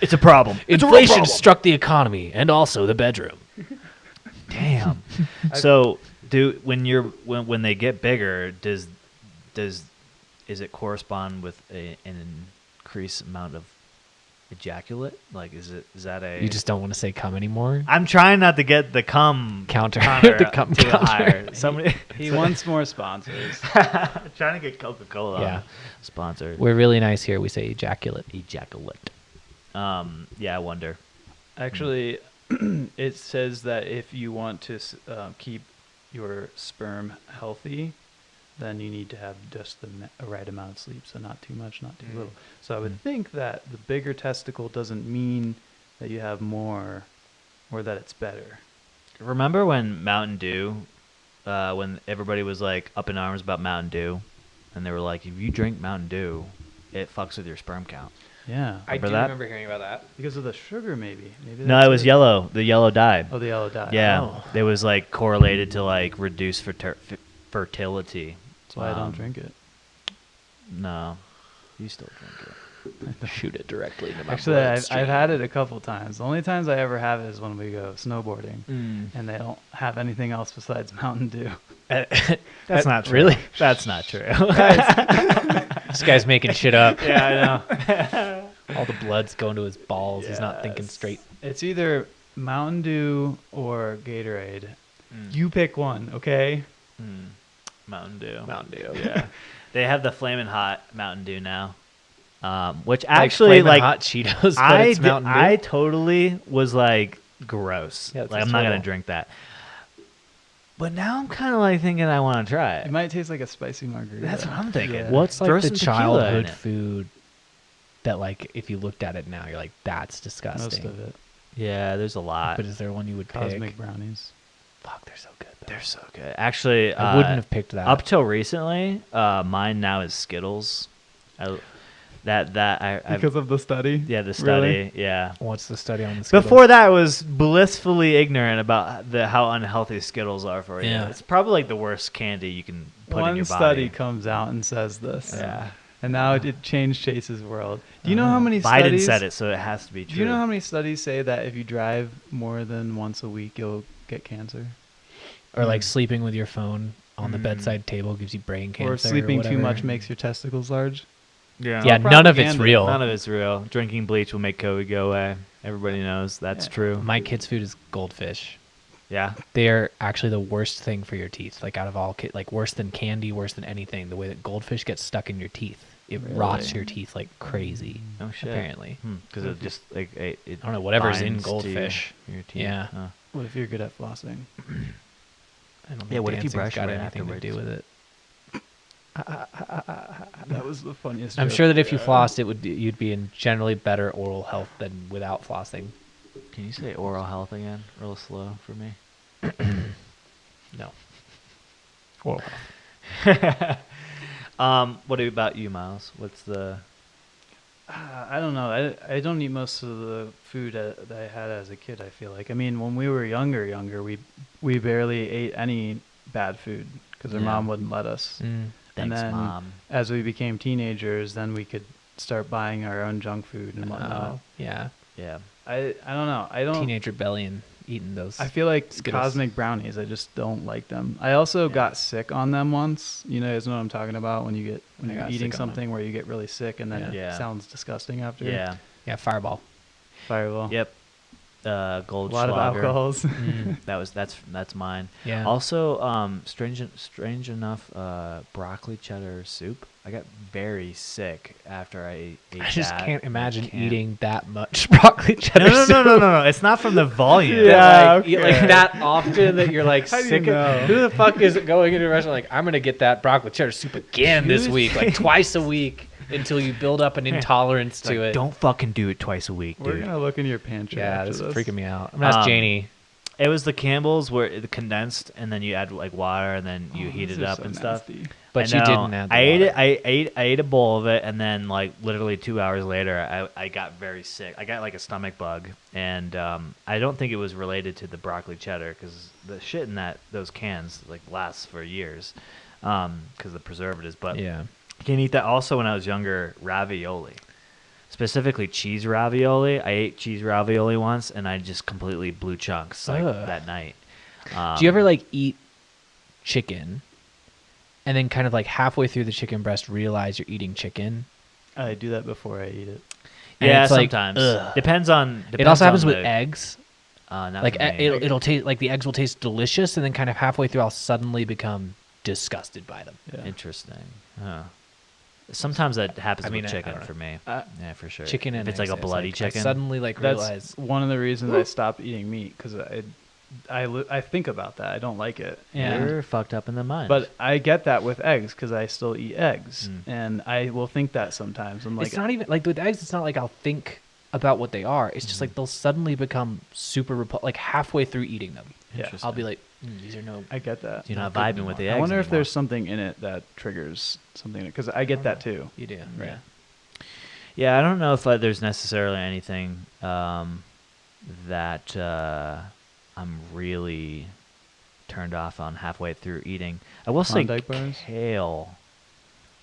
It's a problem. Inflation struck the economy and also the bedroom. Damn. So, when they get bigger, is it correspond with an increased amount of ejaculate? Like, is that a? You just don't want to say cum anymore. I'm trying not to get the cum Counter. the cum too counter. higher. Somebody He wants more sponsors. trying to get Coca-Cola Yeah. sponsored. We're really nice here. We say ejaculate. Ejaculate. Yeah, I wonder. Actually, it says that if you want to keep your sperm healthy, then you need to have just the right amount of sleep. So not too much, not too little. So I would think that the bigger testicle doesn't mean that you have more or that it's better. Remember when Mountain Dew, when everybody was like up in arms about Mountain Dew, and they were like, if you drink Mountain Dew, it fucks with your sperm count. Yeah. I do Remember that? remember hearing about that. Because of the sugar, maybe. Maybe No, that's it was yellow. The yellow dye. Oh, the yellow dye. Yeah, Oh. it was like correlated to like reduced fertility. That's why I don't drink it. No, you still drink it. Shoot it directly into my Actually, I've bloodstream. had it a couple times. The only times I ever have it is when we go snowboarding, Mm. and they don't have anything else besides Mountain Dew. That's not true. Really? That's not true. This guy's making shit up. Yeah, I know. All the blood's going to his balls. He's not thinking Yes. straight. It's either Mountain Dew or Gatorade. Mm. You pick one, okay? Mountain Dew. Mountain Dew. Yeah, they have the flaming hot Mountain Dew now, which Like actually Flamin' like hot Cheetos, but it's Mountain Dew. I totally was like gross. Yeah, it's like just I'm not gonna horrible. drink that. But now I'm kind of like thinking I want to try It it. might taste like a spicy margarita. That's what I'm thinking. Yeah. What's Throw like the some tequila in childhood it. food that, like, if you looked at it now, you're like, that's disgusting. Most of it. Yeah, there's a lot. But is there one you would Cosmic pick? Brownies. Fuck, they're so good. Though. They're so good. Actually, I wouldn't have picked that. up till recently. Mine now is Skittles. I Because of the study? yeah, the study. Really? Yeah. What's the study on the Skittles? Before that, I was blissfully ignorant about how unhealthy Skittles are for you. Yeah. It's probably like the worst candy you can put in One your study body. comes out and says this. Yeah. And now it changed Chase's world. Do you know how many Biden studies... said it, so it has to be true. Do you know how many studies say that if you drive more than once a week, you'll get cancer? Or like sleeping with your phone on the bedside table gives you brain cancer. Or sleeping too whatever. much makes your testicles large? Yeah. Yeah, none of it's propaganda. real. None of it's real. Drinking bleach will make COVID go away. Everybody knows that's Yeah. true. My kids' food is goldfish. Yeah. They're actually the worst thing for your teeth. Like out of all, like worse than candy, worse than anything. The way that goldfish gets stuck in your teeth, it rots your teeth like crazy. No shit. Apparently, Because it just like it I don't know, whatever's in binds to goldfish. your teeth. Yeah. Huh. What if you're good at flossing? I don't think Yeah, what if you dancing's brush got right anything to do afterwards? with it. That was the funniest I'm joke. sure that if you flossed, you'd be in generally better oral health than without flossing. Can you say oral health again, real slow for me? No. Oral health. What about you, Miles? What's the? I don't know. I don't eat most of the food that I had as a kid, I feel like. I mean, when we were younger, we barely ate any bad food because our Yeah. mom wouldn't let us. Mm. And Thanks, then Mom. as we became teenagers, then we could start buying our own junk food and whatnot. Oh, yeah. Yeah. I don't know. I don't. Teenage rebellion eating those. I feel like Skittles. Cosmic Brownies. I just don't like them. I also got sick on them once. You guys know what I'm talking about when I you're got eating sick on them. something where you get really sick and then it Yeah. sounds disgusting after. Yeah. Yeah, Fireball. Fireball. Yep. Gold A lot of alcohols. Mm. That's mine. Yeah. Also, strange enough, broccoli cheddar soup. I got very sick after I ate I just that can't at imagine camp. eating that much broccoli cheddar No. soup. It's not from the volume. Yeah. Like, eat like that often that you're like How do you sick know? of. Who the fuck is going into a restaurant like, I'm going to get that broccoli cheddar soup again this week, like twice a week until you build up an intolerance It's to like, it. don't fucking do it twice a week, We're dude. gonna look in your pantry. Yeah, after this is this freaking me out. I'm going to ask Janie. It was the Campbell's where it condensed, and then you add like water, and then you Oh, heat these it are up so and stuff. nasty. But I you know. didn't add the I ate water. it. I ate a bowl of it, and then like literally 2 hours later, I got very sick. I got like a stomach bug, and I don't think it was related to the broccoli cheddar because the shit in those cans like lasts for years because the preservatives. But Yeah. I can eat that. Also, when I was younger, ravioli. specifically cheese ravioli. I ate cheese ravioli once, and I just completely blew chunks like Ugh. that night. Do you ever like eat chicken and then kind of like halfway through the chicken breast realize you're eating chicken? I do that before I eat it. And Yeah, it's like, sometimes. ugh. Depends on. It also happens on with the- eggs. Not Like for me. it'll taste like the eggs will taste delicious, and then kind of halfway through, I'll suddenly become disgusted by them. Yeah. Interesting. Huh. Sometimes that happens I mean, with I chicken don't know. for me. Uh, yeah, for sure. Chicken and if it's like a eggs, bloody I chicken. suddenly like That's realize. one of the reasons I stopped eating meat because I think about that. I don't like it. Yeah. You're fucked up in the mind. But I get that with eggs because I still eat eggs, Mm. and I will think that sometimes. I'm like, It's not even like with eggs. It's not like I'll think about what they are. It's just like they'll suddenly become super like halfway through eating them. yeah, Interesting. I'll be like, these are no. I get that. You're not good vibing with the anymore. eggs. I wonder if anymore. there's something in it that triggers something because I get that too. You do, Right. yeah. Yeah, I don't know if there's necessarily anything that I'm really turned off on halfway through eating. I will say Klondike bars? kale.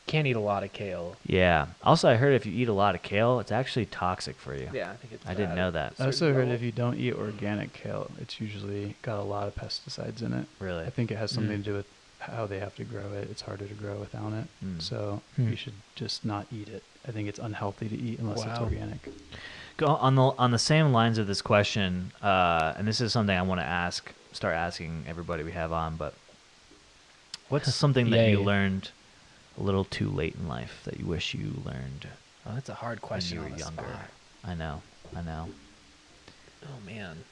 Can't eat a lot of kale. Yeah. Also, I heard if you eat a lot of kale, it's actually toxic for you. Yeah, I think it's. I didn't know that. I also heard if you don't eat organic kale, it's usually got a lot of pesticides in it. Really? I think it has something Mm. to do with how they have to grow it. It's harder to grow without it. Mm. So Hmm. you should just not eat it. I think it's unhealthy to eat unless it's Wow. organic. Go on the same lines of this question, and this is something I want to start asking everybody we have on. But what's something that you Yay. learned a little too late in life that you wish you learned Oh, that's a hard when question. you were on the younger? spot. I know. Oh man.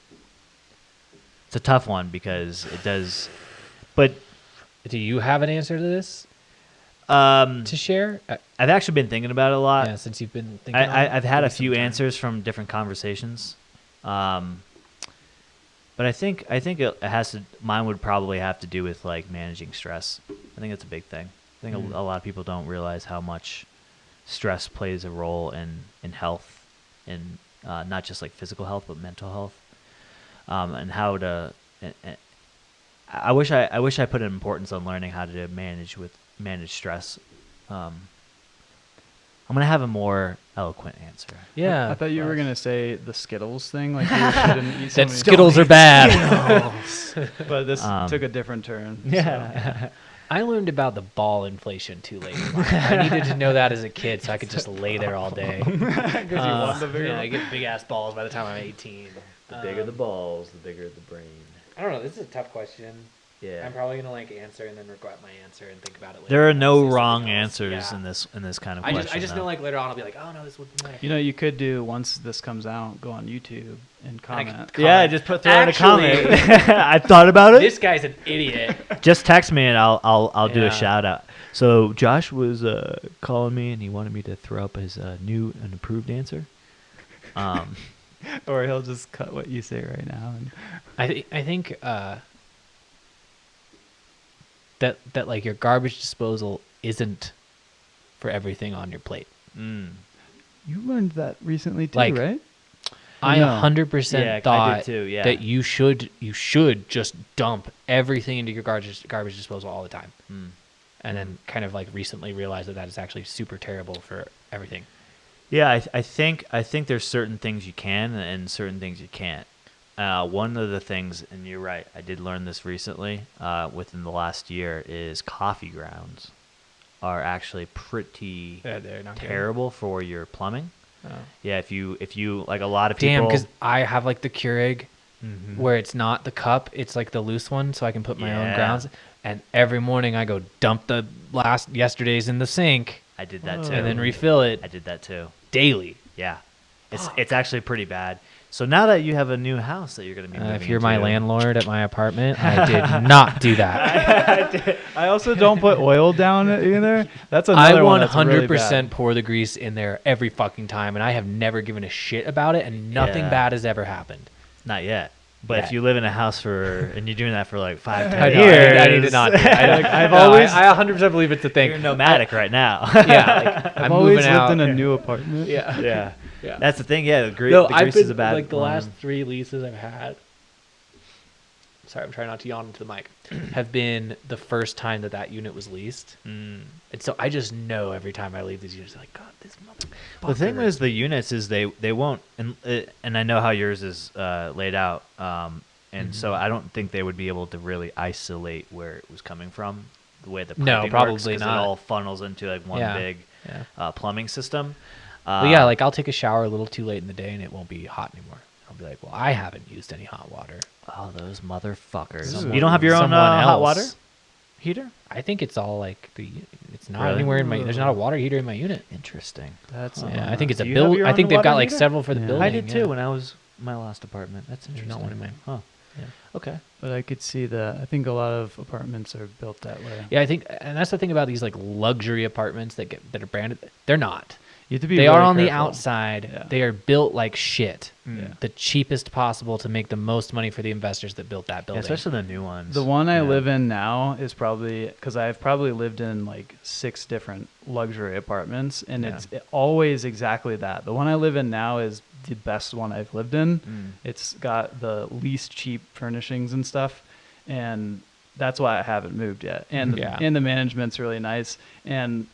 It's a tough one because it does. But Do you have an answer to this um, to share? I've actually been thinking about it a lot. Yeah, since you've been thinking. on it, I've had give a me some few time. answers from different conversations, but I think it has to. Mine would probably have to do with like managing stress. I think that's a big thing. I think Mm. a lot of people don't realize how much stress plays a role in health, in not just like physical health but mental health, and how to. I wish I put an importance on learning how to manage stress. I'm gonna have a more eloquent answer. Yeah. I thought you were gonna say the Skittles thing, like you shouldn't eat so that many Skittles are bad. But this Um, took a different turn. Yeah. I learned about the ball inflation too late in life. I needed to know that as a kid so I could just lay there all day. Because you want the bigger yeah, I one. get big ass balls by the time I'm 18. balls, the bigger the brain. I don't know. This is a tough question. Yeah. I'm probably gonna like answer and then regret my answer and think about it later. There are and no say something wrong else. answers Yeah. in this kind of I question. just know though. like later on I'll be like, oh no, this would matter. You know, you could do once this comes out, go on YouTube and I comment. could- Yeah, comment. just throw in a Actually- comment. I thought about it. This guy's an idiot. Just text me and I'll do Yeah. a shout out. So Josh was calling me and he wanted me to throw up his new and approved answer. Or he'll just cut what you say right now. And I think that like your garbage disposal isn't for everything on your plate. you learned that recently too, Like, right? I No. 100% Yeah, I did thought too, yeah. that you should just dump everything into your garbage disposal all the time, and then kind of like recently realized that is actually super terrible for everything. Yeah, I think there's certain things you can and certain things you can't. One of the things, and you're right, I did learn this recently within the last year, is coffee grounds are actually pretty They're not terrible for your plumbing. Oh. Yeah, if you like a lot of people. Damn, because I have like the Keurig Mhm. where it's not the cup, it's like the loose one, so I can put my own Yeah. grounds. And every morning I go dump the yesterday's in the sink I did that too. and then refill it I did that too. daily. Yeah, it's actually pretty bad. So now that you have a new house that you're gonna be moving If you're my into- landlord at my apartment, I did not do that. I also don't put oil down either. That's I another one that's really 100% bad. pour the grease in there every fucking time, and I have never given a shit about it, and nothing Yeah. bad has ever happened. Not yet. But Yeah. if you live in a house and you're doing that for like 5-10 I years, need to not do it. I've always- I 100% believe it's a thing. you're nomadic right now. Yeah, like, I've I'm always moving lived out. in a new apartment. Yeah. yeah. Yeah. That's the thing. Yeah, the No, grease I've is been a bad like the one. last 3 leases I've had. sorry, I'm trying not to yawn into the mic, have been the first time that unit was leased. And so I just know every time I leave these units, like, God, this motherfucker. The thing is, the units is they won't, and I know how yours is laid out, and so I don't think they would be able to really isolate where it was coming from, the way the piping probably works, 'cause not. it all funnels into like one big plumbing system. Well, yeah, like I'll take a shower a little too late in the day and it won't be hot anymore. I'll be like, well, I haven't used any hot water. Oh, those motherfuckers! Someone- You don't have your own someone hot else. water heater? I think it's all like it's not Really? anywhere in my. There's not a water heater in my unit. Interesting. That's Yeah, I think it's a Do you have build. your I think own they've got water like heater? several for the Yeah. building. I did too yeah. when I was my last apartment. That's There's interesting. not one in mine. Huh. Yeah. Okay. But I could see that. I think a lot of apartments are built that way. Yeah, I think, and that's the thing about these like luxury apartments that are branded. They're not. You have to be. They really are on the careful. outside. Yeah. They are built like shit. Yeah. The cheapest possible to make the most money for the investors that built that Yeah, building. especially the new ones. The one I Yeah. live in now is probably because I've probably lived in like 6 different luxury apartments, and Yeah. it's always exactly that. The one I live in now is the best one I've lived in. It's got the least cheap furnishings and stuff, and that's why I haven't moved yet. And Yeah. and the management's really nice, and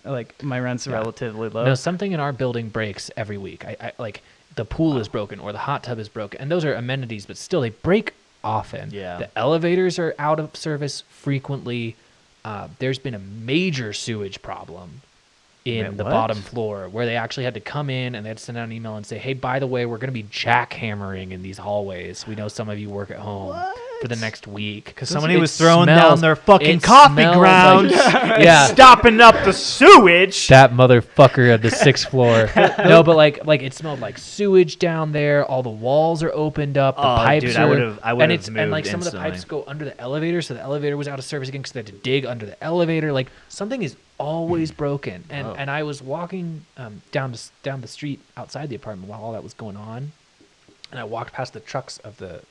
like my rent's Yeah. relatively low. No, something in our building breaks every week. I like the pool is broken or the hot tub is broken, and those are amenities, but still they break often. Yeah. The elevators are out of service frequently. There's been a major sewage problem in Wait, the what? bottom floor where they actually had to come in and they had to send out an email and say, hey, by the way, we're going to be jackhammering in these hallways. We know some of you work at home for the next week. Because somebody was throwing down their fucking it coffee smells grounds, like- yeah. stopping up the sewage. That motherfucker at the 6th floor. No, but like it smelled like sewage down there. All the walls are opened up. The Oh, pipes dude, are. I would've and it's moved and like some of the instantly. pipes go under the elevator, so the elevator was out of service again because they had to dig under the elevator. Like something is always broken. And Oh. and I was walking down the street outside the apartment while all that was going on, and I walked past the trucks of the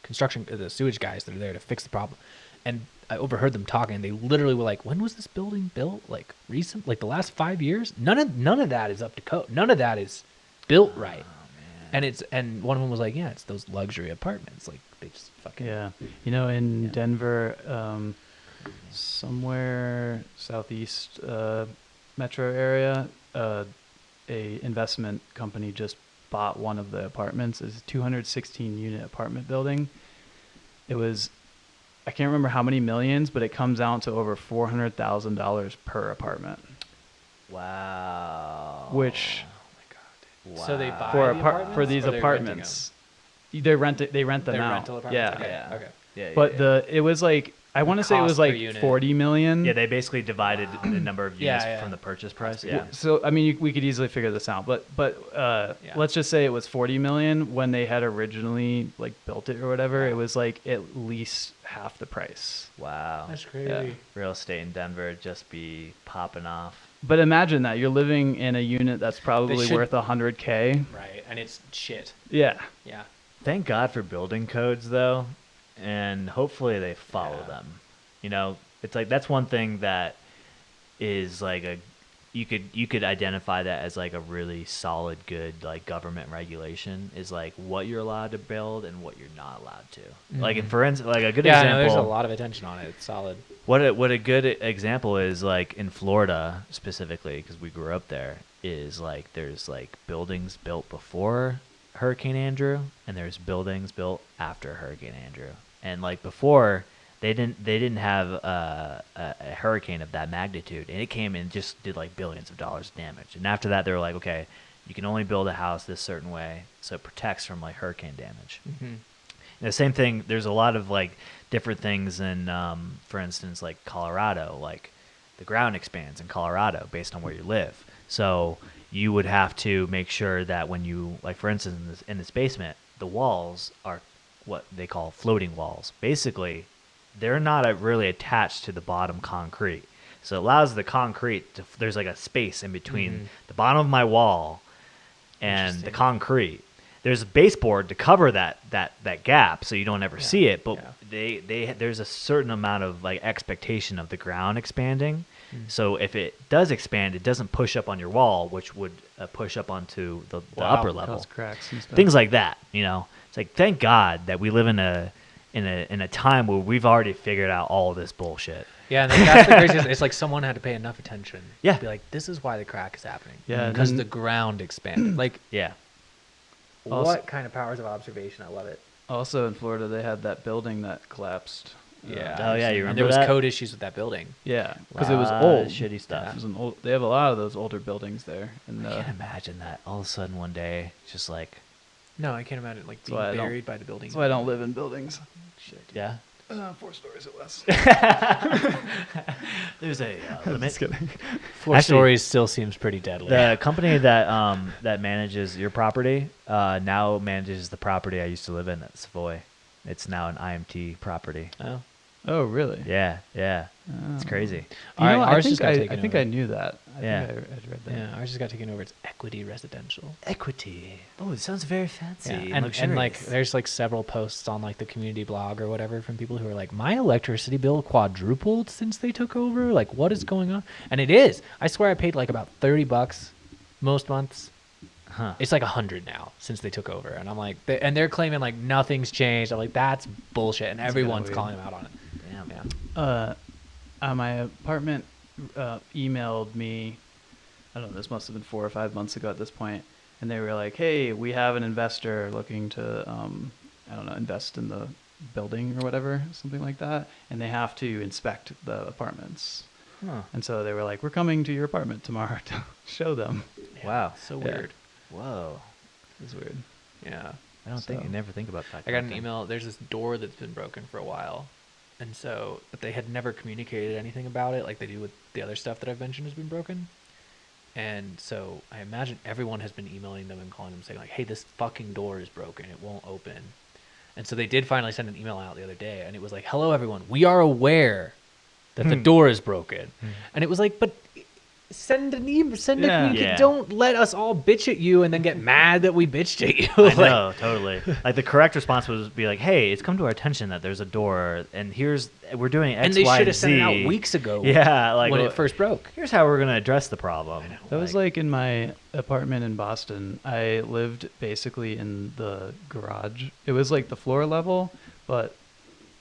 construction, the sewage guys that are there to fix the problem, and I overheard them talking. They literally were like, "When was this building built? Like recent? Like the last 5 years? None of that is up to code. None of that is built right." And one of them was like, "Yeah, it's those luxury apartments. Like they just fucking Yeah, you know, in Yeah. Denver, somewhere southeast metro area, a investment company just bought one of the apartments. It's a 216 unit apartment building. It was, I can't remember how many millions, but it comes out to over $400,000 per apartment. Wow. Which Wow. So they buy for the for apartments, these or they're renting apartments, they rent them They're out. rental apartments. Yeah. Okay. Yeah. Okay. Yeah, But yeah. it was like, I want to say it was cost per like unit. 40 million. Yeah, they basically divided the number of Yeah, units yeah. from the purchase price. Yeah. Yeah. So I mean, we could easily figure this out, but Yeah. let's just say it was 40 million when they had originally like built it or whatever. It was like at least half the price. Wow. That's crazy. Yeah. Real estate in Denver would just be popping off. But imagine that you're living in a unit that's probably should- worth 100K. Right, and it's shit. Yeah. Yeah. Thank God for building codes, though, and hopefully they follow Yeah. them. You know, it's like that's one thing that is like you could identify that as like a really solid, good like government regulation is like what you're allowed to build and what you're not allowed to. Like for instance, like a good Yeah, example. no, there's a lot of attention on it. It's solid. What a good example is like in Florida specifically because we grew up there is like there's like buildings built before Hurricane Andrew and there's buildings built after Hurricane Andrew and like before they didn't have a hurricane of that magnitude and it came and just did like billions of dollars of damage and after that they were like okay you can only build a house this certain way so it protects from like hurricane damage. And the same thing, there's a lot of like different things in, for instance, like Colorado, like the ground expands in Colorado based on where you live. So you would have to make sure that when you, like for instance, in this basement, the walls are what they call floating walls. Basically, they're not really attached to the bottom concrete. So it allows the concrete to, there's like a space in between the bottom of my wall and the Interesting. concrete. There's a baseboard to cover that gap so you don't ever see it, but they there's a certain amount of like expectation of the ground expanding. So if it does expand, it doesn't push up on your wall, which would push up onto the upper level. Cause cracks and stuff. Things like that, you know. It's like thank God that we live in in a time where we've already figured out all this bullshit. Yeah, and that's the craziest. It's like someone had to pay enough attention. Yeah. To be like, this is why the crack is happening. Yeah, Because and the ground expanded. Like, Yeah. Also- what kind of powers of observation? I love it. Also in Florida, they had that building that collapsed. Yeah. Oh, yeah, you And remember there was that? code issues with that building. Yeah, because it was Lot old. of shitty stuff. It was an old. They have a lot of those older buildings there, and I can't imagine that all of a sudden one day, just like, No, I can't imagine like That's why I being don't- buried by the building. that's why I don't live in buildings. Shit. yeah. 4 stories or less. There's a limit. Just kidding. 4 Actually, stories still seems pretty deadly. The company that that manages your property now manages the property I used to live in at Savoy. It's now an IMT property. Oh. Oh, really? Yeah, yeah. It's Oh. crazy. You All right, know, ours I just think got I taken think over. I knew that. I Yeah. think I read that. Yeah, ours just got taken over. It's equity residential. Equity. Oh, it sounds very fancy. Yeah, and and like luxurious. there's like several posts on like the community blog or whatever from people who are like, my electricity bill quadrupled since they took over. Like, what is going on? And it is. I swear I paid like about $30 most months. Huh. It's like 100 now since they took over, and I'm like, and they're claiming like nothing's changed. I'm like, that's bullshit, and That's everyone's kinda calling them out on it. Damn. Yeah. My apartment emailed me. I don't know. This must have been 4 or 5 months ago at this point, and they were like, "Hey, we have an investor looking to, I don't know, invest in the building or whatever, something like that, and they have to inspect the apartments." Huh. And so they were like, "We're coming to your apartment tomorrow to show them." Wow. So Yeah. weird. Whoa. It's weird. Yeah. I don't think So- you never think about that. I got kind an of thing. email. There's this door that's been broken for a while, and so but they had never communicated anything about it, like they do with the other stuff that I've mentioned has been broken. And so I imagine everyone has been emailing them and calling them saying like, "Hey, this fucking door is broken. It won't open." And so they did finally send an email out the other day, and it was like, "Hello, everyone. We are aware that the door is broken." And it was like, but. Send an email. Send a Yeah. communication. Yeah. Don't let us all bitch at you and then get mad that we bitched at you. I Like, know, totally. Like the correct response would be like, "Hey, it's come to our attention that there's a door, and we're doing X, and they Y, should and have sent it out Z." weeks ago. Yeah, like when well, it first broke. here's how we're gonna address the problem. That was like in my apartment in Boston. I lived basically in the garage. It was like the floor level, but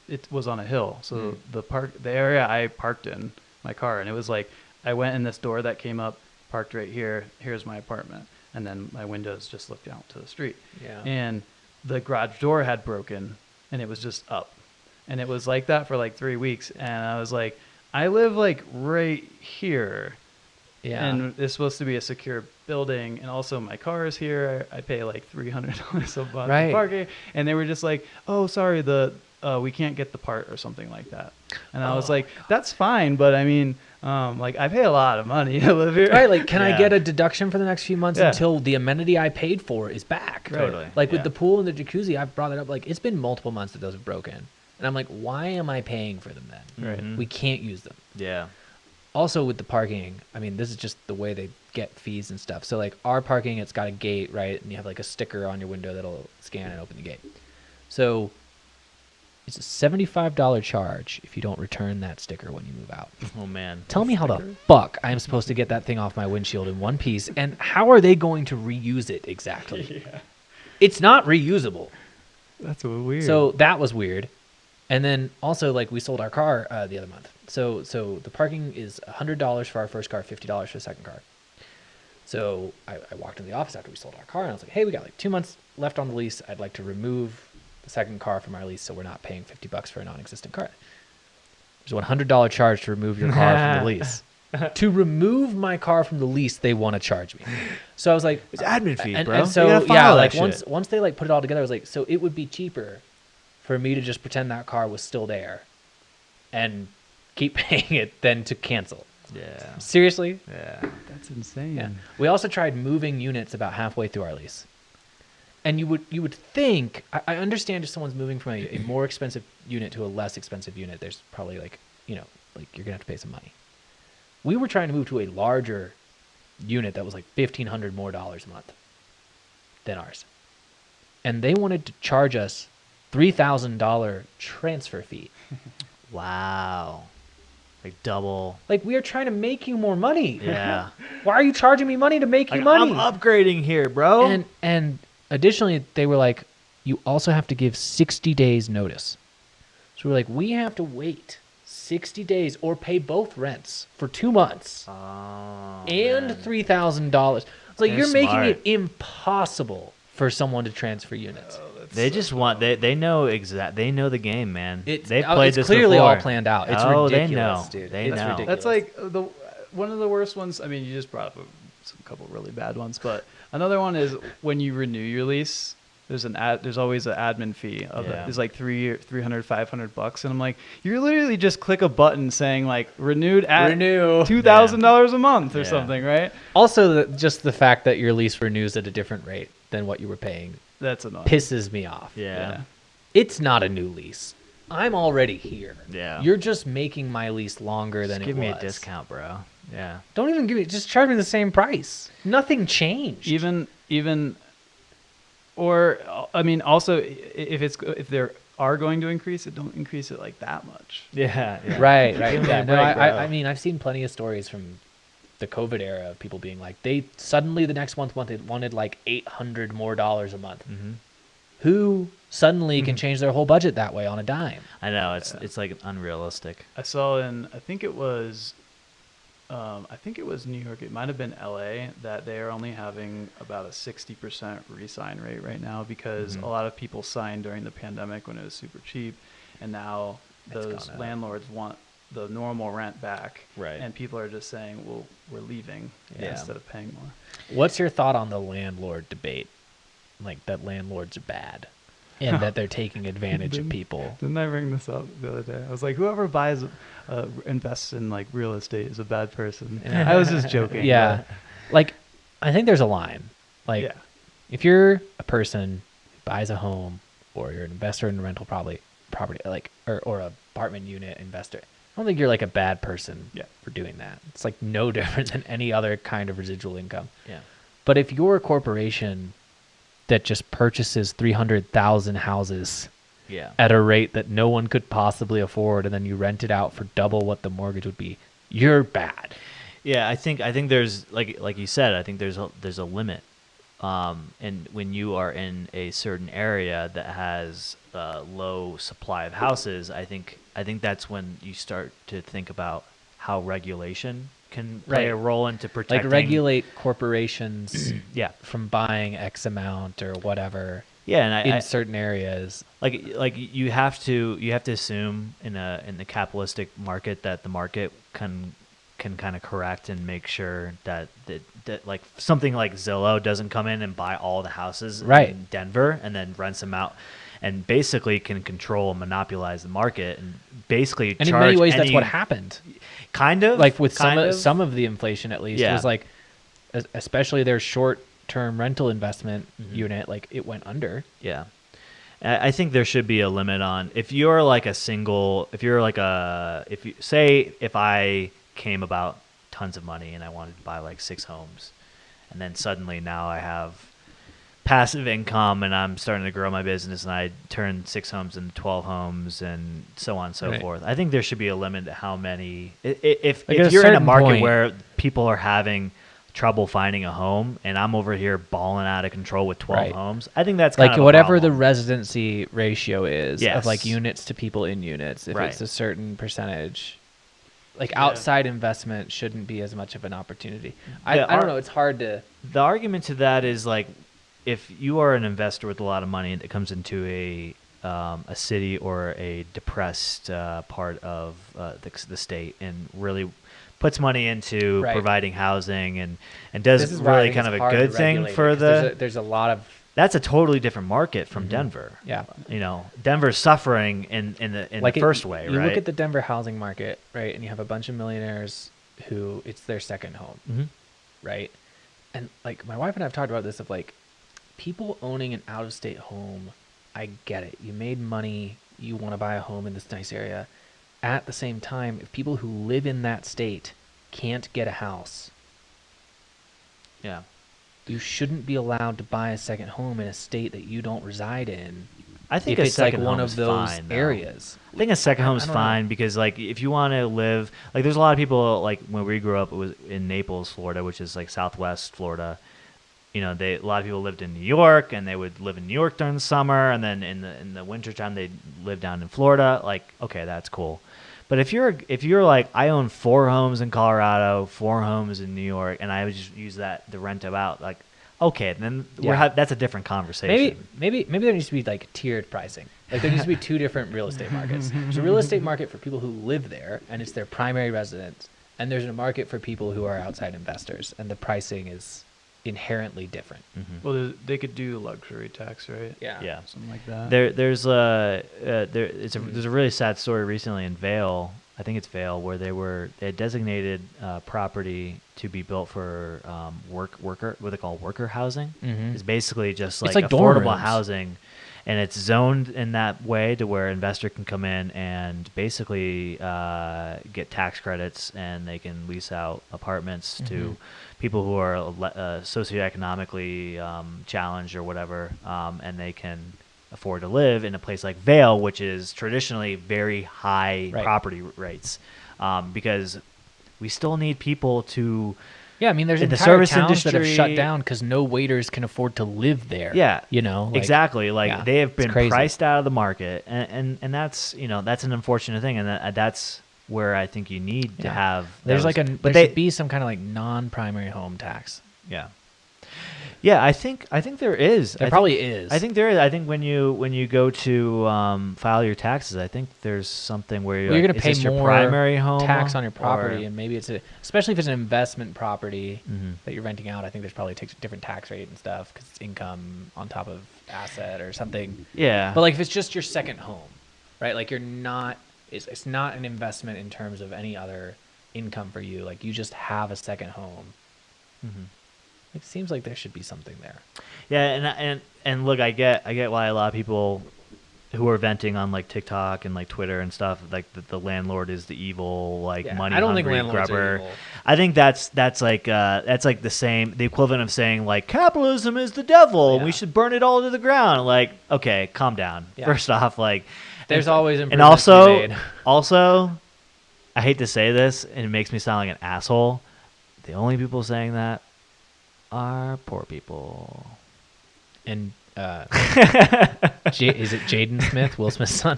it was on a hill. So the area I parked in my car, and it was like I went in this door that came up, parked right here. Here's my apartment, and then my windows just looked out to the street. Yeah. And the garage door had broken, and it was just up, and it was like that for like 3 weeks. And I was like, I live like right here. Yeah. And it's supposed to be a secure building, and also my car is here. I pay like $300 a month Right. for parking, and they were just like, "Oh, sorry, we can't get the part," or something like that. And I was Oh, like, "That's fine, but I mean, like I pay a lot of money to live here." Right, like, can I Yeah. get a deduction for the next few months Yeah. until the amenity I paid for is back? Right. Totally. Like with Yeah. the pool and the jacuzzi, I've brought it up. Like, it's been multiple months that those have broken. And I'm like, why am I paying for them then? Right. Mhm. We can't use them. Yeah. Also, with the parking, I mean, this is just the way they get fees and stuff. So, like, our parking, it's got a gate, right? And you have, like, a sticker on your window that'll scan and open the gate. So, it's a $75 charge if you don't return that sticker when you move out. Oh man. Tell me how the fuck I am supposed to get that thing off my windshield in one piece, and how are they going to reuse it exactly? Yeah. It's not reusable. That's weird. So that was weird. And then also, like, we sold our car the other month. So the parking is $100 for our first car, $50 for the second car. So I walked into the office after we sold our car, and I was like, "Hey, we got like 2 months left on the lease. I'd like to remove the second car from our lease, so we're not paying $50 for a non-existent car." There's a $100 charge to remove your car from the lease. To remove my car from the lease, they want to charge me. So I was like, It's admin fees, and, bro. and You so gotta yeah, file that like shit. once they like put it all together, I was like, so it would be cheaper for me to just pretend that car was still there and keep paying it than to cancel. Yeah. Seriously? Yeah. that's insane. Yeah. We also tried moving units about halfway through our lease. And you would think, I understand if someone's moving from a more expensive unit to a less expensive unit, there's probably like, like you're gonna have to pay some money. We were trying to move to a larger unit that was like $1,500 more a month than ours. And they wanted to charge us $3,000 transfer fee. Wow. Like double. Like, we are trying to make you more money. Yeah. Why are you charging me money to make you Like, money? I'm upgrading here, bro. And additionally, they were like, you also have to give 60 days notice. So we're like, we have to wait 60 days or pay both rents for 2 months Oh, and man. $3,000. It's like They're you're making smart. it impossible for someone to transfer units. They just want they know they know the game, man. It's, They've played it's this clearly all before. planned out. It's Oh, ridiculous, they know. dude. They It's know. ridiculous. That's like one of the worst ones. I mean, you just brought up a couple really bad ones, but another one is when you renew your lease. There's always an admin fee of Yeah. it's like $300, $500, and I'm like, you literally just click a button saying like renewed at Renew. $2,000 a month or Yeah. something, right? Also, just the fact that your lease renews at a different rate than what you were paying That's annoying. pisses me off. Yeah. It's not a new lease. I'm already here. Yeah. You're just making my lease longer Just than give it me was. a discount, bro. Yeah. Don't even give me. Just charge me the same price. Nothing changed. Even or I mean also if they are going to increase it, don't increase it like that much. Yeah. yeah. Right. Give me Yeah. a No, break, bro. I mean, I've seen plenty of stories from the COVID era of people being like, they suddenly the next month wanted like $800 more a month. Mm-hmm. Who suddenly can change their whole budget that way on a dime? I know it's like unrealistic. I saw I think it was New York. It might have been LA that they are only having about a 60% re-sign rate right now because Mhm. a lot of people signed during the pandemic when it was super cheap, and now It's those gone up. landlords want the normal rent back, Right. and people are just saying, "Well, we're leaving Yeah. instead of paying more." What's your thought on the landlord debate? Like that landlords are bad and that they're taking advantage of Didn't- people. Didn't I bring this up the other day? I was like, whoever invests in like real estate is a bad person. Yeah. I was just joking. Yeah. Like, I think there's a line. but- Like, yeah. if you're a person who buys a home or you're an investor in rental property, like, or a apartment unit investor, I don't think you're like a bad person Yeah. for doing that. It's like no different than any other kind of residual income. Yeah. But if you're a corporation that just purchases 300,000 houses Yeah. at a rate that no one could possibly afford, and then you rent it out for double what the mortgage would be, you're bad. Yeah, I think there's like you said, I think there's a limit, and when you are in a certain area that has a low supply of houses, I think that's when you start to think about how regulation can play a Right. role into protecting. Like regulate corporations Yeah, from buying X amount or whatever yeah, and in I certain areas. like you have to assume in the capitalistic market that the market can kind of correct and make sure that like something like Zillow doesn't come in and buy all the houses Right. in Denver and then rents them out and basically can control and monopolize the market and basically And in charge many ways, that's any- what happened. kind of Like with kind of. some of the inflation, at least, it Yeah. was like, especially their short-term rental investment Mhm. unit, like it went under. Yeah. I think there should be a limit on if you're like if I came about tons of money and I wanted to buy like 6 homes and then suddenly now I have passive income and I'm starting to grow my business and I turn 6 homes into 12 homes and so on and so Right. forth. I think there should be a limit to how many if Like at a you're in a certain market point- where people are having trouble finding a home and I'm over here balling out of control with 12 Right. homes. I think that's kind Like of a whatever the problem. residency ratio is Yes. of like units to people in units, if Right. it's a certain percentage, like Yeah. outside investment shouldn't be as much of an opportunity. I Yeah, don't our- know. It's hard to. The argument to that is like if you are an investor with a lot of money that comes into a city or a depressed part of the state and really puts money into Right. providing housing and does This is why I really think kind it's of a hard to good thing regulate it, for 'cause the there's a lot of that's a totally different market from Mhm. Denver. yeah. You know, Denver's suffering in the first way, you right? look at the Denver housing market, right, and you have a bunch of millionaires who it's their second home, hmm right? And like my wife and I have talked about this of like people owning an out-of-state home. I get it. You made money. You want to buy a home in this nice area. At the same time, if people who live in that state can't get a house, Yeah. you shouldn't be allowed to buy a second home in a state that you don't reside in. I think if a it's like second one home's of those fine, though. areas. I think a second I home's don't know. fine because like if you want to live like there's a lot of people like when we grew up it was in Naples, Florida, which is like southwest Florida. a lot of people lived in New York, and they would live in New York during the summer, and then in the wintertime they'd live down in Florida. Like, okay, that's cool. But if you're like, I own 4 homes in Colorado, 4 homes in New York, and I would just use that to rent them out, like, okay, then that's a different conversation. Maybe there needs to be like tiered pricing. Like there needs to be 2 different real estate markets. There's a real estate market for people who live there and it's their primary residence, and there's a market for people who are outside investors, and the pricing is inherently different. Well, they could do luxury tax, right? Yeah. Something like that. There's a really sad story recently in Vail. I think it's Vail, where they had designated property to be built for worker, what they call worker housing. It's basically just like dorm affordable rooms. housing, and it's zoned in that way to where investor can come in and basically get tax credits, and they can lease out apartments to people who are socioeconomically challenged or whatever, and they can afford to live in a place like Vail, which is traditionally very high property rates, because we still need people to. Yeah, I mean, there's in the entire service towns that have industry- shut down because no waiters can afford to live there. Yeah, like, exactly. Like yeah, they have it's been crazy. priced out of the market, and that's that's an unfortunate thing, and that's where I think you need to have. There's those, there should be some kind of like non-primary home tax. Yeah, I think there is. There probably is. I think there is. I think when you go to file your taxes, I think there's something where you're going to pay is this your more primary home tax on your property, or- and maybe especially if it's an investment property Mhm. that you're renting out. I think there's probably a different tax rate and stuff because it's income on top of asset or something. Yeah, But like if it's just your second home, right? Like you're not. It's not an investment in terms of any other income for you. Like you just have a second home. It seems like there should be something there. Yeah, and look, I get why a lot of people who are venting on like TikTok and like Twitter and stuff, like the landlord is the evil, like Yeah, money I don't think hungry landlords are grubber. evil. I think that's like the equivalent of saying like capitalism is the devil and we Yeah. should burn it all to the ground. Like, okay, calm down. Yeah. First off, like There's and, always and improvements to be also made. also, I hate to say this, and it makes me sound like an asshole. The only people saying that are poor people. And is it Jaden Smith, Will Smith's son?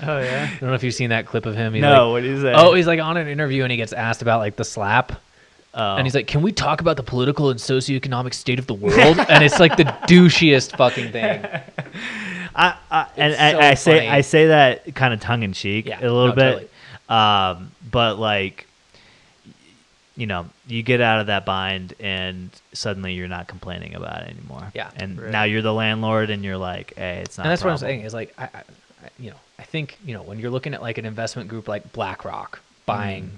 Oh yeah. I don't know if you've seen that clip of him. He's No, like, what is that? oh, he's like on an interview and he gets asked about like the slap. Oh. And he's like, "Can we talk about the political and socioeconomic state of the world?" And it's like the douchiest fucking thing. I so funny. say that kind of tongue in cheek Yeah, a little no, bit, but like, you get out of that bind and suddenly you're not complaining about it anymore. Yeah. and Right. now you're the landlord and you're like, hey, it's not. And that's a what I'm problem. saying is like, I think when you're looking at like an investment group like BlackRock buying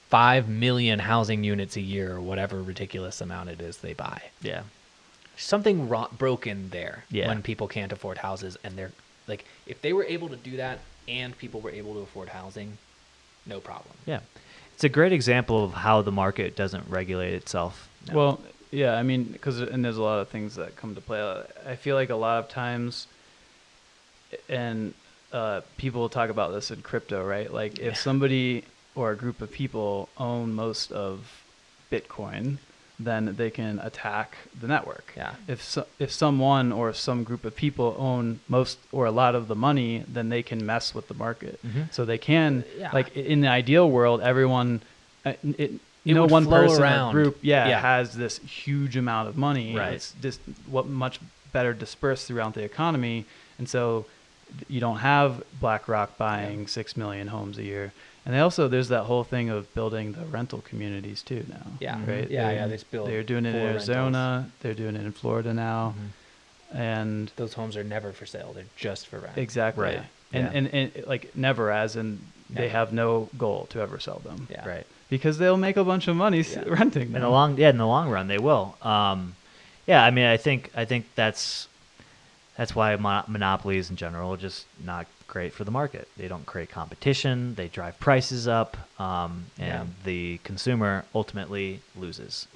5 million housing units a year or whatever ridiculous amount it is they buy. Yeah, Something broken there Yeah. when people can't afford houses, and they're like, if they were able to do that and people were able to afford housing, no problem. yeah. It's a great example of how the market doesn't regulate itself. No. Well, yeah, I mean, and there's a lot of things that come to play. I feel like a lot of times, and people talk about this in crypto, right? Like if somebody or a group of people own most of Bitcoin, then they can attack the network. Yeah. If someone or some group of people own most or a lot of the money, then they can mess with the market. So they can, Yeah. like in the ideal world, everyone, no would one flow person around. or group, Yeah. has this huge amount of money. Right. It's just much better dispersed throughout the economy, and so you don't have BlackRock buying 6 million homes a year. And there's that whole thing of building the rental communities too now. Yeah. Right. Yeah, they just build They're doing it in for Arizona. They're doing it in Florida now, and Those homes are never for sale. They're just for rent. exactly. Right. And like never, as in they Never. have no goal to ever sell them. Yeah. Right. Because they'll make a bunch of money renting them. In the long run, they will. I mean, I think that's why monopolies in general are just not great for the market. They don't create competition. They drive prices up, and the consumer ultimately loses.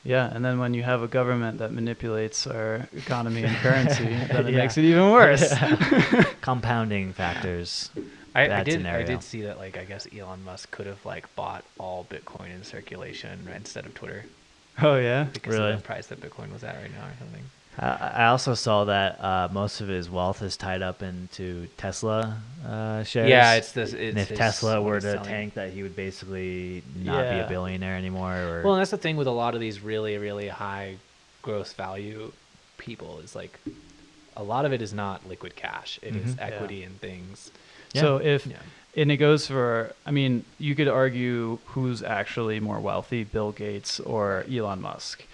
Yeah, and then when you have a government that manipulates our economy and currency, then it Yeah. makes it even worse. Compounding factors. I Bad did scenario. see that, like, I guess Elon Musk could have like bought all Bitcoin in circulation instead of Twitter. Oh yeah. because Really? of the price that Bitcoin was at right now or something. I also saw that most of his wealth is tied up into Tesla shares. Yeah, it's this. And It's if Tesla what were he's to selling. tank, that he would basically not be a Yeah. billionaire anymore. Or Well, and that's the thing with a lot of these really, really high gross value people is like a lot of it is not liquid cash. It is Mhm. equity and things. So if Yeah. and it goes for, I mean, you could argue who's actually more wealthy, Bill Gates or Elon Musk.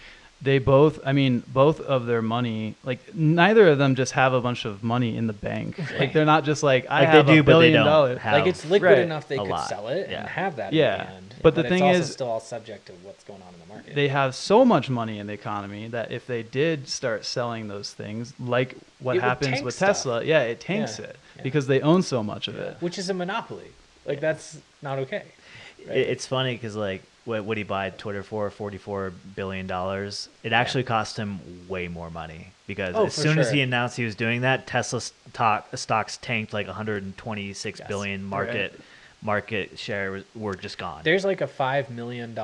They both, I mean, both of their money, like neither of them just have a bunch of money in the bank. Like Right. they're not just like, I Like, have they do, $1 but they billion. don't have- Like it's liquid Right. enough they a could lot. sell it Yeah. and have that Yeah. in the end. But the it's thing also is- still all subject to what's going on in the market. They have so much money in the economy that if they did start selling those things, like what It would happens tank with stuff. Tesla, yeah, it tanks Yeah. it Yeah. because they own so much of it. Which is a monopoly. Like that's not okay. Right? It's funny because like what he buy Twitter for, $44 billion. It actually cost him way more money because Oh, as for soon as sure. he announced he was doing that, Tesla stocks tanked like 126 Yes. billion market share were just gone. There's like a $5 million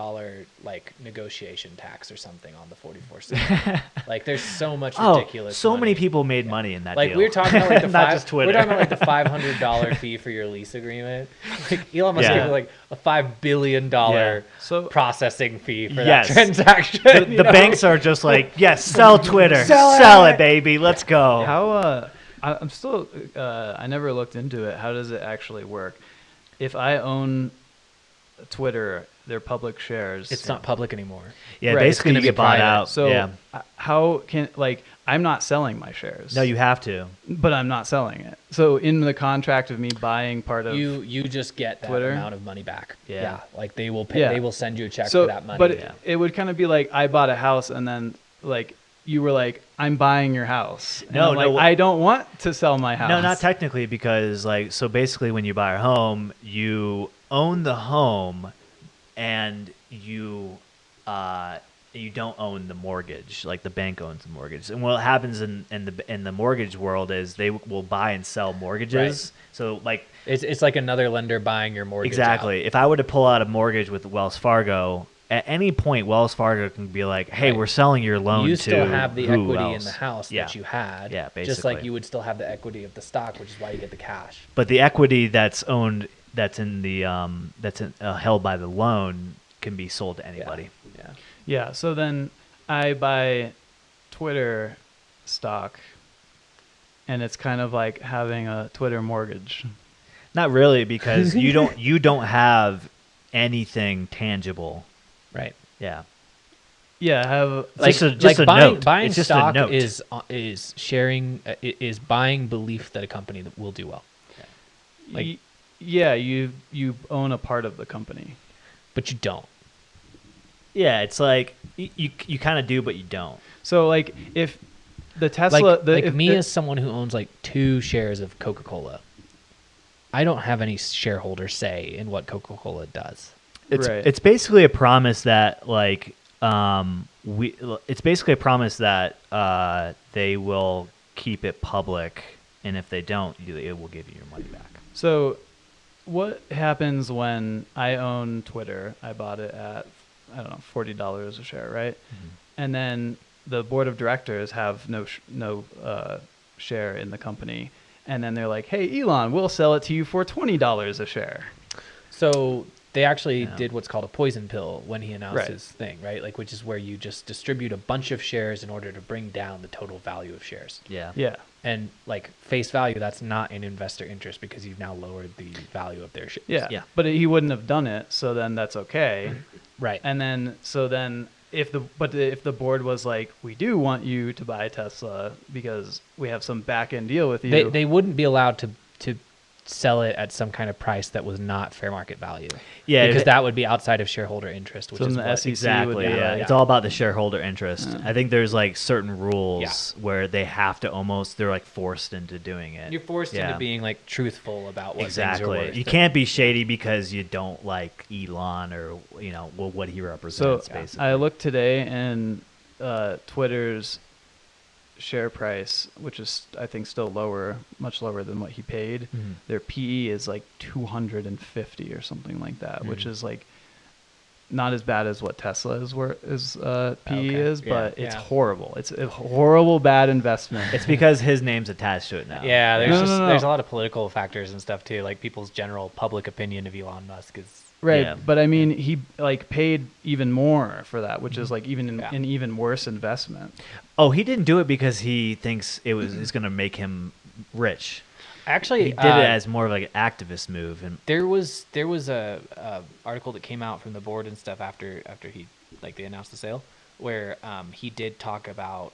like negotiation tax or something on the 44 cent. Like there's so much ridiculous. so many money. people made Yeah. money in that Like deal. we were talking about like the Not just Twitter. We're talking about like the $500 fee for your lease agreement. Like Elon Musk Yeah. gave like a $5 billion So processing fee for Yes. that transaction. the you know? banks are just like, yes, sell Twitter, Sell sell it. it, baby, let's go. how I'm still I never looked into it. How does it actually work? If I own Twitter, they're public shares. It's not public anymore. Yeah, Right, it's basically gonna you be get bought private. out. So yeah. how can, like, I'm not selling my shares. No, you have to. But I'm not selling it. So in the contract of me buying part of You just get that Twitter? amount of money back. Yeah. Like they will pay. Yeah. They will send you a check so, for that money. but Yeah. it would kind of be like I bought a house and then like you were like, I'm buying your house. And No, I'm no, like, I don't want to sell my house. No, not technically, because like, so basically when you buy a home, you own the home and you don't own the mortgage. Like the bank owns the mortgage. And what happens in the mortgage world is they will buy and sell mortgages. So like, it's like another lender buying your mortgage. exactly. If I were to pull out a mortgage with Wells Fargo, at any point Wells Fargo can be like, hey, Right. we're selling your loan You to still have the who equity in else? the house Yeah. that you had. Yeah, Just like basically. you would still have the equity of the stock, which is why you get the cash. But the equity that's owned, that's in the held by the loan, can be sold to anybody. Yeah. Yeah. So then I buy Twitter stock, and it's kind of like having a Twitter mortgage. Not really, because you don't have anything tangible. Right. Yeah. Yeah, I have Like- just a buying, note. buying It's just a stock note. is sharing is buying belief that a company that will do well. like- yeah, you own a part of the company. But you don't. Yeah, it's like you kind of do, but you don't. So like if the Tesla, Like me as someone who owns like 2 shares of Coca-Cola, I don't have any shareholder say in what Coca-Cola does. It's basically a promise that like it's basically a promise that they will keep it public, and if they don't, it will give you your money back. So what happens when I own Twitter? I bought it at, I don't know, $40 a share, right? Mm-hmm. And then the board of directors have no share in the company. And then they're like, hey, Elon, we'll sell it to you for $20 a share. So they actually Yeah. did what's called a poison pill when he announced Right. his thing, right? Like, which is where you just distribute a bunch of shares in order to bring down the total value of shares. Yeah. Yeah. And like face value, that's not in investor interest because you've now lowered the value of their shares. Yeah. Yeah. But he wouldn't have done it. So then that's okay. Right. And then, so then if the board was like, we do want you to buy Tesla because we have some back end deal with you. They wouldn't be allowed to sell it at some kind of price that was not fair market value. Yeah, because it- that would be outside of shareholder interest, which So is then the what SEC would Exactly. be Yeah. like- It's all about the shareholder interest. Yeah. I think there's like certain rules Yeah. where they have to they're like forced into doing it. you're forced Yeah. into being like truthful about what things are Exactly. worth. You can't be shady because you don't like Elon or what he So represents. Basically, I looked today and Twitter's share price, which is I think still much lower than what he paid. Mhm. Their PE is like 250 or something like that, which Mhm. is like not as bad as what Tesla is PE is, Yeah, but it's yeah. horrible. It's a horrible bad investment. It's because his name's attached to it now. Yeah, there's No. there's a lot of political factors and stuff too. Like people's general public opinion of Elon Musk is Right, Yeah. but I mean, he like paid even more for that, which is like even Yeah. an even worse investment. Oh, he didn't do it because he thinks it's going to make him rich. actually He did it as more of like an activist move, and there was a article that came out from the board and stuff after he they announced the sale, where he did talk about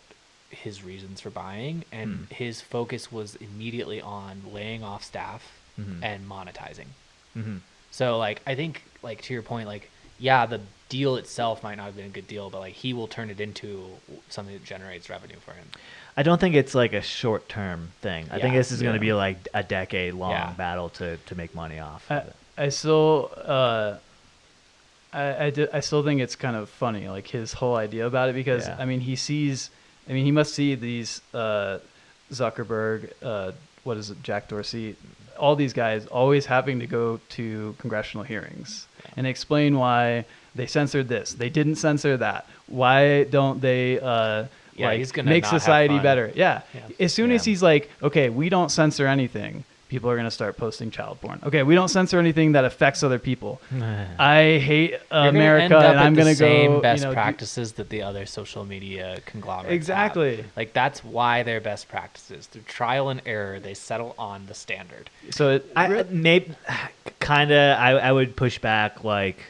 his reasons for buying, and his focus was immediately on laying off staff and monetizing. Mhm. So like I think like to your point, like yeah, the deal itself might not have been a good deal, but like he will turn it into something that generates revenue for him. I don't think it's like a short-term thing. I think Yeah. this is going to be like a decade-long Yeah. battle to make money off of it. I still I still think it's kind of funny, like his whole idea about it, because Yeah. I mean he must see these Zuckerberg, what is it, Jack Dorsey, all these guys always having to go to congressional hearings and explain why they censored this, they didn't censor that, why don't they he's gonna make not have society fun. better. Yeah. Yeah. As soon as Yeah. he's like, okay, we don't censor anything, people are going to start posting child porn. Okay, we don't censor anything that affects other people. I hate You're gonna America, end up and at I'm the going to go. same best you know, practices that the other social media conglomerates have. Exactly. Like that's why they're best practices. Through trial and error, they settle on the standard. So it, I maybe kind of I would push back. Like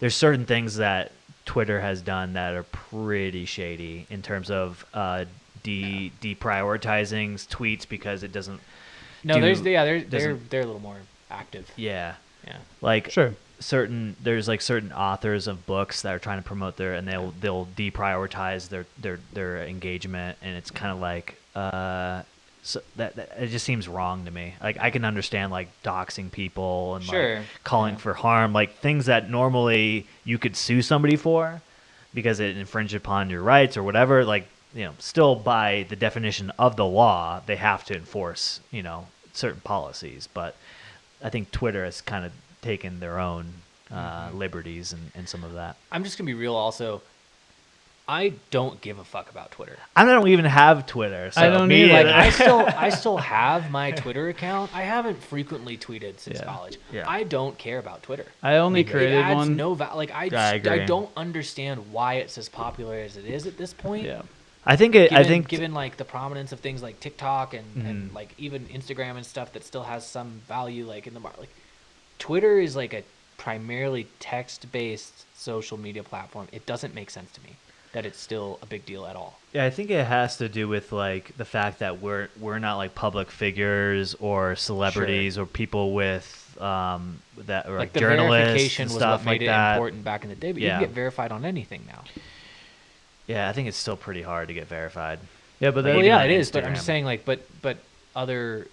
there's certain things that Twitter has done that are pretty shady in terms of deprioritizing tweets because it doesn't. No, they're a doesn't- little more active. Yeah, Yeah. like sure. there's like certain authors of books that are trying to promote and they'll deprioritize their engagement, and it's kind of like so that it just seems wrong to me. Like I can understand like doxing people and Sure. like calling for harm, like things that normally you could sue somebody for because it infringes upon your rights or whatever. Like still by the definition of the law, they have to enforce certain policies. But I think Twitter has kind of taken their own liberties and some of that. I'm just gonna be real. Also, I don't give a fuck about Twitter. I don't even have Twitter. So I don't me either. Like neither. I still have my Twitter account. I haven't frequently tweeted since Yeah. college. Yeah. I don't care about Twitter. I only It created adds one. no I I agree. don't understand why it's as popular as it is at this point. Yeah. I think Given like the prominence of things like TikTok and Mm-hmm. like even Instagram and stuff that still has some value, like in the like Twitter is like a primarily text-based social media platform. It doesn't make sense to me that it's still a big deal at all. Yeah, I think it has to do with like the fact that we're not like public figures or celebrities or people with that or like the journalists verification and was stuff what like made it that. important back in the day, but you Yeah. can get verified on anything now. Yeah, I think it's still pretty hard to get verified. Yeah, but Like, then, Well, even yeah, on it is, but I'm Instagram. just saying like but other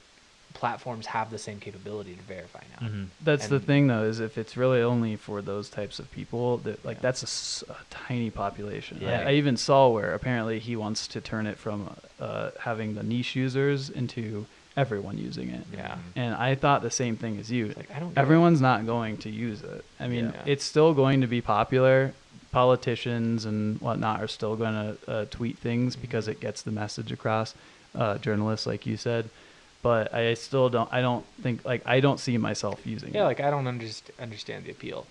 platforms have the same capability to verify now. Mm-hmm. that's the and- thing though, is if it's really only for those types of people, that like Yeah. that's a tiny population. Yeah. I even saw where apparently he wants to turn it from having the niche users into everyone using it. Yeah. And I thought the same thing as you. Like, I don't get it. Everyone's not going to use it. I mean, Yeah. it's still going to be popular. Politicians and whatnot are still going to tweet things because it gets the message across. Journalists, like you said. But I still don't. I don't think like I don't see myself using Yeah, it. like I don't understand the appeal.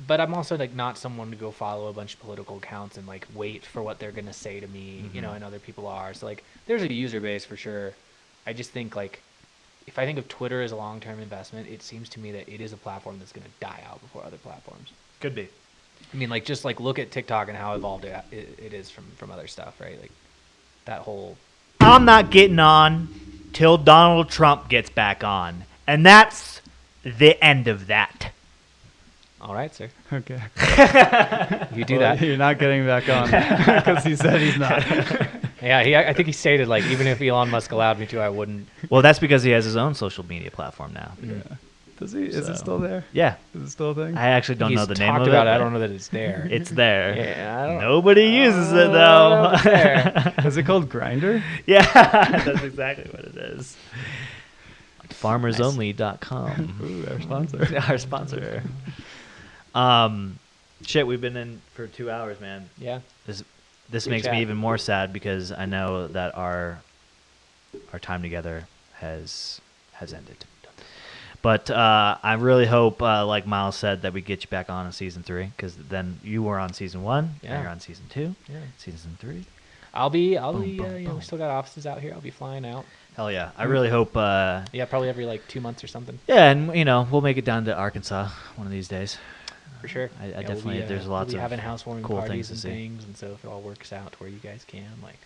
But I'm also like not someone to go follow a bunch of political accounts and like wait for what they're gonna say to me, and other people are. So like there's a user base for sure. I just think like if I think of Twitter as a long-term investment, it seems to me that it is a platform that's gonna die out before other platforms. Could be. I mean, like just like look at TikTok and how evolved it is from other stuff, right? Like that whole. I'm not getting on till Donald Trump gets back on, and that's the end of that. All right, sir. Okay. You do Well, that. You're not getting back on because he said he's not. Yeah, I think he stated like even if Elon Musk allowed me to, I wouldn't. Well, that's because he has his own social media platform now. Yeah. Does he? Is So- it still there? Yeah, Is it still a thing? I actually don't He's know the name talked of about it. I but don't know that it's there. It's there. Yeah, I don't. Nobody uses it I don't know though. if it's there. Is it called Grinder? Yeah, that's exactly what it is. FarmersOnly.com. Ooh, our sponsor. Our sponsor. Shit, we've been in for 2 hours, man. Yeah. This Good makes chat. me even more sad because I know that our time together has ended. But I really hope, like Miles said, that we get you back on in season 3, because then you were on season 1, Yeah. now you're on season 2, Yeah. season 3. I'll be. Boom, You know, boom. we still got offices out here. I'll be flying out. Hell yeah! I really hope. Yeah, probably every like 2 months or something. Yeah, and we'll make it down to Arkansas one of these days. For sure. I Yeah, definitely there's lots we'll be of having housewarming cool parties things to and see. things, and so if it all works out to where you guys can like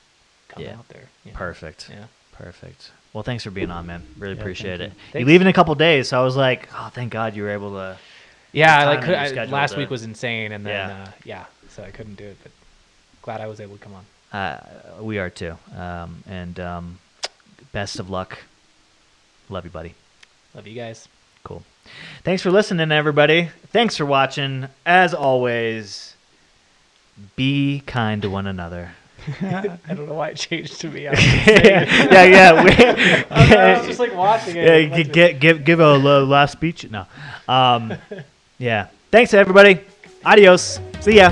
come Yeah. out there. you know. Perfect. Yeah. Perfect. Well, thanks for being on, man. Really Yeah, appreciate thank it. you. You Thanks. leave in a couple days, so I was like, oh, thank God you were able to. Yeah, Time like in your schedule last to- week was insane, and then Yeah. so I couldn't do it, but glad I was able to come on. We are too. And best of luck. Love you, buddy. Love you guys. Cool. Thanks for listening, everybody. Thanks for watching. As always, be kind to one another. I don't know why it changed to me. I was just saying it. yeah. I was just like watching it. Yeah, give a last speech. No. Yeah. Thanks, everybody. Adios. See ya.